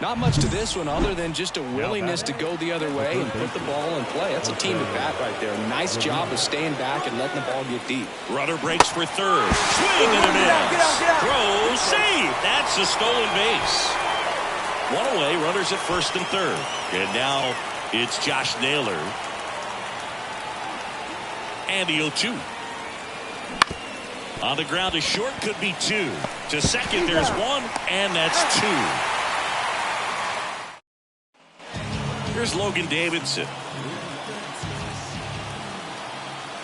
Not much to this one other than just a willingness to go the other way and put the ball in play. That's a team at bat right there. Nice job of staying back and letting the ball get deep. Runner breaks for third. Swing and a miss. Throw, save. That's a stolen base. One away, runners at first and third. And now it's Josh Naylor. And the 0-2. On the ground to short, could be 2. To second, there's 1, and that's 2. Here's Logan Davidson.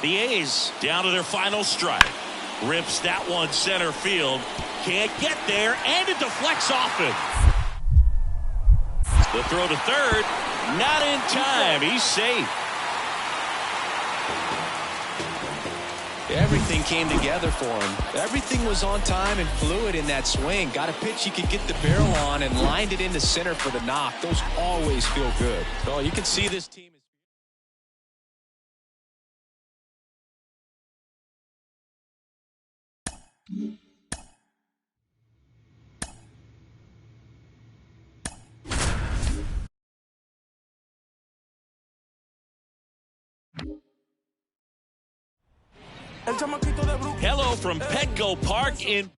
The A's down to their final strike. Rips that one center field. Can't get there, and it deflects off it. The throw to third. Not in time. He's safe. Everything came together for him. Everything was on time and fluid in that swing. Got a pitch he could get the barrel on and lined it into center for the knock. Those always feel good. Well, you can see this team is... Hello from Petco Park in.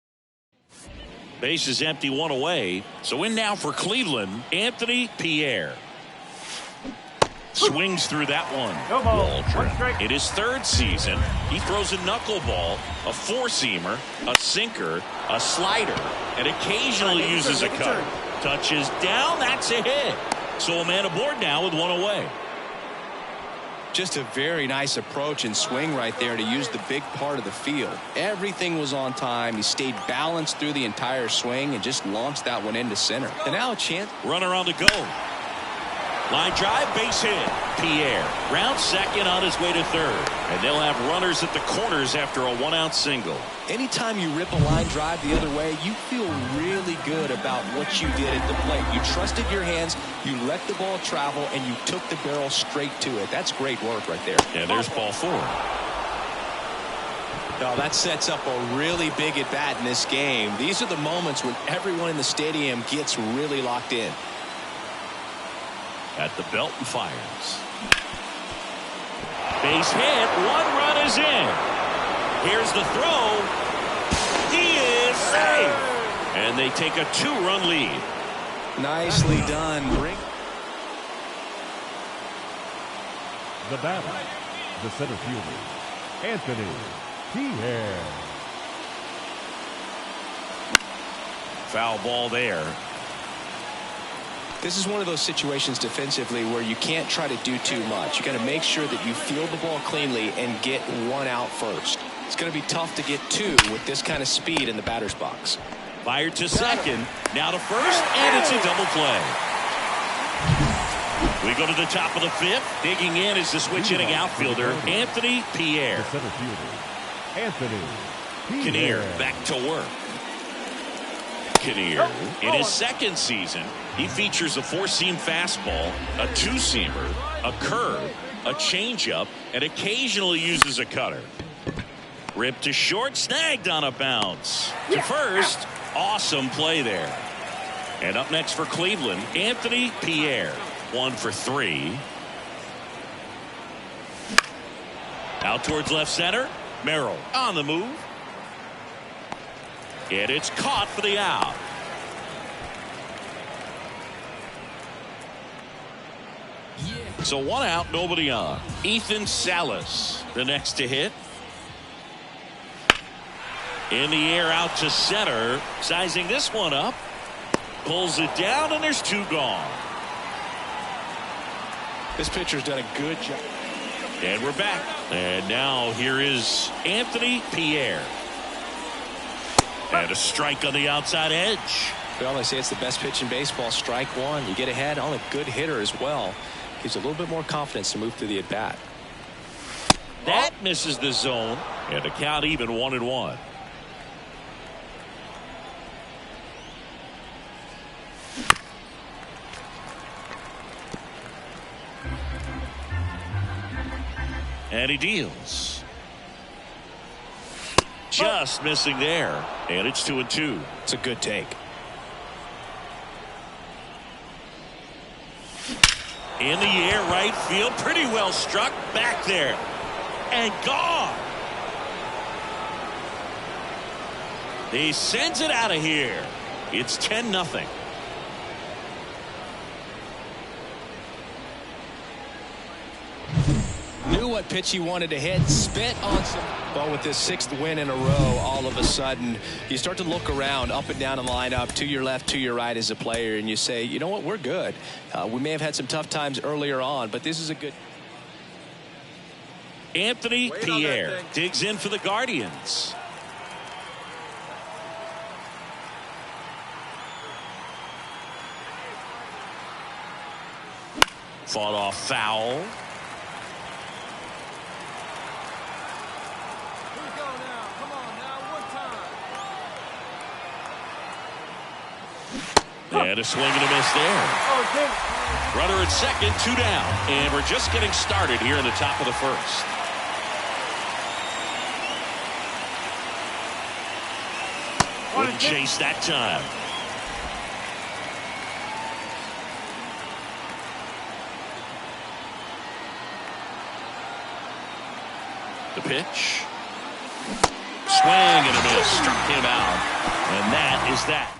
Base is empty, 1 away. So in now for Cleveland, Anthony Pierre. Swings through that one. Waldron. In his 3rd season, he throws a knuckleball, a 4-seamer, a sinker, a slider, and occasionally uses a cut. Touches down, that's a hit. So a man aboard now with 1 away. Just a very nice approach and swing right there to use the big part of the field. Everything was on time. He stayed balanced through the entire swing and just launched that one into center. And now a chance. Runner on the go. Line drive, base hit. Pierre rounds second on his way to third. And they'll have runners at the corners after a 1-out single. Anytime you rip a line drive the other way, you feel really good about what you did at the plate. You trusted your hands, you let the ball travel, and you took the barrel straight to it. That's great work right there. And there's ball 4. No, that sets up a really big at bat in this game. These are the moments when everyone in the stadium gets really locked in. At the belt and fires. Base hit. 1 run is in. Here's the throw. He is safe. And they take a 2-run lead. Nicely done. The batter, the center fielder, Anthony Pierre. Foul ball there. This is one of those situations defensively where you can't try to do too much. You got to make sure that you field the ball cleanly and get one out first. It's going to be tough to get two with this kind of speed in the batter's box. Fired to second, now to first, and it's a double play. We go to the top of the fifth. Digging in is the switch-hitting outfielder, Anthony Pierre. The center fielder, Anthony Kinnear back to work. Kinnear, in his second season, he features a four-seam fastball, a two-seamer, a curve, a changeup, and occasionally uses a cutter. Ripped to short, snagged on a bounce. To first, awesome play there. And up next for Cleveland, Anthony Pierre, 1 for 3. Out towards left center, Merrill on the move. And it's caught for the out. So 1 out, nobody on. Ethan Salas, the next to hit. In the air out to center. Sizing this one up. Pulls it down, and there's 2 gone. This pitcher's done a good job. And we're back. And now here is Anthony Pierre. And a strike on the outside edge. Well, they say it's the best pitch in baseball. Strike one. You get ahead on a good hitter as well. Gives a little bit more confidence to move through the at-bat. That misses the zone. And the count even 1-1. And he deals. Just missing there. And it's 2-2. It's a good take. In the air, right field. Pretty well struck. Back there. And gone. He sends it out of here. It's 10-0. Knew what pitch he wanted to hit. Spit on some. Well, with this 6th win in a row, all of a sudden, you start to look around up and down the lineup, to your left, to your right as a player, and you say, you know what, we're good. We may have had some tough times earlier on, but this is a good. Anthony Pierre digs in for the Guardians. Fought off foul. And a swing and a miss there. Runner at second, 2 down. And we're just getting started here in the top of the first. Wouldn't chase that time. The pitch. Swing and a miss. Struck him out. And that is that.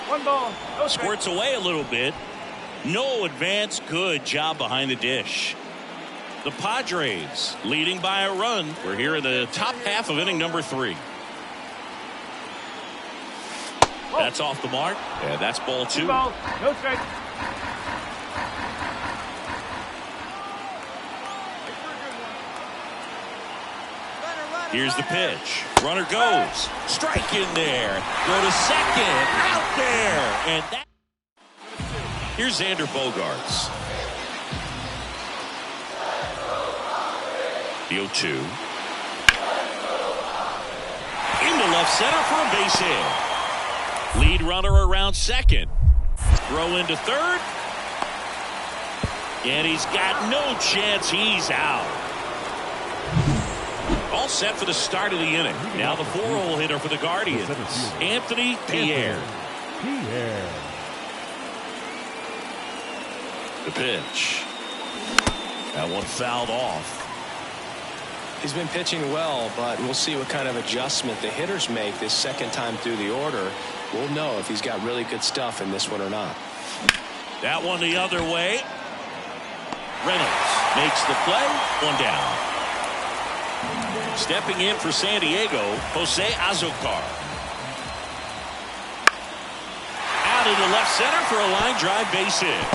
One ball. No Squirts away a little bit. No advance. Good job behind the dish. The Padres leading by a run. We're here in the top half of inning number 3. That's off the mark. And that's ball 2. ball. No strike. Here's the pitch. Runner goes. Strike in there. Go to second. Out there. And that. Here's Xander Bogaerts. The 0-2. Into left center for a base hit. Lead runner around second. Throw into third. And he's got no chance. He's out. All set for the start of the inning. Now the 4-hole hitter for the Guardians, Anthony Pierre. The pitch. That one fouled off. He's been pitching well, but we'll see what kind of adjustment the hitters make this second time through the order. we'll know if he's got really good stuff in this one or not. That one the other way. Reynolds makes the play. One down. Stepping in for San Diego, Jose Azocar. Out into left center for a line drive base hit.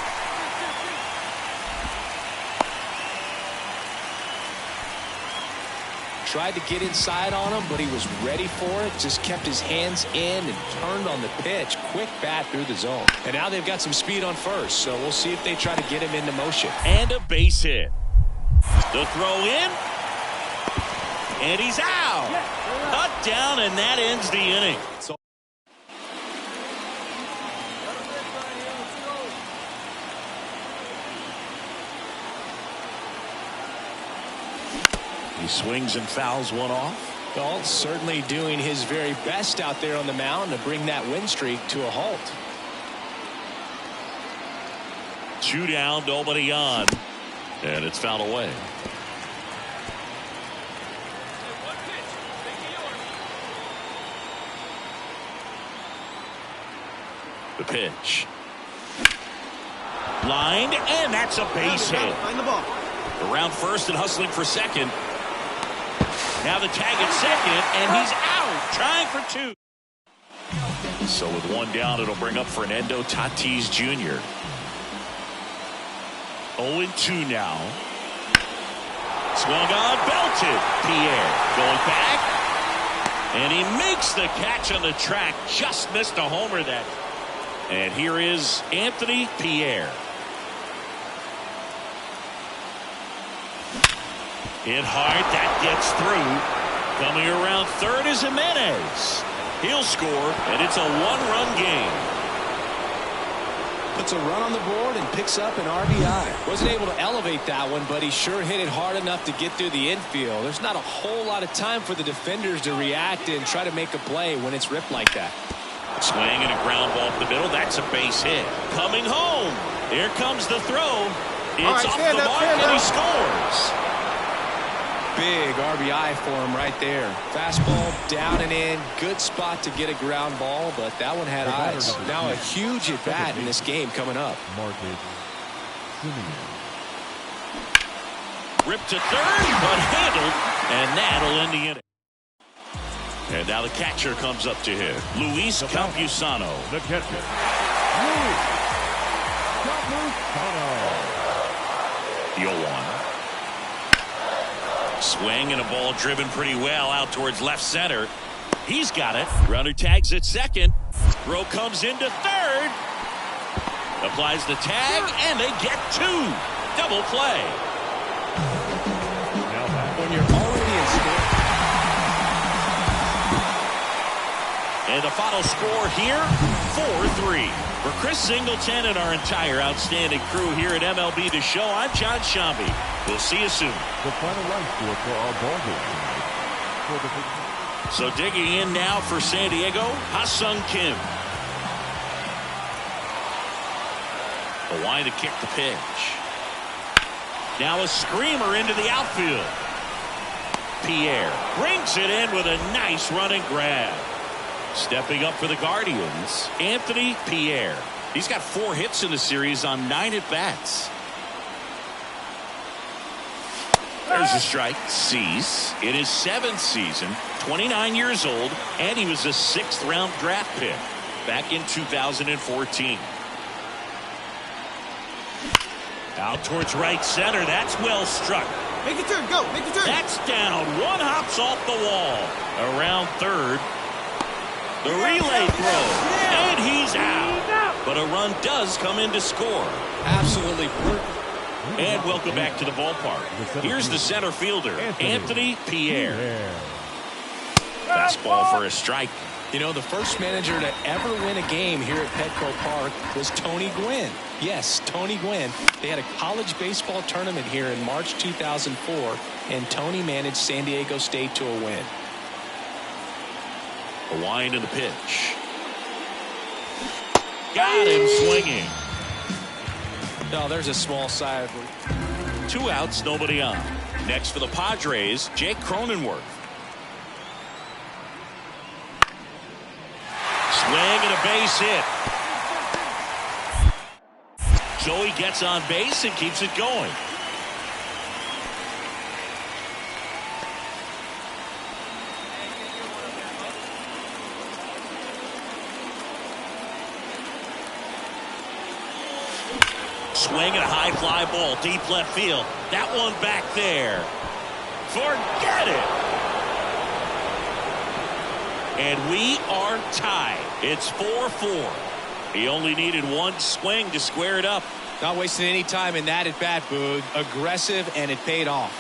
Tried to get inside on him, but he was ready for it. Just kept his hands in and turned on the pitch. Quick bat through the zone. And now they've got some speed on first, so we'll see if they try to get him into motion. And a base hit. The throw in. And he's out. Cut down, and that ends the inning. He swings and fouls one off. Galt certainly doing his very best out there on the mound to bring that win streak to a halt. 2 down, nobody on. And it's fouled away. The pitch. Lined, and that's a base hit. Find the ball. Around first and hustling for second. Now the tag at second, and he's out, trying for 2. So with 1 down, it'll bring up Fernando Tatis Jr. 0-2 now. Swung on, belted. Pierre going back, and he makes the catch on the track. Just missed a homer that. And here is Anthony Pierre. Hit hard, that gets through. Coming around third is Jimenez. He'll score, and it's a 1-run game. Puts a run on the board and picks up an RBI. Wasn't able to elevate that one, but he sure hit it hard enough to get through the infield. There's not a whole lot of time for the defenders to react and try to make a play when it's ripped like that. Swing and a ground ball up the middle. That's a base hit. Coming home. Here comes the throw. It's off the mark, and he scores. Big RBI for him right there. Fastball down and in. Good spot to get a ground ball, but that one had eyes. Now a huge at bat in this game coming up. Ripped to third, but handled, and that'll end the inning. And now the catcher comes up to hit. Luis Campusano. The catcher, Luis Campusano. The 0-1. Swing and a ball driven pretty well out towards left center. He's got it. Runner tags at second. Throw comes into third. Applies the tag, and they get 2. Double play. When you're already in score. And the final score here, 4-3. For Chris Singleton and our entire outstanding crew here at MLB The Show, I'm John Shambi. We'll see you soon. The final line score for our ball game. So digging in now for San Diego, Ha-Sung Kim. Hawaii to kick the pitch. Now a screamer into the outfield. Pierre brings it in with a nice running grab. Stepping up for the Guardians, Anthony Pierre. He's got 4 hits in the series on 9 at-bats. There's a strike. Cease. In his 7th season, 29 years old, and he was a 6th-round draft pick back in 2014. Out towards right center. That's well struck. Make a turn, go, make a turn. That's down. 1 hops off the wall. Around third. The relay throw. And he's out. But a run does come in to score. Absolutely. And welcome back to the ballpark. Here's the center fielder, Anthony Pierre. Fastball for a strike. You know, the first manager to ever win a game here at Petco Park was Tony Gwynn. Yes, Tony Gwynn. They had a college baseball tournament here in March 2004, and Tony managed San Diego State to a win. A wind in the pitch. Got him swinging. No, there's a small sigh of relief. 2 outs, nobody on. Next for the Padres, Jake Cronenworth. Swing and a a base hit. Joey gets on base and keeps it going. Swing and a high fly ball, deep left field. That one back there. Forget it. And we are tied. It's 4-4. He only needed one swing to square it up. Not wasting any time in that at bat, Boog. Aggressive, and it paid off.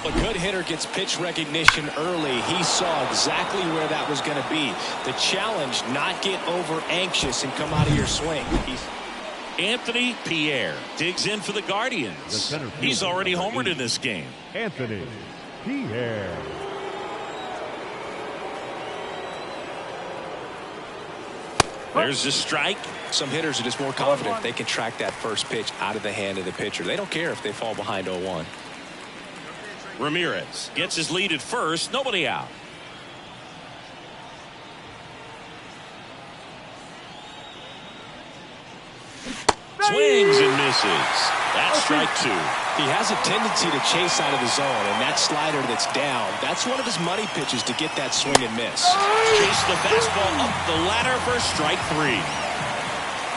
A good hitter gets pitch recognition early. He saw exactly where that was going to be. The challenge, not get over anxious and come out of your swing. Anthony Pierre digs in for the Guardians. He's already homered in this game. Anthony Pierre. There's the strike. Some hitters are just more confident they can track that first pitch out of the hand of the pitcher. They don't care if they fall behind 0-1. Ramirez gets his lead at first. Nobody out. Swings and misses. That's strike two. He has a tendency to chase out of the zone, and that slider that's down, that's one of his money pitches to get that swing and miss. Chase the fastball up the ladder for strike three.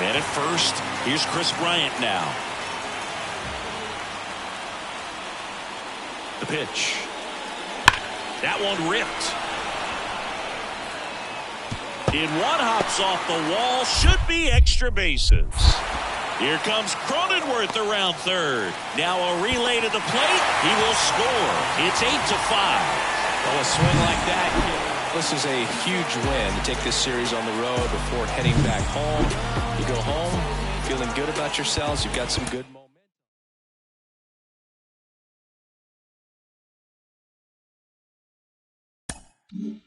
Man at first. Here's Chris Bryant now. The pitch. That one ripped. In one, hops off the wall. Should be extra bases. Here comes Cronenworth around third. Now a relay to the plate. He will score. It's 8-5. Well, a swing like that, this is a huge win to take this series on the road before heading back home. You go home feeling good about yourselves. You've got some good momentum.